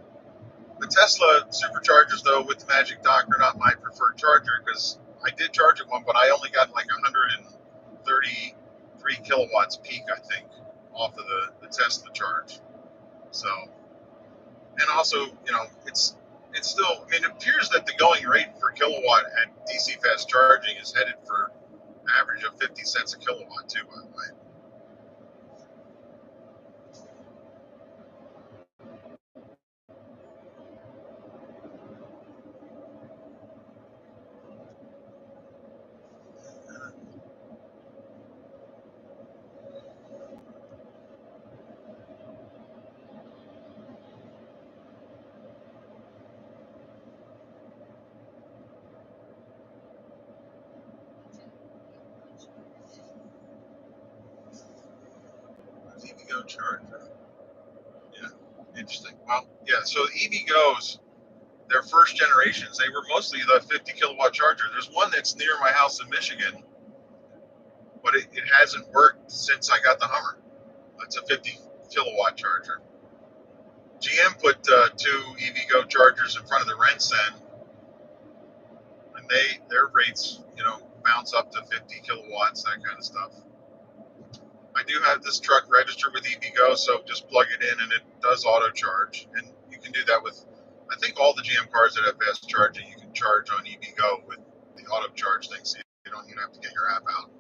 The Tesla superchargers, though, with the Magic Dock are not my preferred charger because I did charge at one, but I only got like 133 kilowatts peak, I think, off of the Tesla charge. So, and also, you know, it's still, I mean, it appears that the going rate for kilowatt at DC fast charging is headed for an average of 50 cents a kilowatt, too, by the way. Go charger. Yeah, interesting. Well, yeah. So the EVGos, their first generations, they were mostly the 50 kilowatt charger. There's one that's near my house in Michigan, but it hasn't worked since I got the Hummer. It's a 50 kilowatt charger. GM put two EVgo chargers in front of the Rensen, and their rates, bounce up to 50 kilowatts, that kind of stuff. I do have this truck registered with EVgo, so just plug it in and it does auto charge. And you can do that with, I think, all the GM cars that have fast charging, you can charge on EVgo with the auto charge thing, so you don't even have to get your app out.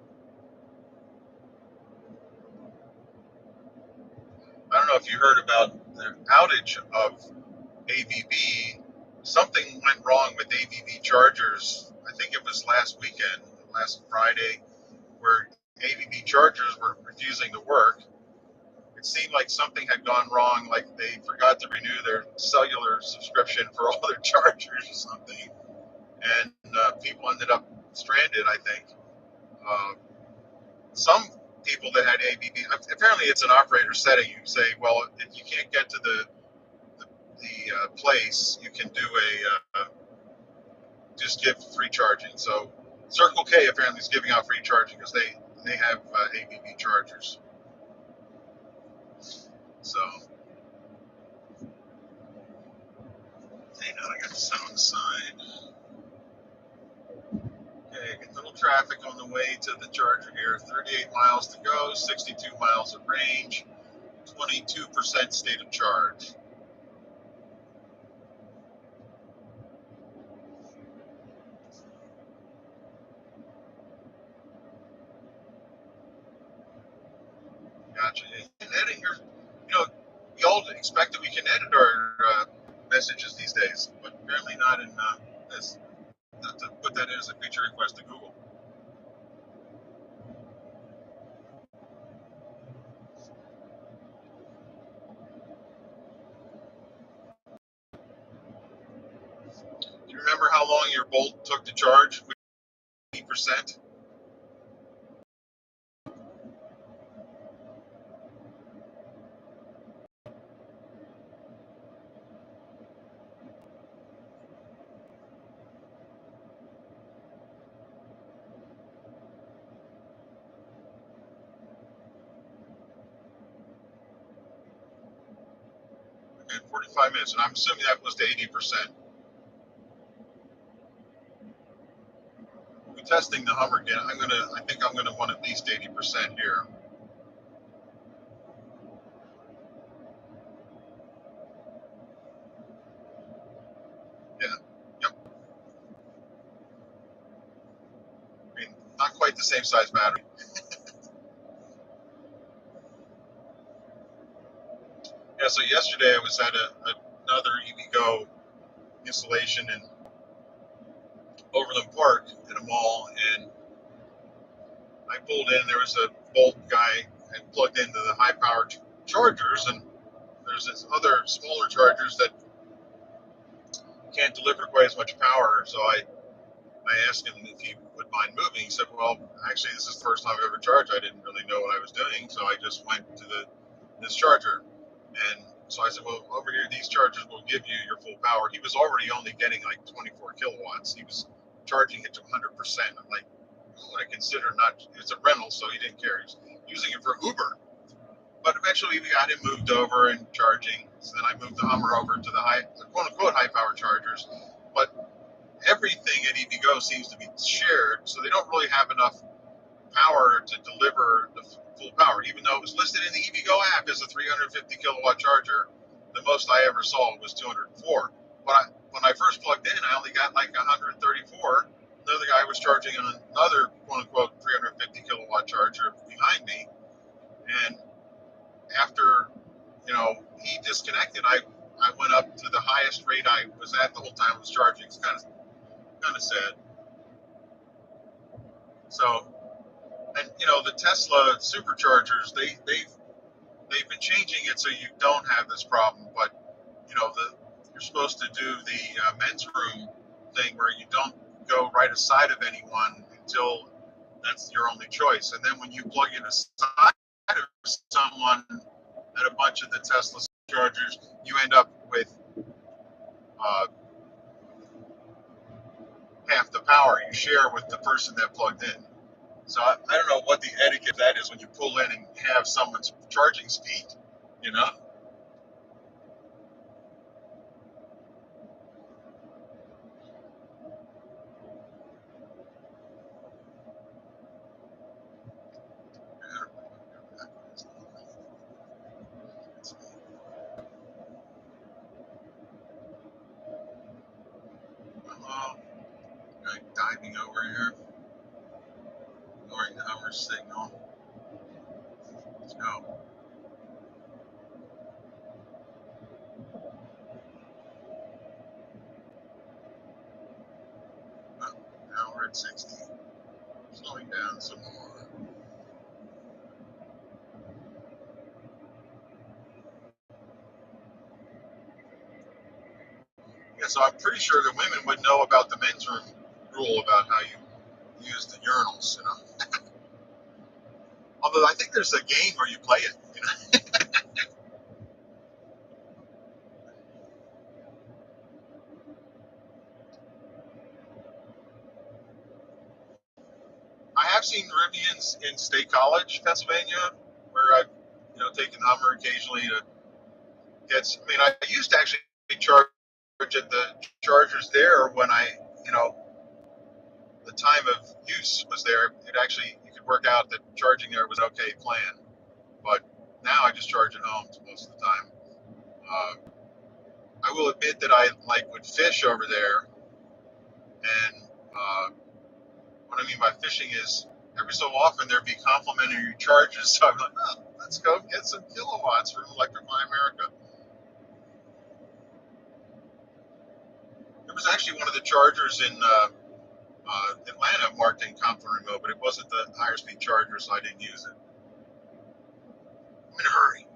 I don't know if you heard about the outage of ABB. Something went wrong with ABB chargers. I think it was last weekend, last Friday, where ABB chargers were refusing to work. It seemed like something had gone wrong, like they forgot to renew their cellular subscription for all their chargers or something, and people ended up stranded, I think. Some people that had ABB, apparently it's an operator setting. You say, well, if you can't get to the place, you can do just give free charging. So Circle K apparently is giving out free charging because they have ABB chargers. So, hang on, I got the sound sign. Okay, get a little traffic on the way to the charger here. 38 miles to go, 62 miles of range, 22% state of charge. Gotcha. You can edit your, we all expect that we can edit our messages these days, but apparently not in this. Have to put that in as a feature request to Google. Do you remember how long your Bolt took to charge? 80%? Okay, 45 minutes, and I'm assuming that was to 80%. We'll be testing the Hummer again. I think I'm gonna want at least 80% here. Yeah. Yep. I mean, not quite the same size battery. Yeah. So yesterday I was at another EVgo installation in Overland Park at a mall, and I pulled in. There was a Bolt guy and plugged into the high power chargers, and there's this other smaller chargers that can't deliver quite as much power. So I asked him if he would mind moving. He said, well, actually, this is the first time I've ever charged. I didn't really know what I was doing, so I just went to this charger. And so I said, well, over here, these chargers will give you your full power. He was already only getting like 24 kilowatts. He was charging it to 100%. I'm like, what I consider not, it's a rental, so he didn't care. He was using it for Uber. But eventually we got him moved over and charging. So then I moved the Hummer over to the quote unquote high power chargers. But everything at EVgo seems to be shared, so they don't really have enough power to deliver the full power. Even though it was listed in the EVgo app as a 350 kilowatt charger, the most I ever saw was 204. But when I first plugged in, I only got like 134. Another guy was charging on another quote unquote 350 kilowatt charger behind me, and after he disconnected, I went up to the highest rate I was at the whole time I was charging. It's kind of sad. So, and the Tesla superchargers, they've been changing it so you don't have this problem. But you're supposed to do the men's room thing where you don't go right aside of anyone until that's your only choice. And then when you plug in aside of someone, at a bunch of the Tesla chargers, you end up with half the power you share with the person that plugged in. So I don't know what the etiquette that is when you pull in and have someone's charging speed, you know? Hello, guy diving over here, ignoring the Hummer signal. Let's go. Well, now we're at 60. Slowing down some more. Yeah, so I'm pretty sure the women would know about the men's room rule about how you use the urinals, you know. Although I think there's a game where you play it, you know. I have seen Rivians in State College, Pennsylvania, where I've, taken Hummer occasionally to get. I mean, I used to actually charge at the chargers there when the time of use was there. It actually, you could work out that charging there was an okay plan. But now I just charge at home most of the time. Uh, I will admit that I would fish over there, and what I mean by fishing is every so often there'd be complimentary charges. So I'm like, oh, let's go get some kilowatts from Electrify America. It was actually one of the chargers in Atlanta marked in complimentary mode, but it wasn't the higher speed charger, so I didn't use it. I'm in a hurry.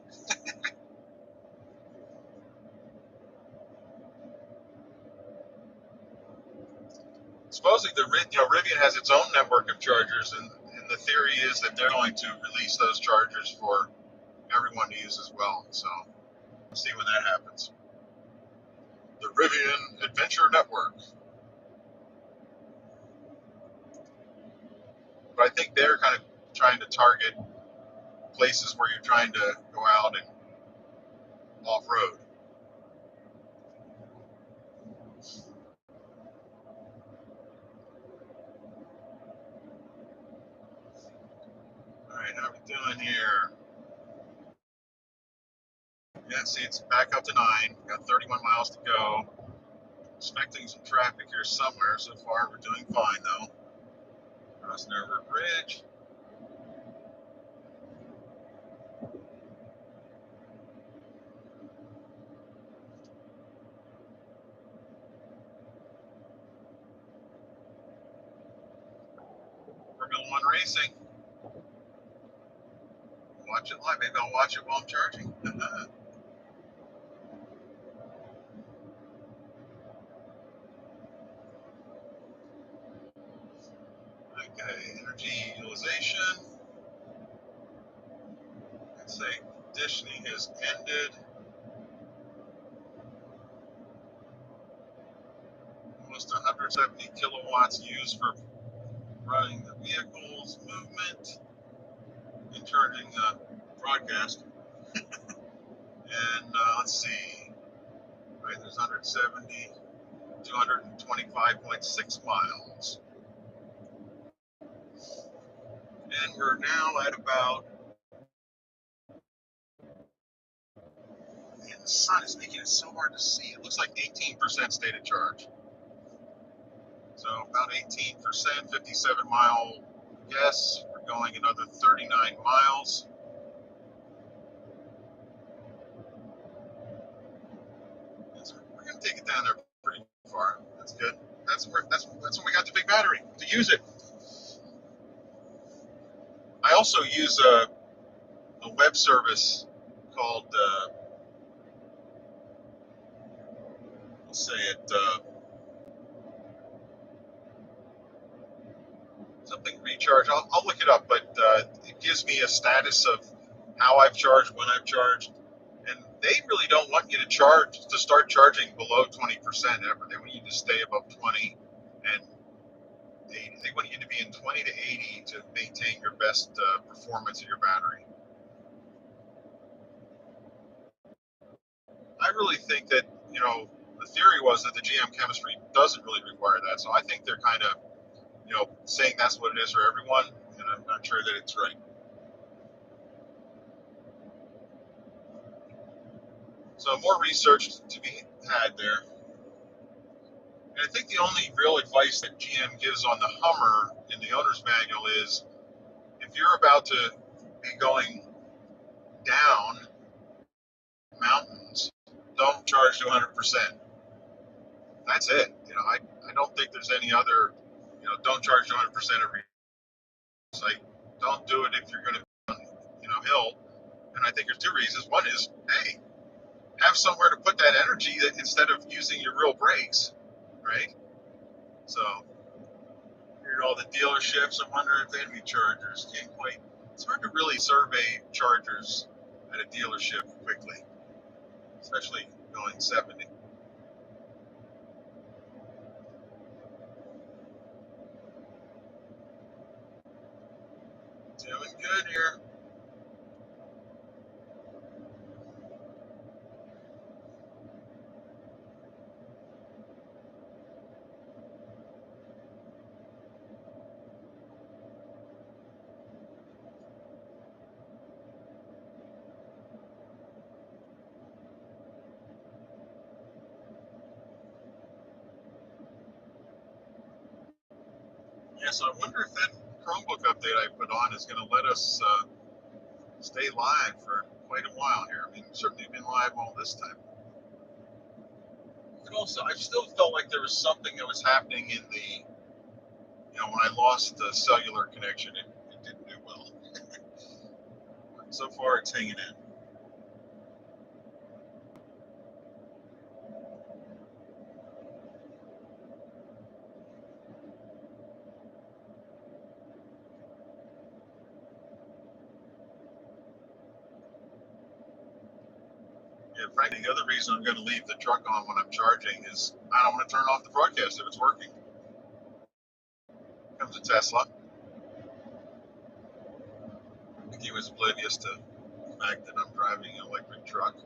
Supposedly, Rivian has its own network of chargers, and the theory is that they're going to release those chargers for everyone to use as well. So we'll see when that happens. The Rivian Adventure Network. But I think they're kind of trying to target places where you're trying to go out and off-road. All right, how are we doing here? Yeah, see, it's back up to 9. Got 31 miles to go. Expecting some traffic here somewhere. So far, we're doing fine, though. Crossing over a bridge. Formula One racing. Watch it live. Maybe I'll watch it while I'm charging. Okay, energy utilization. Let's say conditioning has ended. Almost 170 kilowatts used for running the vehicle's movement and charging the broadcast. And let's see. Right, there's 170, 225.6 miles. And we're now at about, man, the sun is making it so hard to see. It looks like 18% state of charge. So about 18%, 57 mile guess. We're going another 39 miles. We're going to take it down there pretty far. That's good. That's when we got the big battery to use it. I also use a web service called, let's say it, something recharge. I'll look it up, but it gives me a status of how I've charged, when I've charged, and they really don't want you to start charging below 20% ever. They want you to stay above 20 and 80. They want you to be in 20 to 80 to maintain your best performance of your battery. I really think that, the theory was that the GM chemistry doesn't really require that. So I think they're kind of, saying that's what it is for everyone, and I'm not sure that it's right. So more research to be had there. And I think the only real advice that GM gives on the Hummer in the owner's manual is if you're about to be going down mountains, don't charge to 100%. That's it. I don't think there's any other, don't charge to 100% every site. Don't do it if you're going to be on, hill. And I think there's two reasons. One is, hey, have somewhere to put that energy instead of using your real brakes, right? So, all the dealerships, I wonder if they have any chargers. It's hard to really survey chargers at a dealership quickly, especially going 70. Doing good here. Yeah, so I wonder if that Chromebook update I put on is going to let us stay live for quite a while here. I mean, we've certainly been live all this time. And also, I still felt like there was something that was happening in the, when I lost the cellular connection, it didn't do well. So far, it's hanging in. Yeah, frankly, the other reason I'm going to leave the truck on when I'm charging is I don't want to turn off the broadcast if it's working. Here comes a Tesla. I think he was oblivious to the fact that I'm driving an electric truck.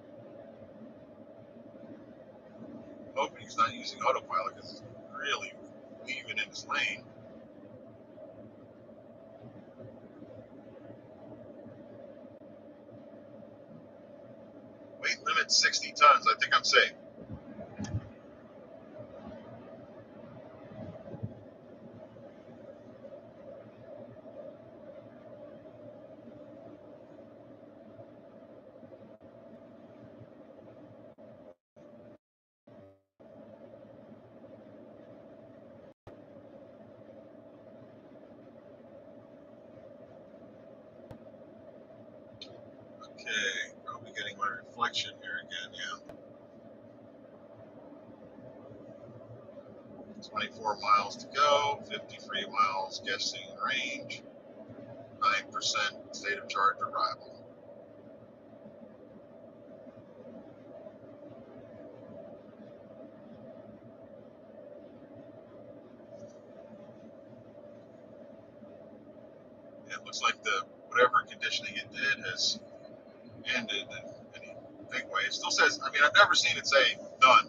Hoping he's not using autopilot because he's really weaving in his lane. Weight limit 60 tons. I think I'm safe. Okay, probably getting my reflection here again, yeah. 24 miles to go, 53 miles guessing range, 9% state of charge arrival. It looks like whatever conditioning it did has ended in any big way. It still says, I've never seen it say done.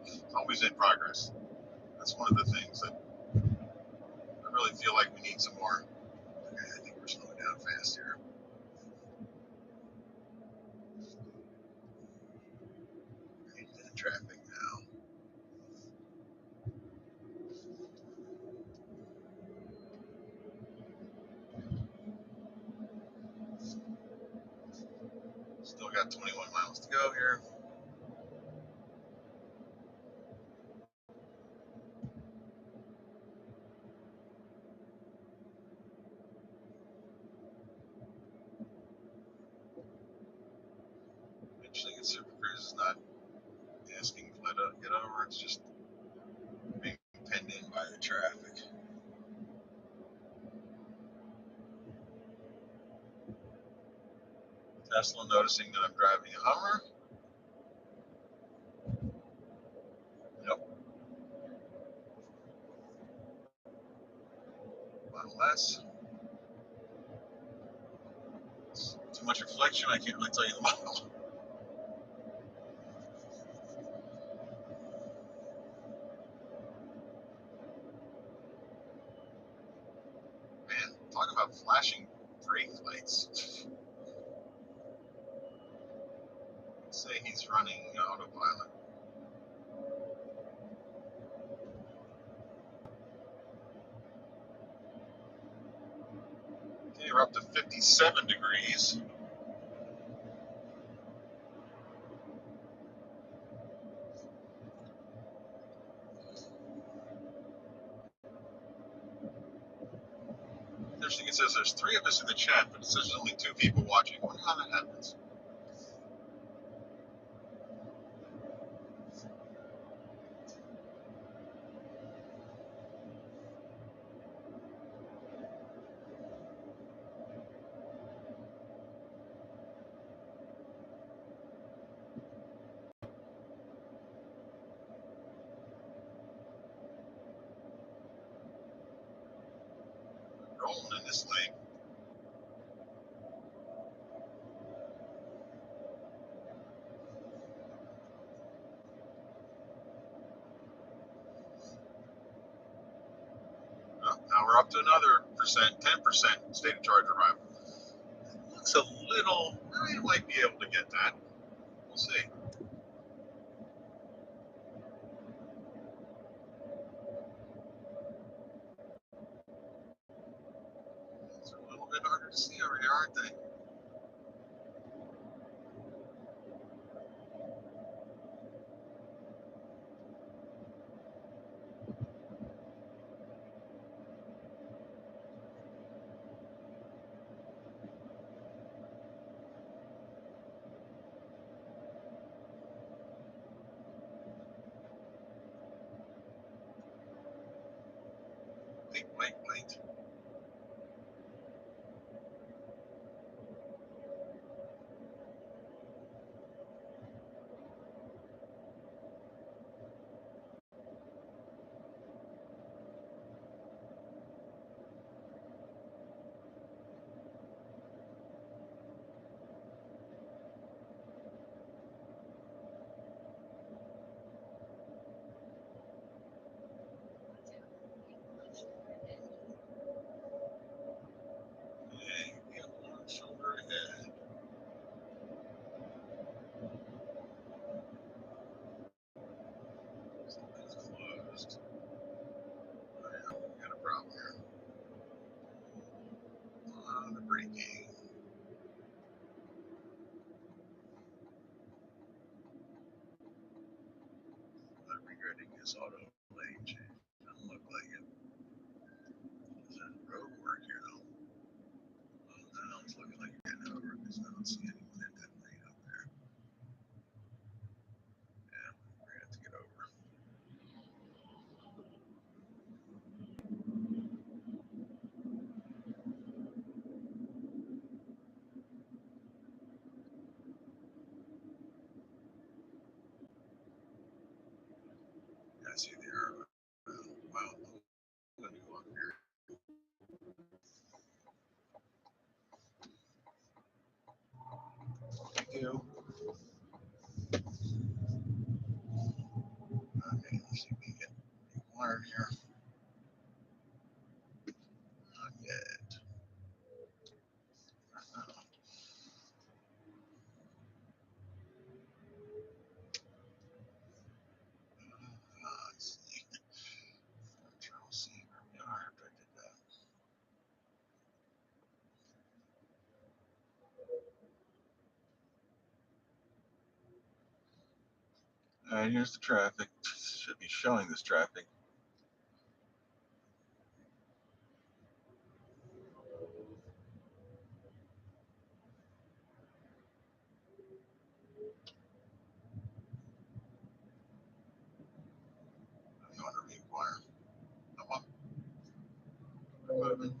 It's always in progress. That's one of the things that I really feel like we need some more. Okay, I think we're slowing down fast here. Into the traffic now. Still got 21 miles to go here. Interesting that Super Cruise is not asking Flint to get over. It's just being penned in by the traffic. Tesla noticing that I'm driving a Hummer. Nope. Model S. It's too much reflection. I can't really tell you the model. Man, talk about flashing brake lights. Let's say he's running autopilot. Okay, we're up to 57 degrees. Interesting, it says there's 3 of us in the chat, but it says there's only 2 people watching. I wonder how that happens. Rolling in this lane. Oh, now we're up to another percent, 10% state of charge arrival. It looks a little, I might be able to get that. We'll see. It's a little bit harder to see over here, aren't they? Wait, wait, wait. Okay, we have one shoulder ahead. Something's closed. Oh, yeah, we got a problem here. On the braking. I'm regretting his auto lane change. Doesn't look like it. Is that road work here though? Oh, now it's looking like you're getting over because I don't see anyone in that lane up there. Yeah, we're gonna have to get over. Yeah, I see the arrow. Wow, I'm gonna go up here. Thank you. Okay, let's see if we can get wired here. Not yet. Let's see. Control C where we are. If I did that. All right, here's the traffic. Should be showing this traffic. I'm going to require. Come on, we're moving.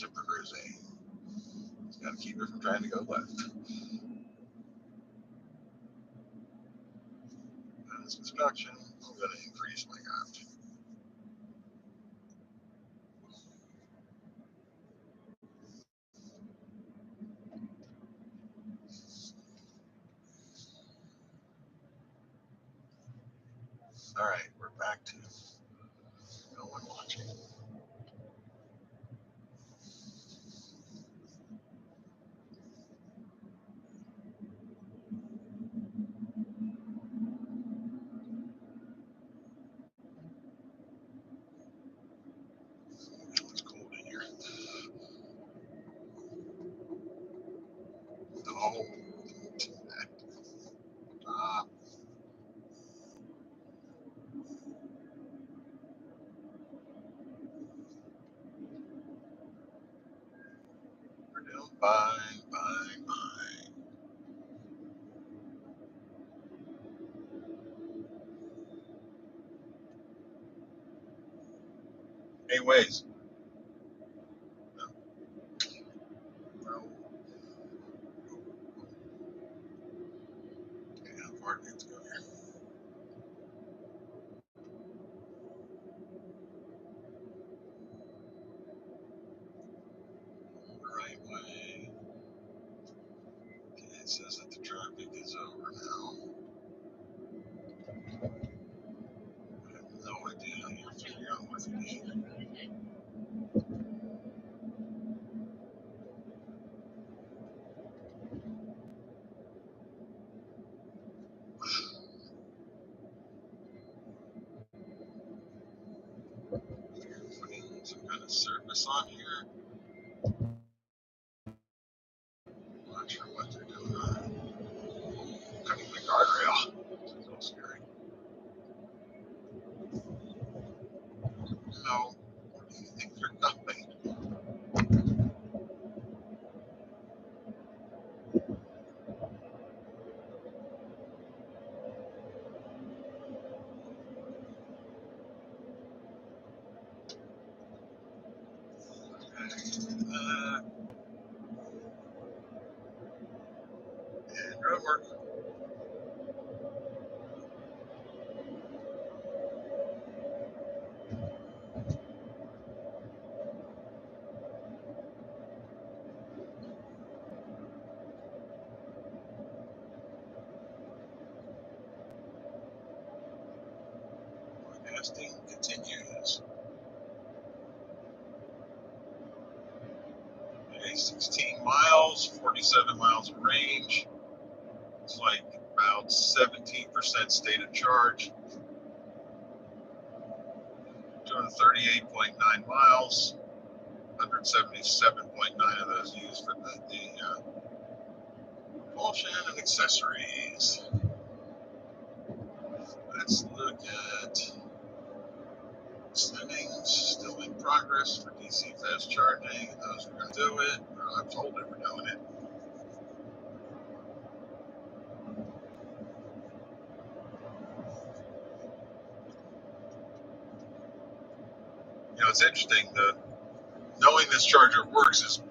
super cruising. Just got to keep it from trying to go left. As introduction, I'm going to increase my gauge. All right, we're back to no one watching. It's cold in here. No. We're doing fine, fine, fine. Anyways, no. Okay, how far do we have to go here? The right way. Okay, it says that the traffic is over now. I have no idea how you figure out what it is. Putting some kind of surface on here. I'm not sure what they're doing. Cutting the guardrail. It's so scary. No. What do you think they're doing? Uh, and road work. Forecasting continues. Okay, 16 miles, 47 miles of range. It's like about 17% state of charge. 238.9 miles. 177.9 of those used for the propulsion and accessories. Let's look at settings. Still in progress for DC fast charging. Those are going to do it. I'm told that we're doing it. You know, it's interesting. Knowing this charger works is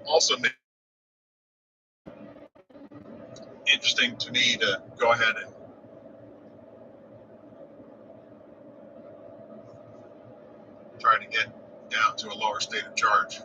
also interesting to me to go ahead and try to get down to a lower state of charge.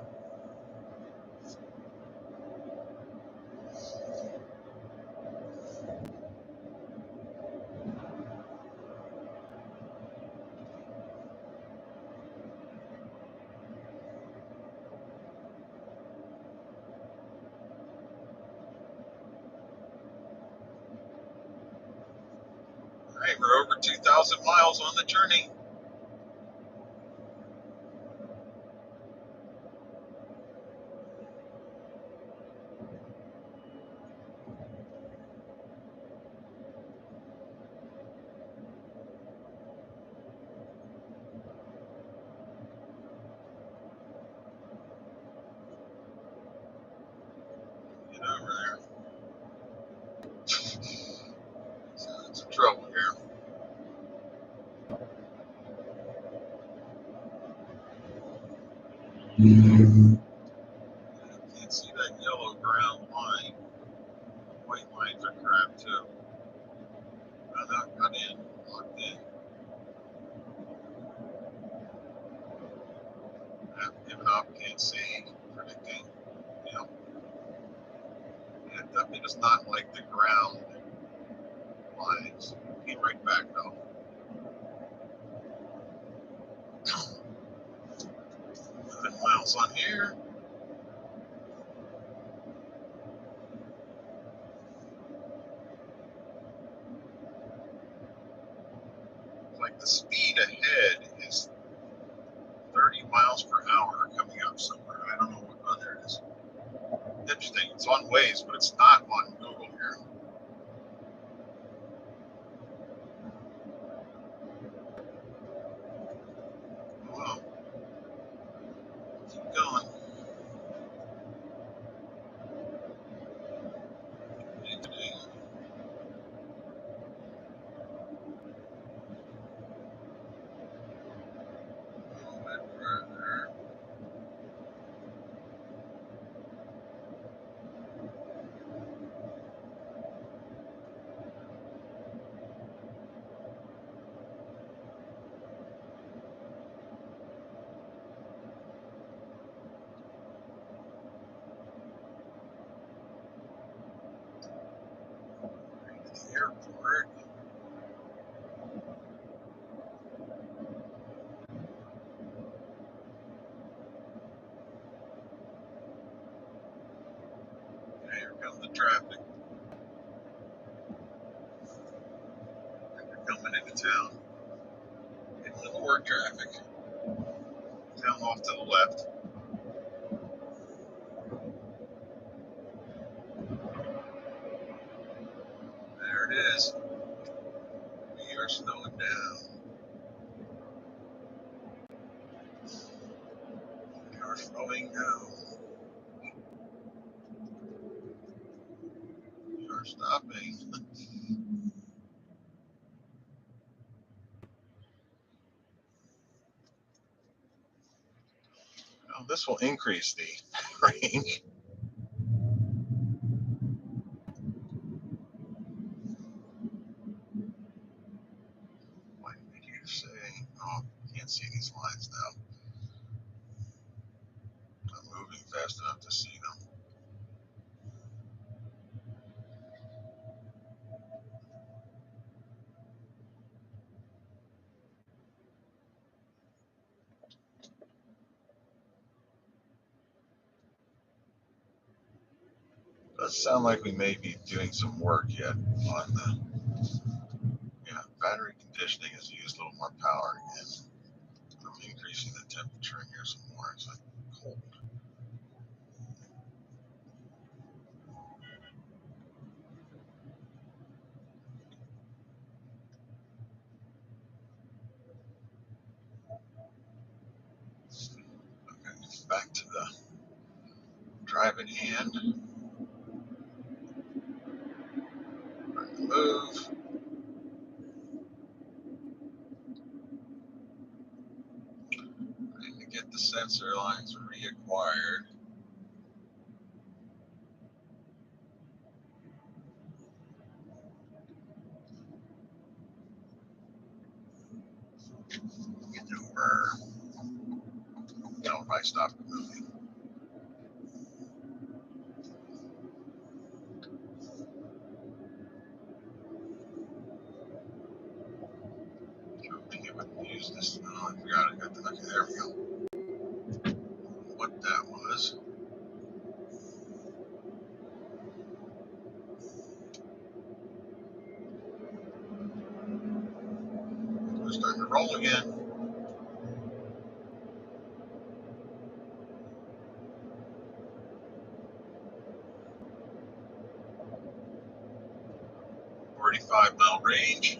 All right, we're over 2,000 miles on the journey. Get over there. Some trouble here. lines are crap too. That got in, locked in. I've given up, can't see, predicting. Yep. Yeah, it definitely does not like the ground lines. Came right back though. 11 miles on here. Like the speed ahead is 30 miles per hour coming up somewhere. I don't know what other it is. Interesting. It's on Waze, but it's not on Google here. Wow. Keep going. A little bit further. The airport. Okay, here comes the traffic. We're coming into town. Getting a little work traffic. Town off to the left. There it is. We are slowing down. We are slowing down. We are stopping. Now, this will increase the range. What did you say? Oh, can't see these lines now. I'm moving fast enough to see them. Does sound like we may be doing some work yet on the battery conditioning has used a little more power again. I'm increasing the temperature in here some more. It's like cold. Okay, back to the driving hand. Trying to move. Trying to get the sensor lines reacquired. Maneuver. No, if I stop moving. I think it would use this. Oh, I forgot I got the. Okay, there we go. What that was. We're starting to roll again. 45-mile range.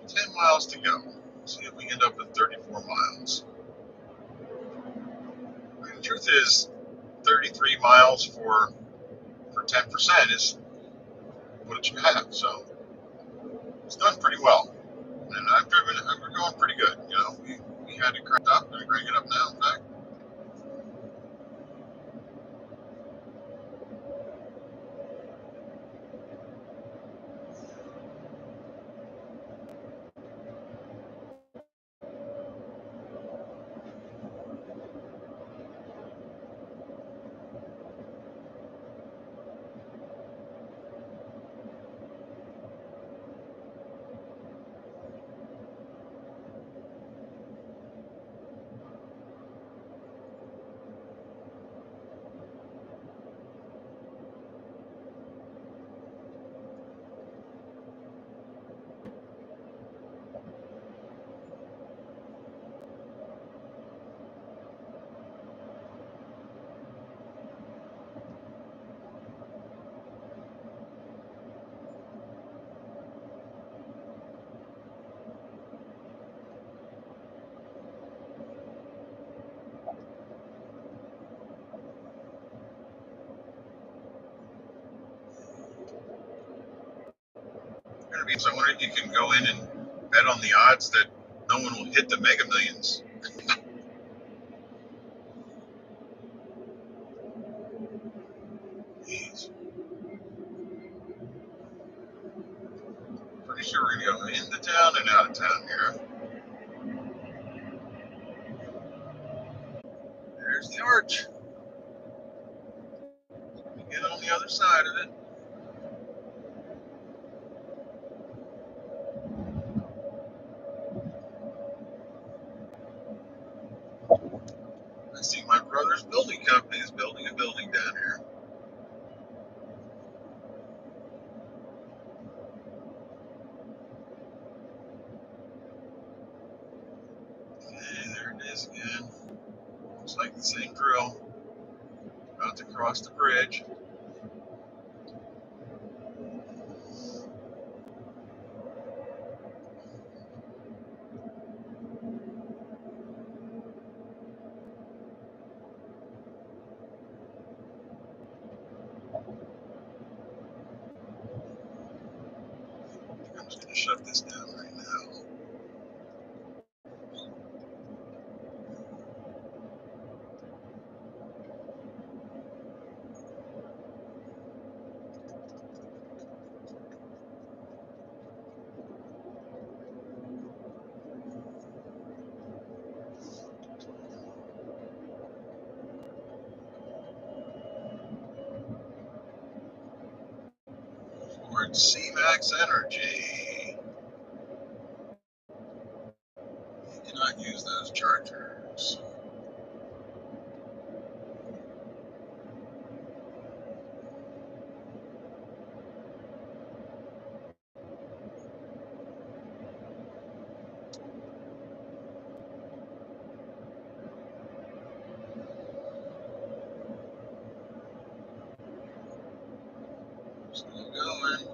10 miles to go. See if we end up with 34 miles. And the truth is, 33 miles for 10% is what you have. So it's done pretty well. And I've driven it. We're going pretty good. You know, we had it cranked up. Going to crank it up now, in fact. to be. So I wonder if you can go in and bet on the odds that no one will hit the Mega Millions. Jeez. Pretty sure we're gonna go into town and out of town here. There's the arch. We get on the other side of it. I see my brother's building company is building a building down here. Okay, there it is again. Looks like the same drill. About to cross the bridge. I'm just gonna shut this down right now. Ford C-Max Energy. You cannot use those chargers. Still going.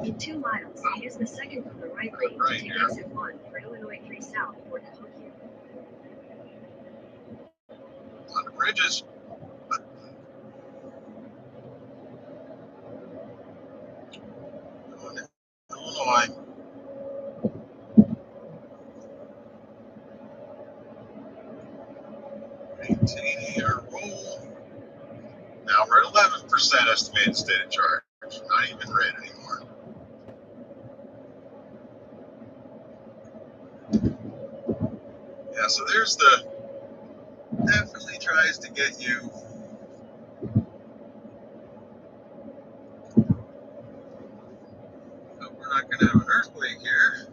In 2 miles, use the second from the right lane to take exit 1 for Illinois 3 South for Cahokia. On the bridges. Going to Illinois. Maintaining our roll. Now we're at 11% estimated state of charge. Not even red anymore. Yeah, so there's the definitely tries to get you. But we're not going to have an earthquake here.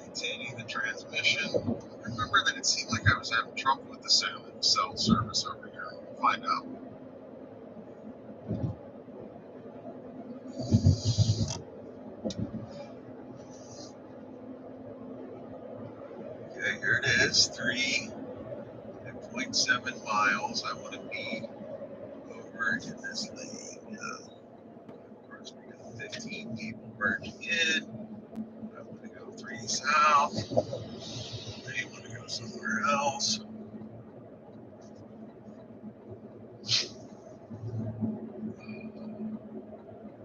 Maintaining the transmission. Remember that it seemed like I was having trouble with the cell service over here. We'll find out. Okay, here it is. 3.7 miles. I want to be over in this lane. Of course, we got 15 people merging in. I want to go 3 south. They want to go somewhere else.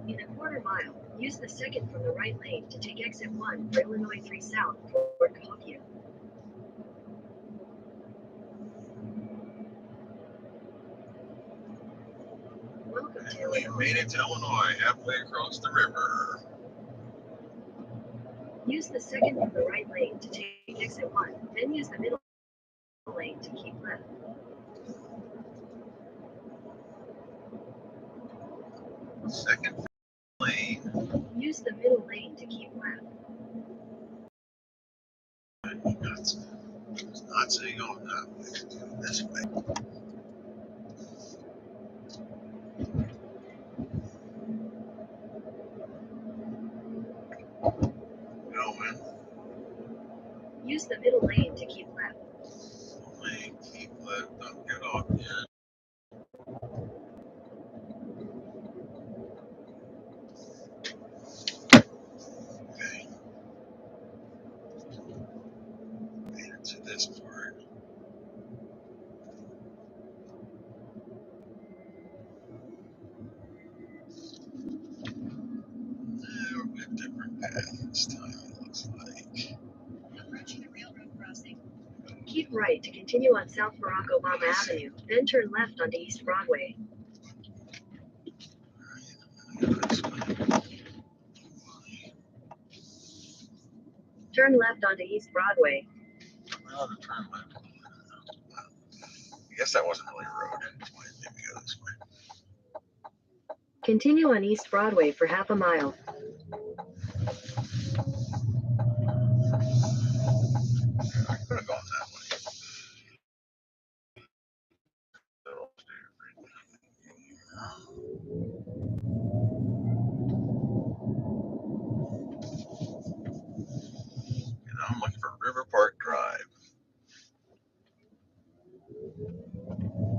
In a quarter mile, use the second from the right lane to take exit 1 for Illinois 3 South for Cahokia. Welcome to We Illinois. made it to Illinois, halfway across the river. Use the second from the right lane to take exit 1, then use the middle lane to keep left. Second lane. Use the middle lane to keep left. Nuts. It's not saying going that way. It's going this way. Going. Use the middle lane to keep left. Lane, keep left. Don't get off yet. Okay. Made it to this part. Take right to continue on South Barack Obama Avenue, then turn left onto East Broadway. Turn left onto East Broadway. Well, to turn left. I guess that wasn't really a road. Maybe go this way. Continue on East Broadway for half a mile. I could have gone that way. I'm looking for River Park Drive.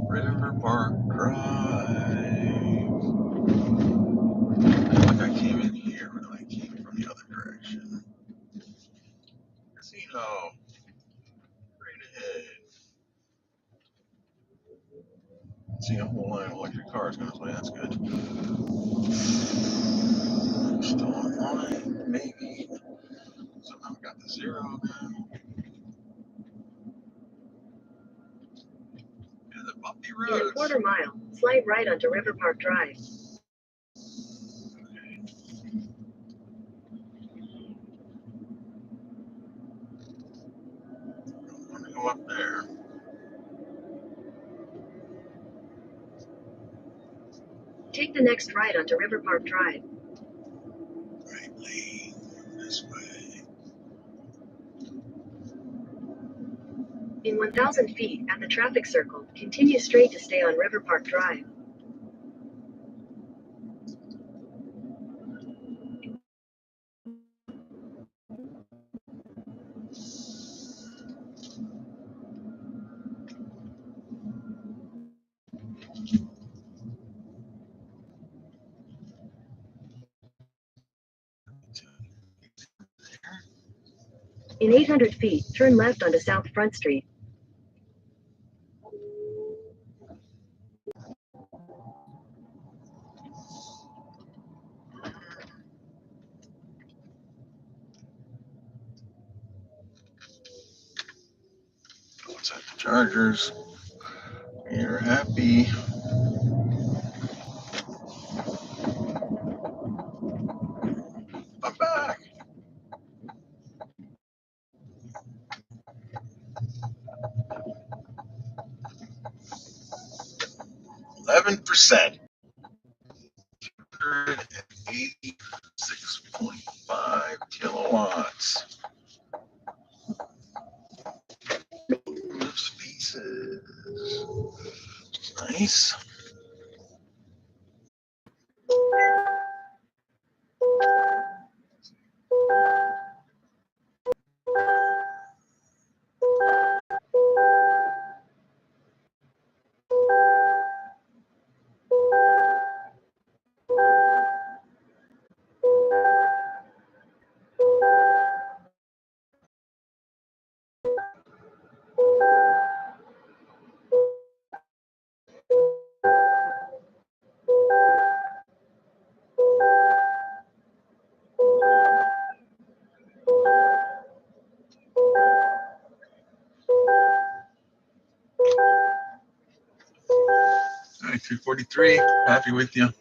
River Park Drive. Like I came in here, but I came from the other direction. Casino. Straight ahead. See a whole line of electric cars going this way. That's good. Still online, maybe. Somehow got the 0 now. Yeah, the bumpy In a roads. quarter mile, slide right onto River Park Drive. Okay. Don't want to go up there. Take the next right onto River Park Drive. Right lane. This way. In 1,000 feet, at the traffic circle, continue straight to stay on River Park Drive. In 800 feet, turn left onto South Front Street. What's at the Chargers? You're happy. I'm back. 11%. 186.5 kilowatts. Those pieces. Nice. All right, 243. Happy with you.